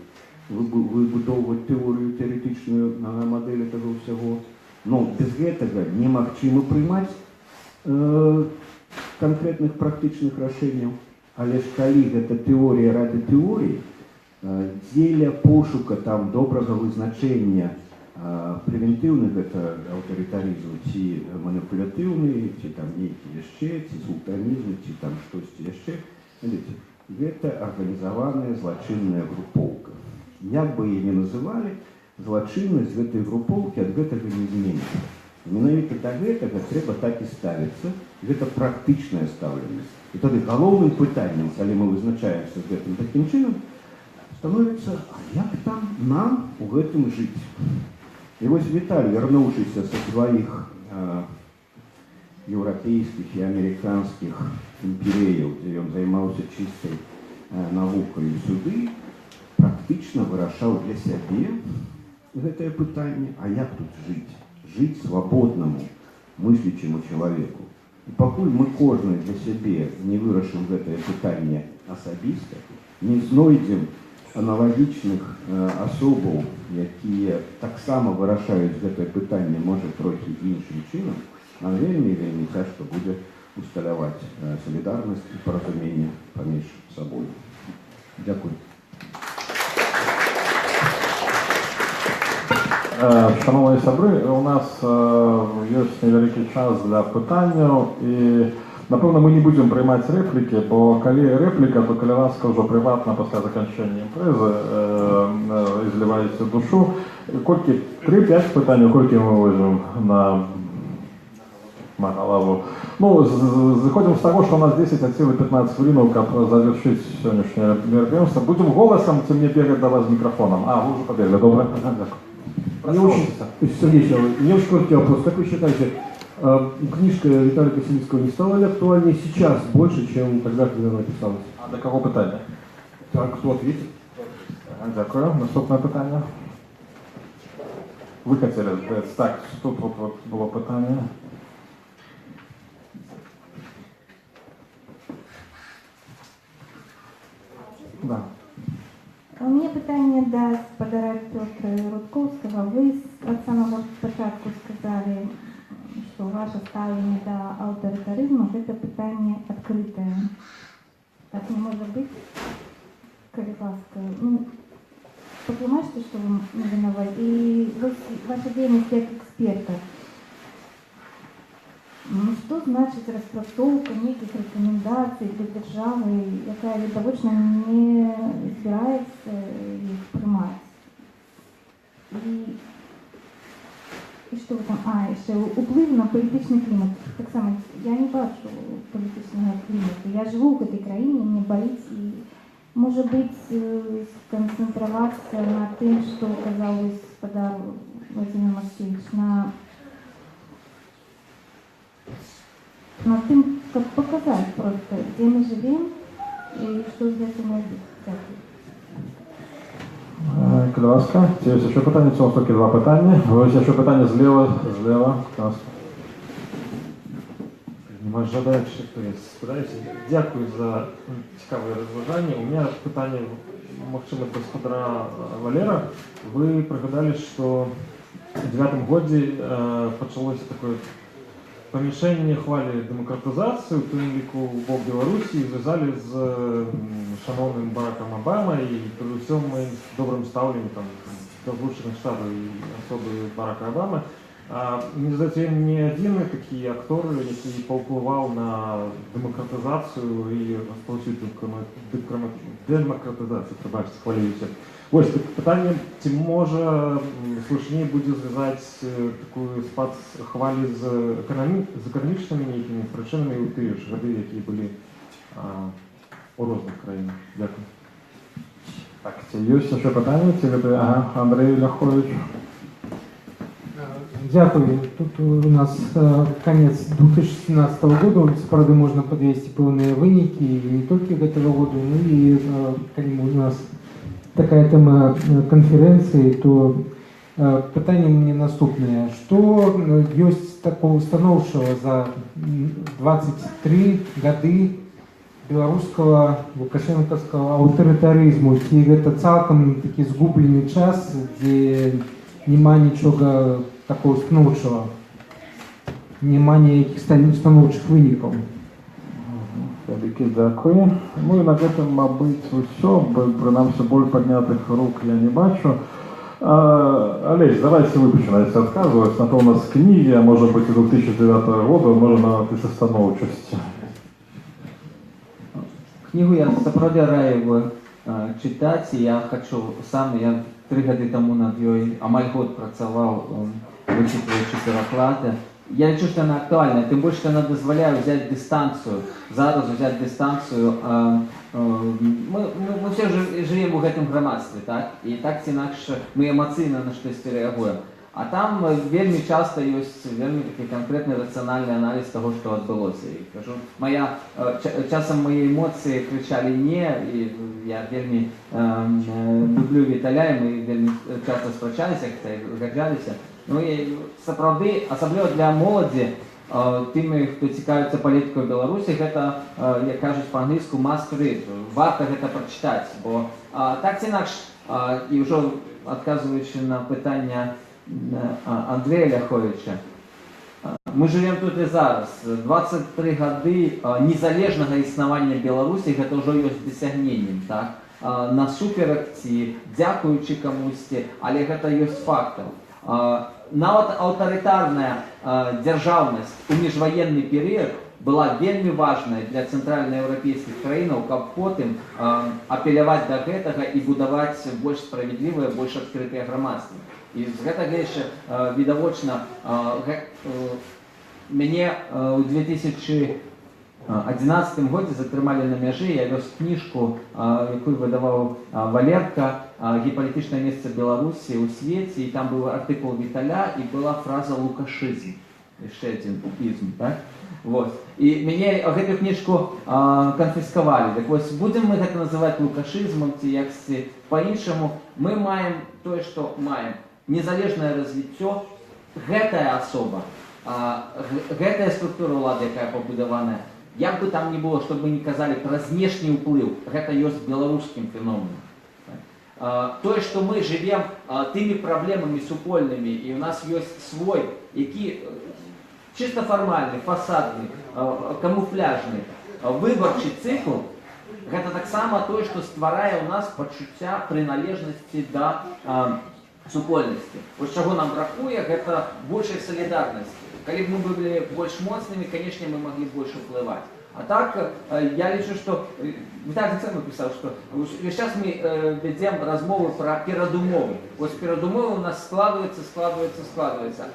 выбудоўваць тэорыю тэарэтычную на мадэлі таго ўсяго. Но без гэтага немагчыма прымаць канкрэтных практычных рашэнняў. Але ж калі гэта тэорія ради тэоріі, дзеля пошука там добрага вызначэння прэвентыўны гэта аўтарытарызм ці маніпулятыўны, ці там нейкі яшчэ, ці султанізм, ці там штосьці яшчэ, гэта арганізаваная злачынная групоўка. Як бы яе не называлі, злачыннасць гэтай групоўкі ад гэтага не зменіцца. Менавіта да гэтага трэба так і ставіцца, гэта практычнае стаўленне. І тады галоўным пытаннем, калі мы вызначаемся з гэтым такім чынам, становіцца, а як там нам у гэтым жыць? І вось Віталь, вярнуўшыся са сваіх еўрапейскіх і амерыканскіх імперыяў, дзе ён займаўся чыстай навукай сюды, практычна вырашаў для сябе гэтае пытанне, а як тут жыць? Жыць свабоднаму, мыслячаму чалавеку. І пакуль мы кожны для сябе не вырашым гэтае пытанне асабіста, не знойдзем аналагічных асобаў, якія таксама вырашаюць гэтае пытанне, можа, трохі іншым чынам, нам вельмі цяжка будзе усталяваць салідарнасць і паразуменне паміж сабой. Дзякуй. Шановні сябры, у нас ёсць невялікі час для пытанняў і напэўна мы не будзем прымаць рэплікі, бо калі рэпліка, то каля ласка ўжо прыватна пасля заканчэння імпрэзы зліваеце душу. Колькі? 3-5 пытанняў, колькі мы возьмем на галаву? Ну, зыходзім з таго, што у нас 10 ад сілы 15 хвілінаў, каб завершыць сённяшняе мерапрыемства. Будзем голасам ці мне бегаць да вас з мікрафонам? Вы ўжо пабеглі, добра? Сергей, у меня очень короткий вопрос. Как вы считаете, книжка Виталия Косинского не стала ли актуальнее сейчас больше, чем тогда, когда она писалась? А до кого питання? Так, кто ответит? Дякую. Наступне питання. Ви хотіли? Так, тут вот було питання. Да. У меня питання до спадара Петра Рудковского. Ви з самого початку сказали, що ваше ставлення до авторитаризму – це питання відкрите. Так не может быть. Коли ласка. Ну, понимаете, что вы не виноваты? И ваша деятельность как эксперта. Ну, что значит распрацовка неких рекомендаций для державы, яка відповідно не збирається їх приймати? І що ви там? І ще вплив на політичний клімат. Так само, я не бачу політичного клімату. Я живу в цій країні, мені болить, і може бути сконцентруватися на тим, що казав господар Владимир Максимович, на тем, как показать просто, где мы живем и что с этим робити. Дякую. Будь ласка, чи є ще питання? В цьому стокі два питання. Ось ще питання зліва. Будь ласка. Нема жадаючи, хто я спитаюся. Дякую за цікаве розважання. У мене питання, можливо, до господара Валера. Ви пригадали, що у 2009 году почалося таке помішання хвалі демократизації, у тому ліку в бок Білорусі, і зв'язали з шановним Бараком Обама і при всьому моїм добрим ставленням там, до Сполучених Штатів і особи Барака Обами. Мені здається, він не один такий актор, який повпливав на демократизацію і сполучительну демократизацію, пробачте, хвалююся. Ось питання, чи може слушніше буде зв'язати таку спад хвалі з економічними якими причинами у ті ж роки, які були у різних країнах. Дякую. Так, чи є ще питання? Ага, Андрій Ляхович. Дякую. Тут у нас конец 2017 года, правда, можно подвести полные выники, и не только этого года, ну и у нас такая тема конференции, то питання мені наступне. Що є такого установчого за 23 годы белорусского лукашенковского авторитаризму, ці это цілком такий згублений час, де нема нічого такого становчого, нема ніяких становчих виників. Велике дякую. Ну і на цьому, мабуть, все, бо принаймні більш піднятих рук я не бачу. Олесь, давайте вы починаете отказывать. На то у нас книги, а может быть и 2009 года, можно на становчости. Книгу я сапраўды раю читать, и я 3 годы тому над ёй амаль год працаваў, вычытваючы пераклады. Я лічу, што яна актуальная, тым больш, што яна дазваляе взять дистанцию, зараз взять дистанцию. Мы все живем у гэтым грамадстве, так? І так ці інакш мы эмацыйна на штосьці рэагуем. А там вельмі часто ёсць вельмі такі канкрэтны рацыянальны аналіз таго, што адбылося. І кажу, часам мои эмоцыі крычалі не, і я вельмі люблю Віталя, і мы вельмі часто спрачаліся, згаджаліся. Ну і сапраўды, асабліва для моладзі, тымі, хто цікавіцца палітыкай Беларусі, гэта, як кажуць па-англійску, must read. Варта гэта прачытаць, бо так ці інакш, і ўжо адказваючы на пытанне Андрея Ляховича, мы живем тут и зараз. 23 гады незалежнага існавання Беларусі, гэта ўжо ёсць дасягненнем, так? Насуперак ці дзякуючы камусьці, але гэта ёсць фактам. Нават аўтарытарная дзяржаўнасць у міжваенны перыяд была вельмі важная для цэнтральнаеўрапейскіх краінаў, каб потым апеляваць да гэтага і будаваць больш справядлівае, больш адкрытае грамадства. І з гэтага яшчэ відавочна мяне ў 2011 годзе затрымалі на мяжы, я вёз кніжку, якую выдаваў Валерка, «Геапалітычнае месца Беларусі ў свеце», і там быў артыкул Віталя, і была фраза «лукашызм», яшчэ адзін ізм, так? І мяне гэту кніжку канфіскавалі. Так вось, будзем мы гэта называць лукашызмам, ці яксьці па-іншаму, мы маем тое, што маем. Незалежнае развіццё, гэтая асоба, гэтая структура ўлады, якая пабудаваная, як бы там ні было, што бы не казалі пра знешні ўплыў, гэта ёсць беларускім феноменам. Тое, што мы живем тымі праблемамі супольнымі, і у нас ёсць свой, які чисто фармальны, фасадны, камуфляжны выбарчы цикл, Гэта таксама тое, што стварае ў нас пачуцця прыналежнасці да супольнасці. Вось чаго нам бракуе, гэта большай салідарнасці. Калі б мы былі больш моцнымі, канешне, мы маглі больш уплываць. А так, я лічу, што Віталій сам напісаў, што весь час мы вядзем размовы пра перадумовы. Вось перадумовы у нас складваюцца.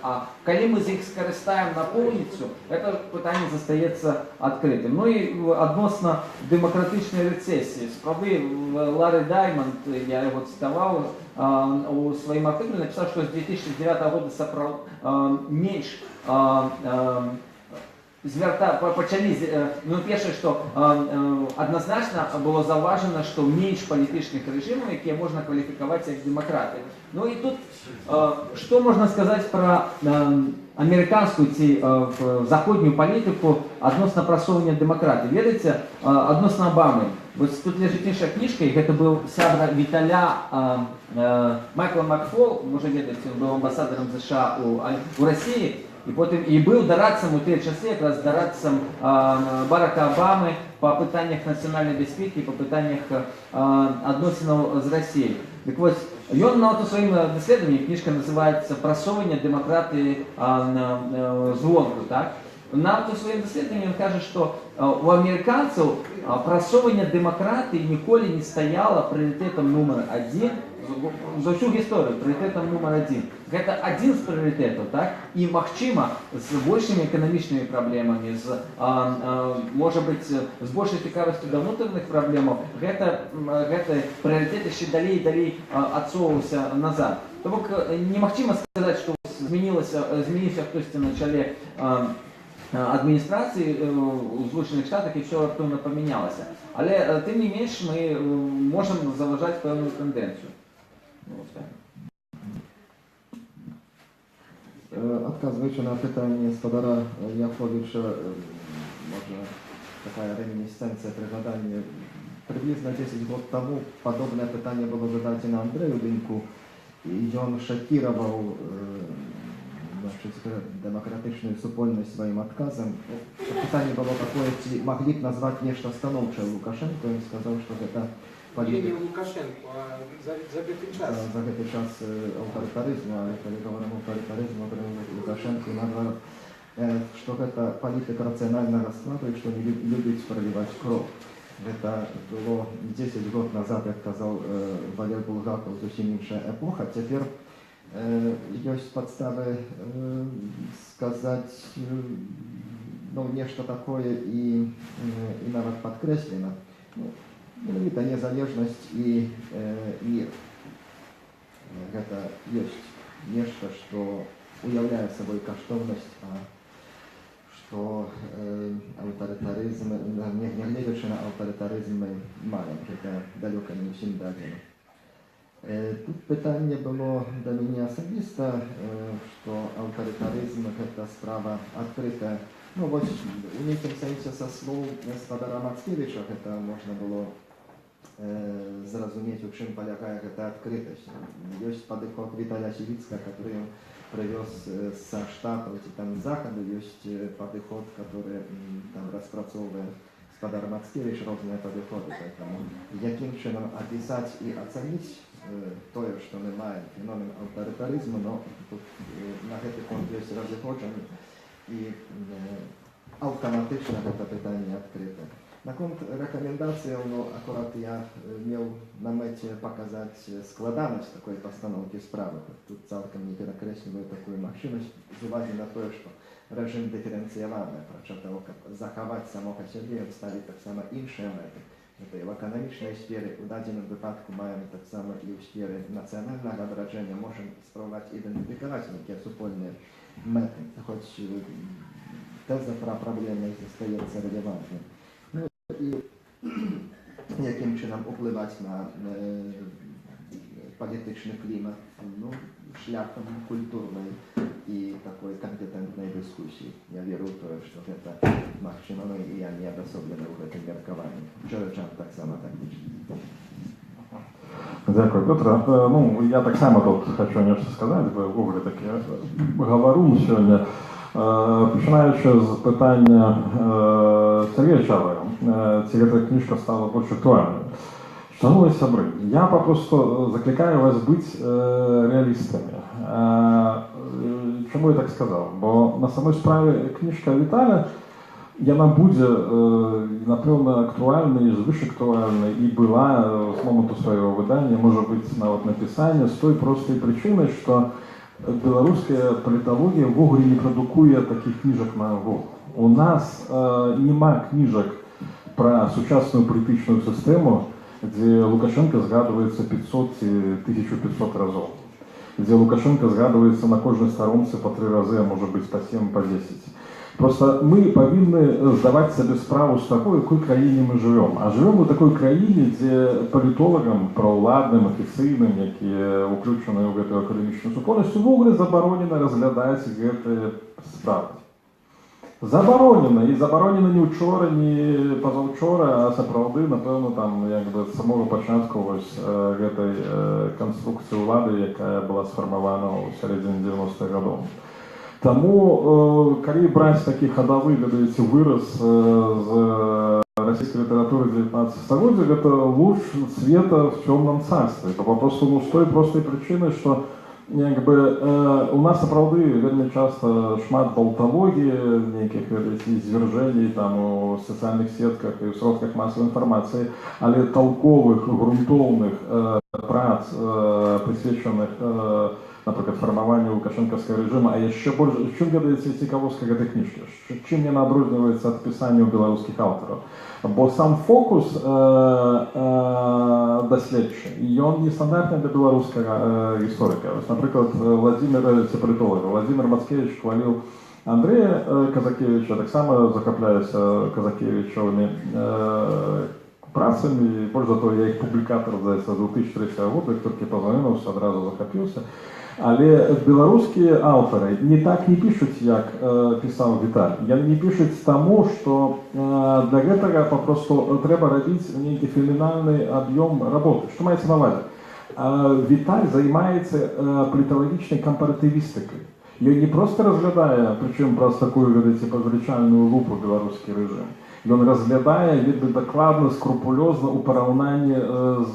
А калі мы з іх скарыстаем напоўніцу, гэта пытанне застаецца адкрытым. Ну і адносна дэмакратычнай рэцэсіі. Справды, Ларри Даймонд, я яго цытаваў, у сваім артыкуле напісаў, што з 2009 года менш пачалі, ну, першае, што адназначна было заўважана, што менш палітычных рэжымаў, якія можна кваліфікаваць як дэмакраты. Ну і тут, што можна сказаць пра амерыканскую ці заходнюю палітыку адносна прасоўвання дэмакратыі? Ведаеце, адносна Абамы. Вось тут ляжыць іншая кніжка, і гэта быў сябра Віталя Майкл Макфол, можа ведаеце, ён быў амбасадарам США у Расіі, і потым і быў дарадцам у тыя часы, якраз дарадцам Барака Абамы па пытаннях нацыянальнай бяспекі, па пытаннях адносінаў з Расіяй. Дык вось, ён нават у сваім даследаванні, кніжка называецца «Прасоўванне дэмакратыі звонку», так? Нават у сваім даследаванні ён кажа, што у амерыканцаў прасоўванне дэмакратыі ніколі не стаяла прыярытэтам нумар 1 за ўсю гісторыю, прыярытэтам нумар 1. Гэта адзін з прыярытэтаў, так? І, магчыма, з большымі эканамічнымі праблемамі, можа быць, з большай цікавасцю да ўнутраных праблемаў, гэты прыярытэт яшчэ далей і далей адсоўваўся назад. То бок, немагчыма сказаць, што змяніўся хтосьці на чале адміністрацыі ў Злучаных Штатах і ўсё раптоўна памянялася. Але, тым не менш, мы можам заўважаць пэўную тэндэнцыю. Отказываючи на питання Сподара Яковича, може така ремінісценція пригадання. Приблизно 10 год тому подобное питання було задано Андрею Диньку, і він шокировал демократичную супольность своим отказом. Питание было такое, чи могли б назвать нечто становчее Лукашенко, он сказал, что это Не Лукашенко, а за гэты час. За гэты час аўтарытарызму, а калі говорим аўтарытарызму, Лукашенко назвал, что это политика рационального раскладу и что не любит проливать кровь. Это было 10 год назад, як казал Валерий Булгаков, зусім іншая эпоха. Теперь есть подставы сказать нечто такое и нават подкреслено. Менавіта незалежнасць і мір. Гэта ёсць нешта, што уяўляе сабой каштоўнасць, што аўтарытарызм, нягледзячы на аўтарытарызм, мы маем. Гэта далёка не ўсім дадзена. Тут пытанне было да мяне асабіста, што аўтарытарызм гэта справа адкрытая. Ну, вось у нейкім сэнсе са слоў Спадара Мацкевіча гэта можна было зразумець, у чым палягае гэта адкрытасць. Ёсць падыход Віталя Сівіцка, который ён прывёз са Штатаў ці там з Захаду, ёсць падыход, который там распрацоўвае Спадар Мацкевіч, розныя падыходы. Якім чынам апісаць і ацаніць тое, што мы маем феномен аўтарытарызму, но тут на гэты конт ёсць разыходжанне і аўтаматычна гэта пытанне адкрыта. Наконт рэкамендацыяў, ну, акурат я меў на мэце паказаць складанасць такой пастаноўкі справы. Тут цалкам не перакрэсліваю такую магчымасць з увагі на тое, што рэжым дыферэнцыяваны, апрача таго, каб захаваць самога сябе, ставіць таксама іншыя мэты. Гэта і ў эканамічнай сферы, у дадзеным выпадку маем таксама і ў сферы нацыянальнага адраджэння, можам спрабаваць ідэнтыфікаваць нейкія супольныя мэты, хоць тэза пра праблемы застаецца рэлевантнай. Ну і якім чынам уплываць на палітычны клімат, ну, шляхам культурнай і такой компетентнай дыскусіі. Я веру ў тое, што гэта магчыма, ну і я не адасоблены ў гэтым меркаванні. Джорджан таксама так лічыць. Дякую, Петра. Ну, я так само тут хочу нечто сказать, бо ўвогуле такі гаварун сёння. Пачынаючы з пытання Сергея Чавая, ці гэта кніжка стала больш актуальнай. Шановні сябры, я попросту закликаю вас быць реалістамі. Чаму я так сказаў? Бо на самой справе кніжка Віталя, яна будзе, напэўна, актуальнай, звышактуальнай і была з моманту свайго выдання, можа быць, нават напісання, з той простай прычынай, што беларуская паліталогія ўвогуле не прадукуе такіх кніжак на год. У нас няма кніжак пра сучасную палітычную сістэму, дзе Лукашенко згадваецца 500 ці 1500 разоў, дзе Лукашенко згадваецца на кожнай старонцы па 3 разы, а можа быць па 7, па 10. Просто мы павінны здаваць сабе справу з такой, якой краіне мы жывём. А жывём у такой краіне, дзе палітолагам, праўладным, афіцыйным, якія ўключаныя ў гэтую акадэмічную супольнасць, увогуле забаронена разглядаць гэтыя справы. Забаронена, і забаронена не ўчора, не пазаўчора, а сапраўды, напэўна, там, як бы, з самого пачатку вось гэтай канструкцыі ўлады, якая была сфармавана ў сярэдзіне 90-х гадоў. Таму, калі браць такі хадавы, ведаеце, выраз з расійскай літаратуры 19 стагоддзя, гэта луч света в цёмным царстве. Папросту, з той простай прычыны, што як бы у нас сапраўды вельмі часта шмат балталогіі, нейкіх звяржэнняў там у сацыяльных сетках і ў сродках масавай інфармацыі, але толковых, грунтоўных прац, прысвечаных, напрыклад, фармаванню лукашэнкаўскага рэжыма, а яшчэ больш, чым ведаеце цікавостка гэтай кніжкі, чым яна адрозніваецца ад пісання беларускіх аўтараў. Бо сам фокус даследчы, ён не стандартны для беларускага гісторыка. Напрыклад, Владзімир Мацкевіч хваліў Андрэя Казакевіча, таксама захапляюся Казакевічавымі працамі, больш за то, я іх публікатар, здаецца, з 2003 года, як толькі пазнаёміўся, адразу захапіўся. Але беларускія аўтары не так не пішуць, як пісаў Віталь. Яны не пішуць таму, што для гэтага папросту трэба рабіць нейкі фенаменальны аб'ём работы. Што маецца на ўвазе? Віталь займаецца паліталагічнай кампаратывістыкай. Ён не проста разглядае, прычым праз такую, ведаеце, пазвычайную лупу беларускі рэжым. Ён разглядае вельмі дакладна, скрупулёзна ў параўнанні з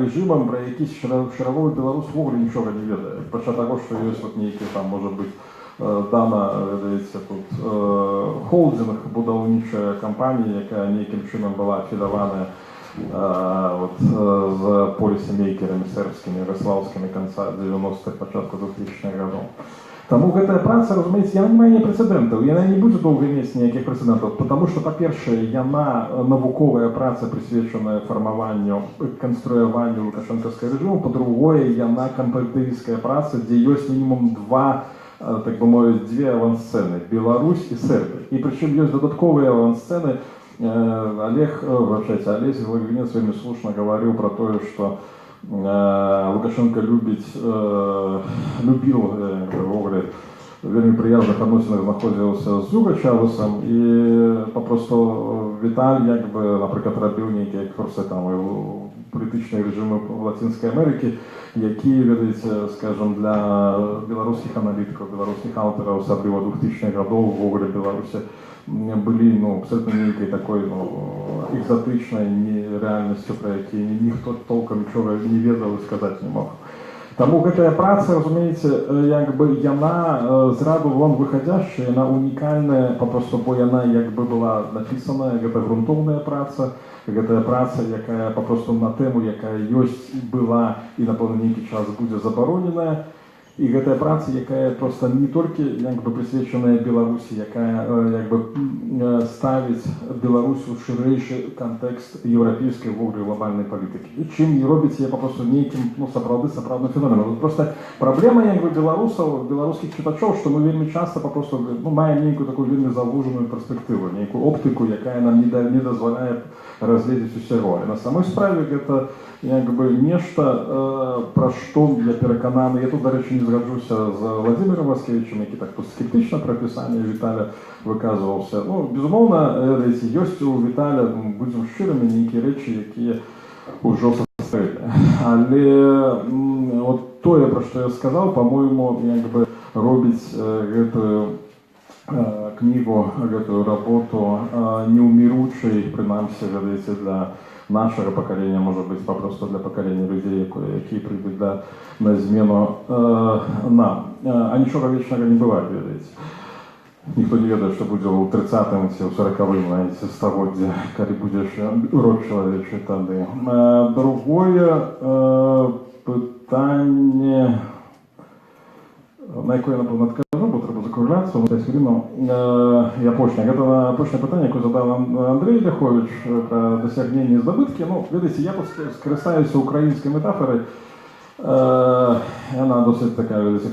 рэжымам, пра які шаравой беларус увогуле нічога не ведае. Пача таго, што ёсць вот нейкі там, можа быць, дана, ведаеце, тут холдинг, будаўнічая кампанія, якая нейкім чынам была афіляваная з полісемейкерамі сербскімі, ярослаўскімі канца 90-х, пачатку 2000-х гадоў. Таму гэтая праца, разумееце, яна не мае прэцэдэнтаў, яна не будзе доўга мець ніякіх прэцэдэнтаў, потому што, па-першае, яна навуковая праца, прысвечаная фармаванню, канструяванню лукашэнкаўскага рэжыму, па-другое, яна кампаратывісцкая праца, дзе ёсць мінімум так бы мовіць, дзве авансцэны, Беларусь і Сербія. І прычым ёсць дадатковыя авансцэны. Олег Логвинец вельмі слушна гаварыў пра тое, што Лукашенко любіў, вельмі прыязных адносінах знаходзіўся з Зюга Чавесам, і папросту Віталь, як бы, напрыклад, рабіў нейкія курсы там у палітычныя рэжымы Лацінскай Амерыкі, які, ведаеце, скажам, для беларускіх аналітыкаў, беларускіх аўтараў, асабліва 2000-х гадоў, увогуле Беларусі былі, абсолютно нейкай такой, экзотычнай нерэальнасцю, пра які ніхто толком нічога не ведаў і сказаць не мог. Таму гэтая праца, разумееце, як бы яна з раду вон выхадзящая, яна унікальная, папросту, бо яна як бы была напісаная, гэта грунтоўная праца, гэтая праца, якая папросту на тэму, якая ёсць, была і, напэўна, нейкі час будзе забароненая. І гэтая праца, якая проста не толькі як бы прысвечаная Беларусі, якая як бы ставіць Беларусь у шырэйшы кантэкст еўрапейскай ўвогуле глобальнай палітыкі. І чым не робіць я папросту нейкім сапраўдным феноменам. Проста праблема як бы беларусаў, беларускіх чытачоў, што мы вельмі часта папросту маем нейкую такую вельмі завужаную перспектыву, нейкую оптыку, якая нам не дазваляе разгледзець усяго. І на самой справе гэта як бы нешта, пра што я перакананы. Я тут, дарэчы, не згаджуся з Владзімірам Васкевічам, які так скептычна пра пісанне Віталя выказваўся. Безумоўна, ёсць у Віталя, будзем шчырымі, нейкія рэчы, якія ўжо састарэлі. Але вот тое, пра што я сказаў, па-мойму, як бы робіць гэтую книгу, гэтую работу неуміручай, прынамсі, ведаеце, для нашага пакалення, можа быць, папросту для пакалення людзей, якія прыйдуць на змену нам. А нічога вечнага не бывае, ведаеце. Ніхто не ведае, што будзе ў 30-м ці ў 40-м, знаеце, стагоддзе, калі будзеш род чалавечы тады. Другое пытанне, на якое я, напэўна, адкажу, бо трэба закругляцца, 5 хвілінаў. І апошняе. Гэта апошняе пытанне, якое задаў Андрей Ляхович пра дасягненні і здабыткі. Ну, ведаеце, я скарыстаюся украінскай метафорай. Яна досыць такая, ведаеце,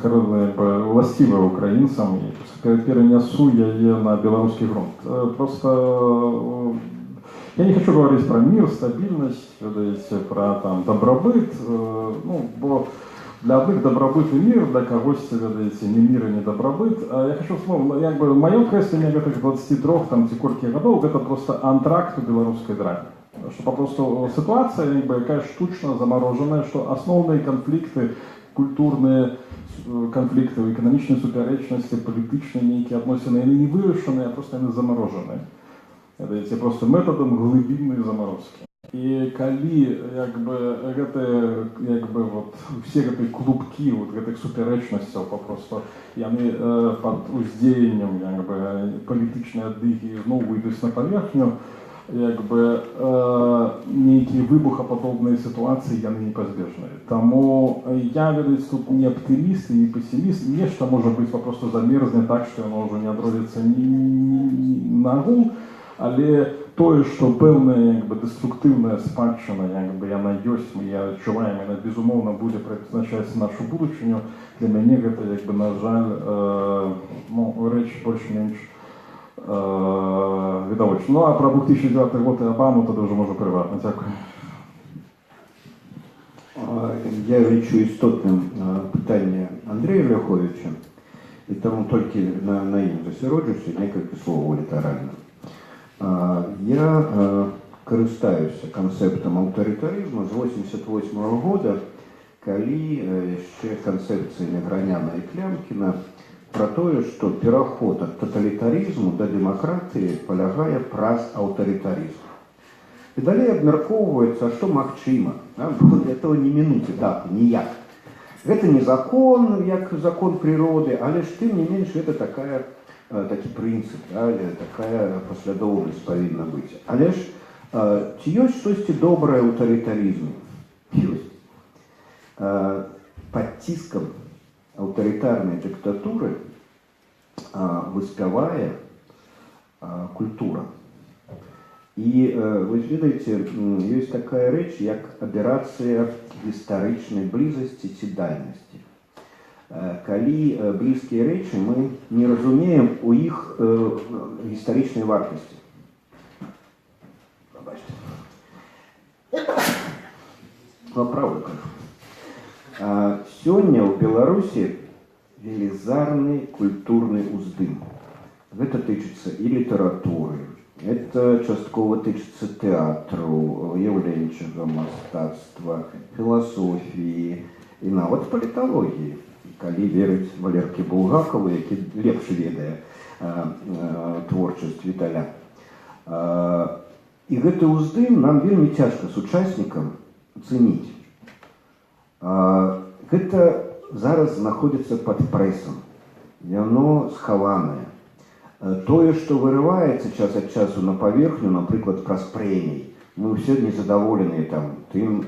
уласцівая украінцам, і перанясу яе на беларускі грунт. Просто я не хочу говорить про мир, стабильность, ведаеце, про там добробыт, ну, бо для одних добробыт и мир, для когось, ведаеце, не мир и не добробыт. Я хочу слово, як бы, моё крэсленне гэтых 23 там ці колькі гадоў, гэта просто антракт у беларускай драме. Что попросту ситуация, як бы, якая штучно замороженная, что основные конфликты, культурные конфликты, экономічныя супярэчнасці, палітычныя нейкія адносіны, яны не вырашаныя, а просто яны замороженыя. Ведаеце, просто методом глыбіннай заморозки. І калі, як бы, гэтыя, як бы, вот, все гэтыя клубкі, вот, гэтых супярэчнасцяў, попросту, яны пад уздзеяннем, як бы, палітычнай адыгі зноў выйдуць на паверхню, як бы нейкія выбухападобныя сітуацыі, яны непазбежныя. Таму я, ведаеце, тут не аптыміст і не песіміст, нешта можа быць папросту замерзне так, што яно ўжо не адродзіцца ні нагу, але тое, што пэўная, як бы, дэструктыўная спадчына, як бы, яна ёсць, мы я адчуваем, яна безумоўна будзе прызначаць нашу будучыню, для мяне гэта, як бы, на жаль, ну, рэч больш-менш відавочна. Ну, а про 2009 год и Обаму тогда уже можно приватно. Дякую. Я лічу істотним питання Андрія Ляховича, і тому тільки на їм засероджуся, некілька слов літерально. Я користаюся концептом авторитаризму з 1988 года, коли ще концепція Неграняна і Клямкіна про то, что переход от тоталитаризму до демократии полягає праз аўтарытарызм. И далее обмяркоўваецца, что магчыма. Этого не минуты, да, ніяк. Это не закон, як закон природы, але ж тым не менш это такі прынцып, да, такая паслядоўнасць павінна быць. Але ж ці ёсць штосьці добрае ў аўтарытарызме? Ёсць. Пад ціскам аўтарытарнай дыктатуры выспявае культура. І вы ведаеце, ёсць такая рэч, як аберацыя гістарычнай блізасці ці дальнасці. Калі блізкія рэчы мы не разумеем у іх гістарычнай вартасці. Правду кажу. Сёння ў Беларусі велізарны культурны ўздым. Гэта тычыцца і літаратуры, это часткова тычыцца тэатру, уяўленчага мастацтва, філасофіі і нават паліталогіі. Калі верыць Валерке Булгакову, які лепш ведае творчасць Віталя. І гэты ўздым нам вельмі цяжка сучаснікам цэніць. Гэта зараз знаходзіцца пад прэсам. Яно схаванае. Тое, што вырываецца час ад часу на паверхню, напрыклад, праз прэміі. Мы ўсе незадаволеныя тым,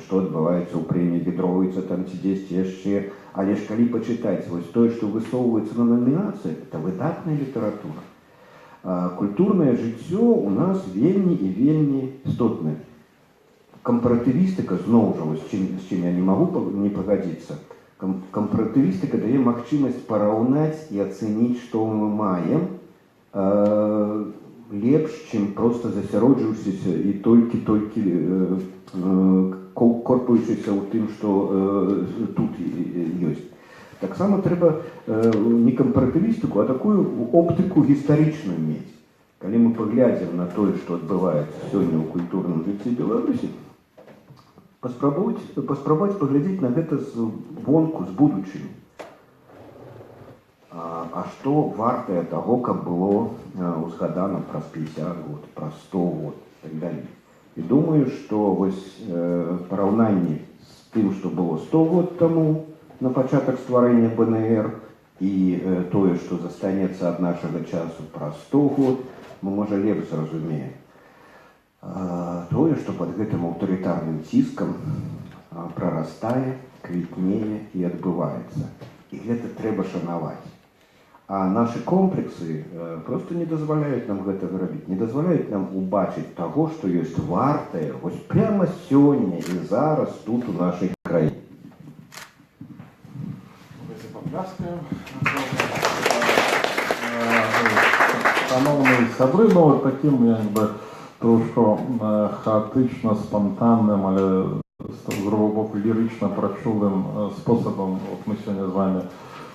што адбываецца ў прэміі Гідровіца там ці дзесьці яшчэ. Але ж калі пачытаць вось тое, што высоўваецца на намінацыі, это выдатная літаратура. Культурнае жыццё у нас вельмі і вельмі істотнае. Кампаратывістыка, зноў жа, з чым я не магу не пагадзіцца, кампаратывістыка дае магчымасць параўнаць і ацэніць, што мы маем, лепш, чым проста засяроджваючыся і толькі корпаючыся ў тым, што тут ёсць. Таксама трэба не кампаратывістыку, а такую оптыку гістарычную мець. Калі мы паглядзім на тое, што адбываецца сёння ў культурным жыцці Беларусі, паспрабаваць паглядзець на гэта звонку, з будучыні. а што вартае таго, каб было узгадана праз 50 год, праз 100 год і так далей. І думаю, што вось параўнанні з тым, што было 100 год таму на пачатак стварэння БНР і тое, што застанецца ад нашага часу праз 100 год, мы, можа, лепш зразумеем. Тое, што пад гэтым аўтарытарным ціскам прарастае, квітнее і адбываецца. І гэта трэба шанаваць. А нашы комплексы просто не дазваляюць нам гэтага рабіць, не дазваляюць нам убачыць таго, што ёсць вартае вось прямо сёння і зараз тут у нашай краіне. Шановний сябри, ну таким якби трошки хаотично, спонтанним, але з другого боку лірично прочулим способом от ми сьогодні з вами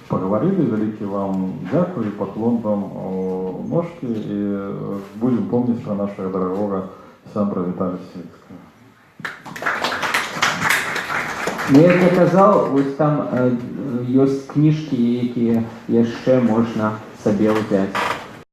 поговорили. Великий вам дякую, поклон вам у ножки і будемо пам'ятати про нашого дорогого Сябра Віталія Сіліцького. Ну, як я казав, ось там ёсць кніжкі, якія яшчэ можна сабе ўзяць.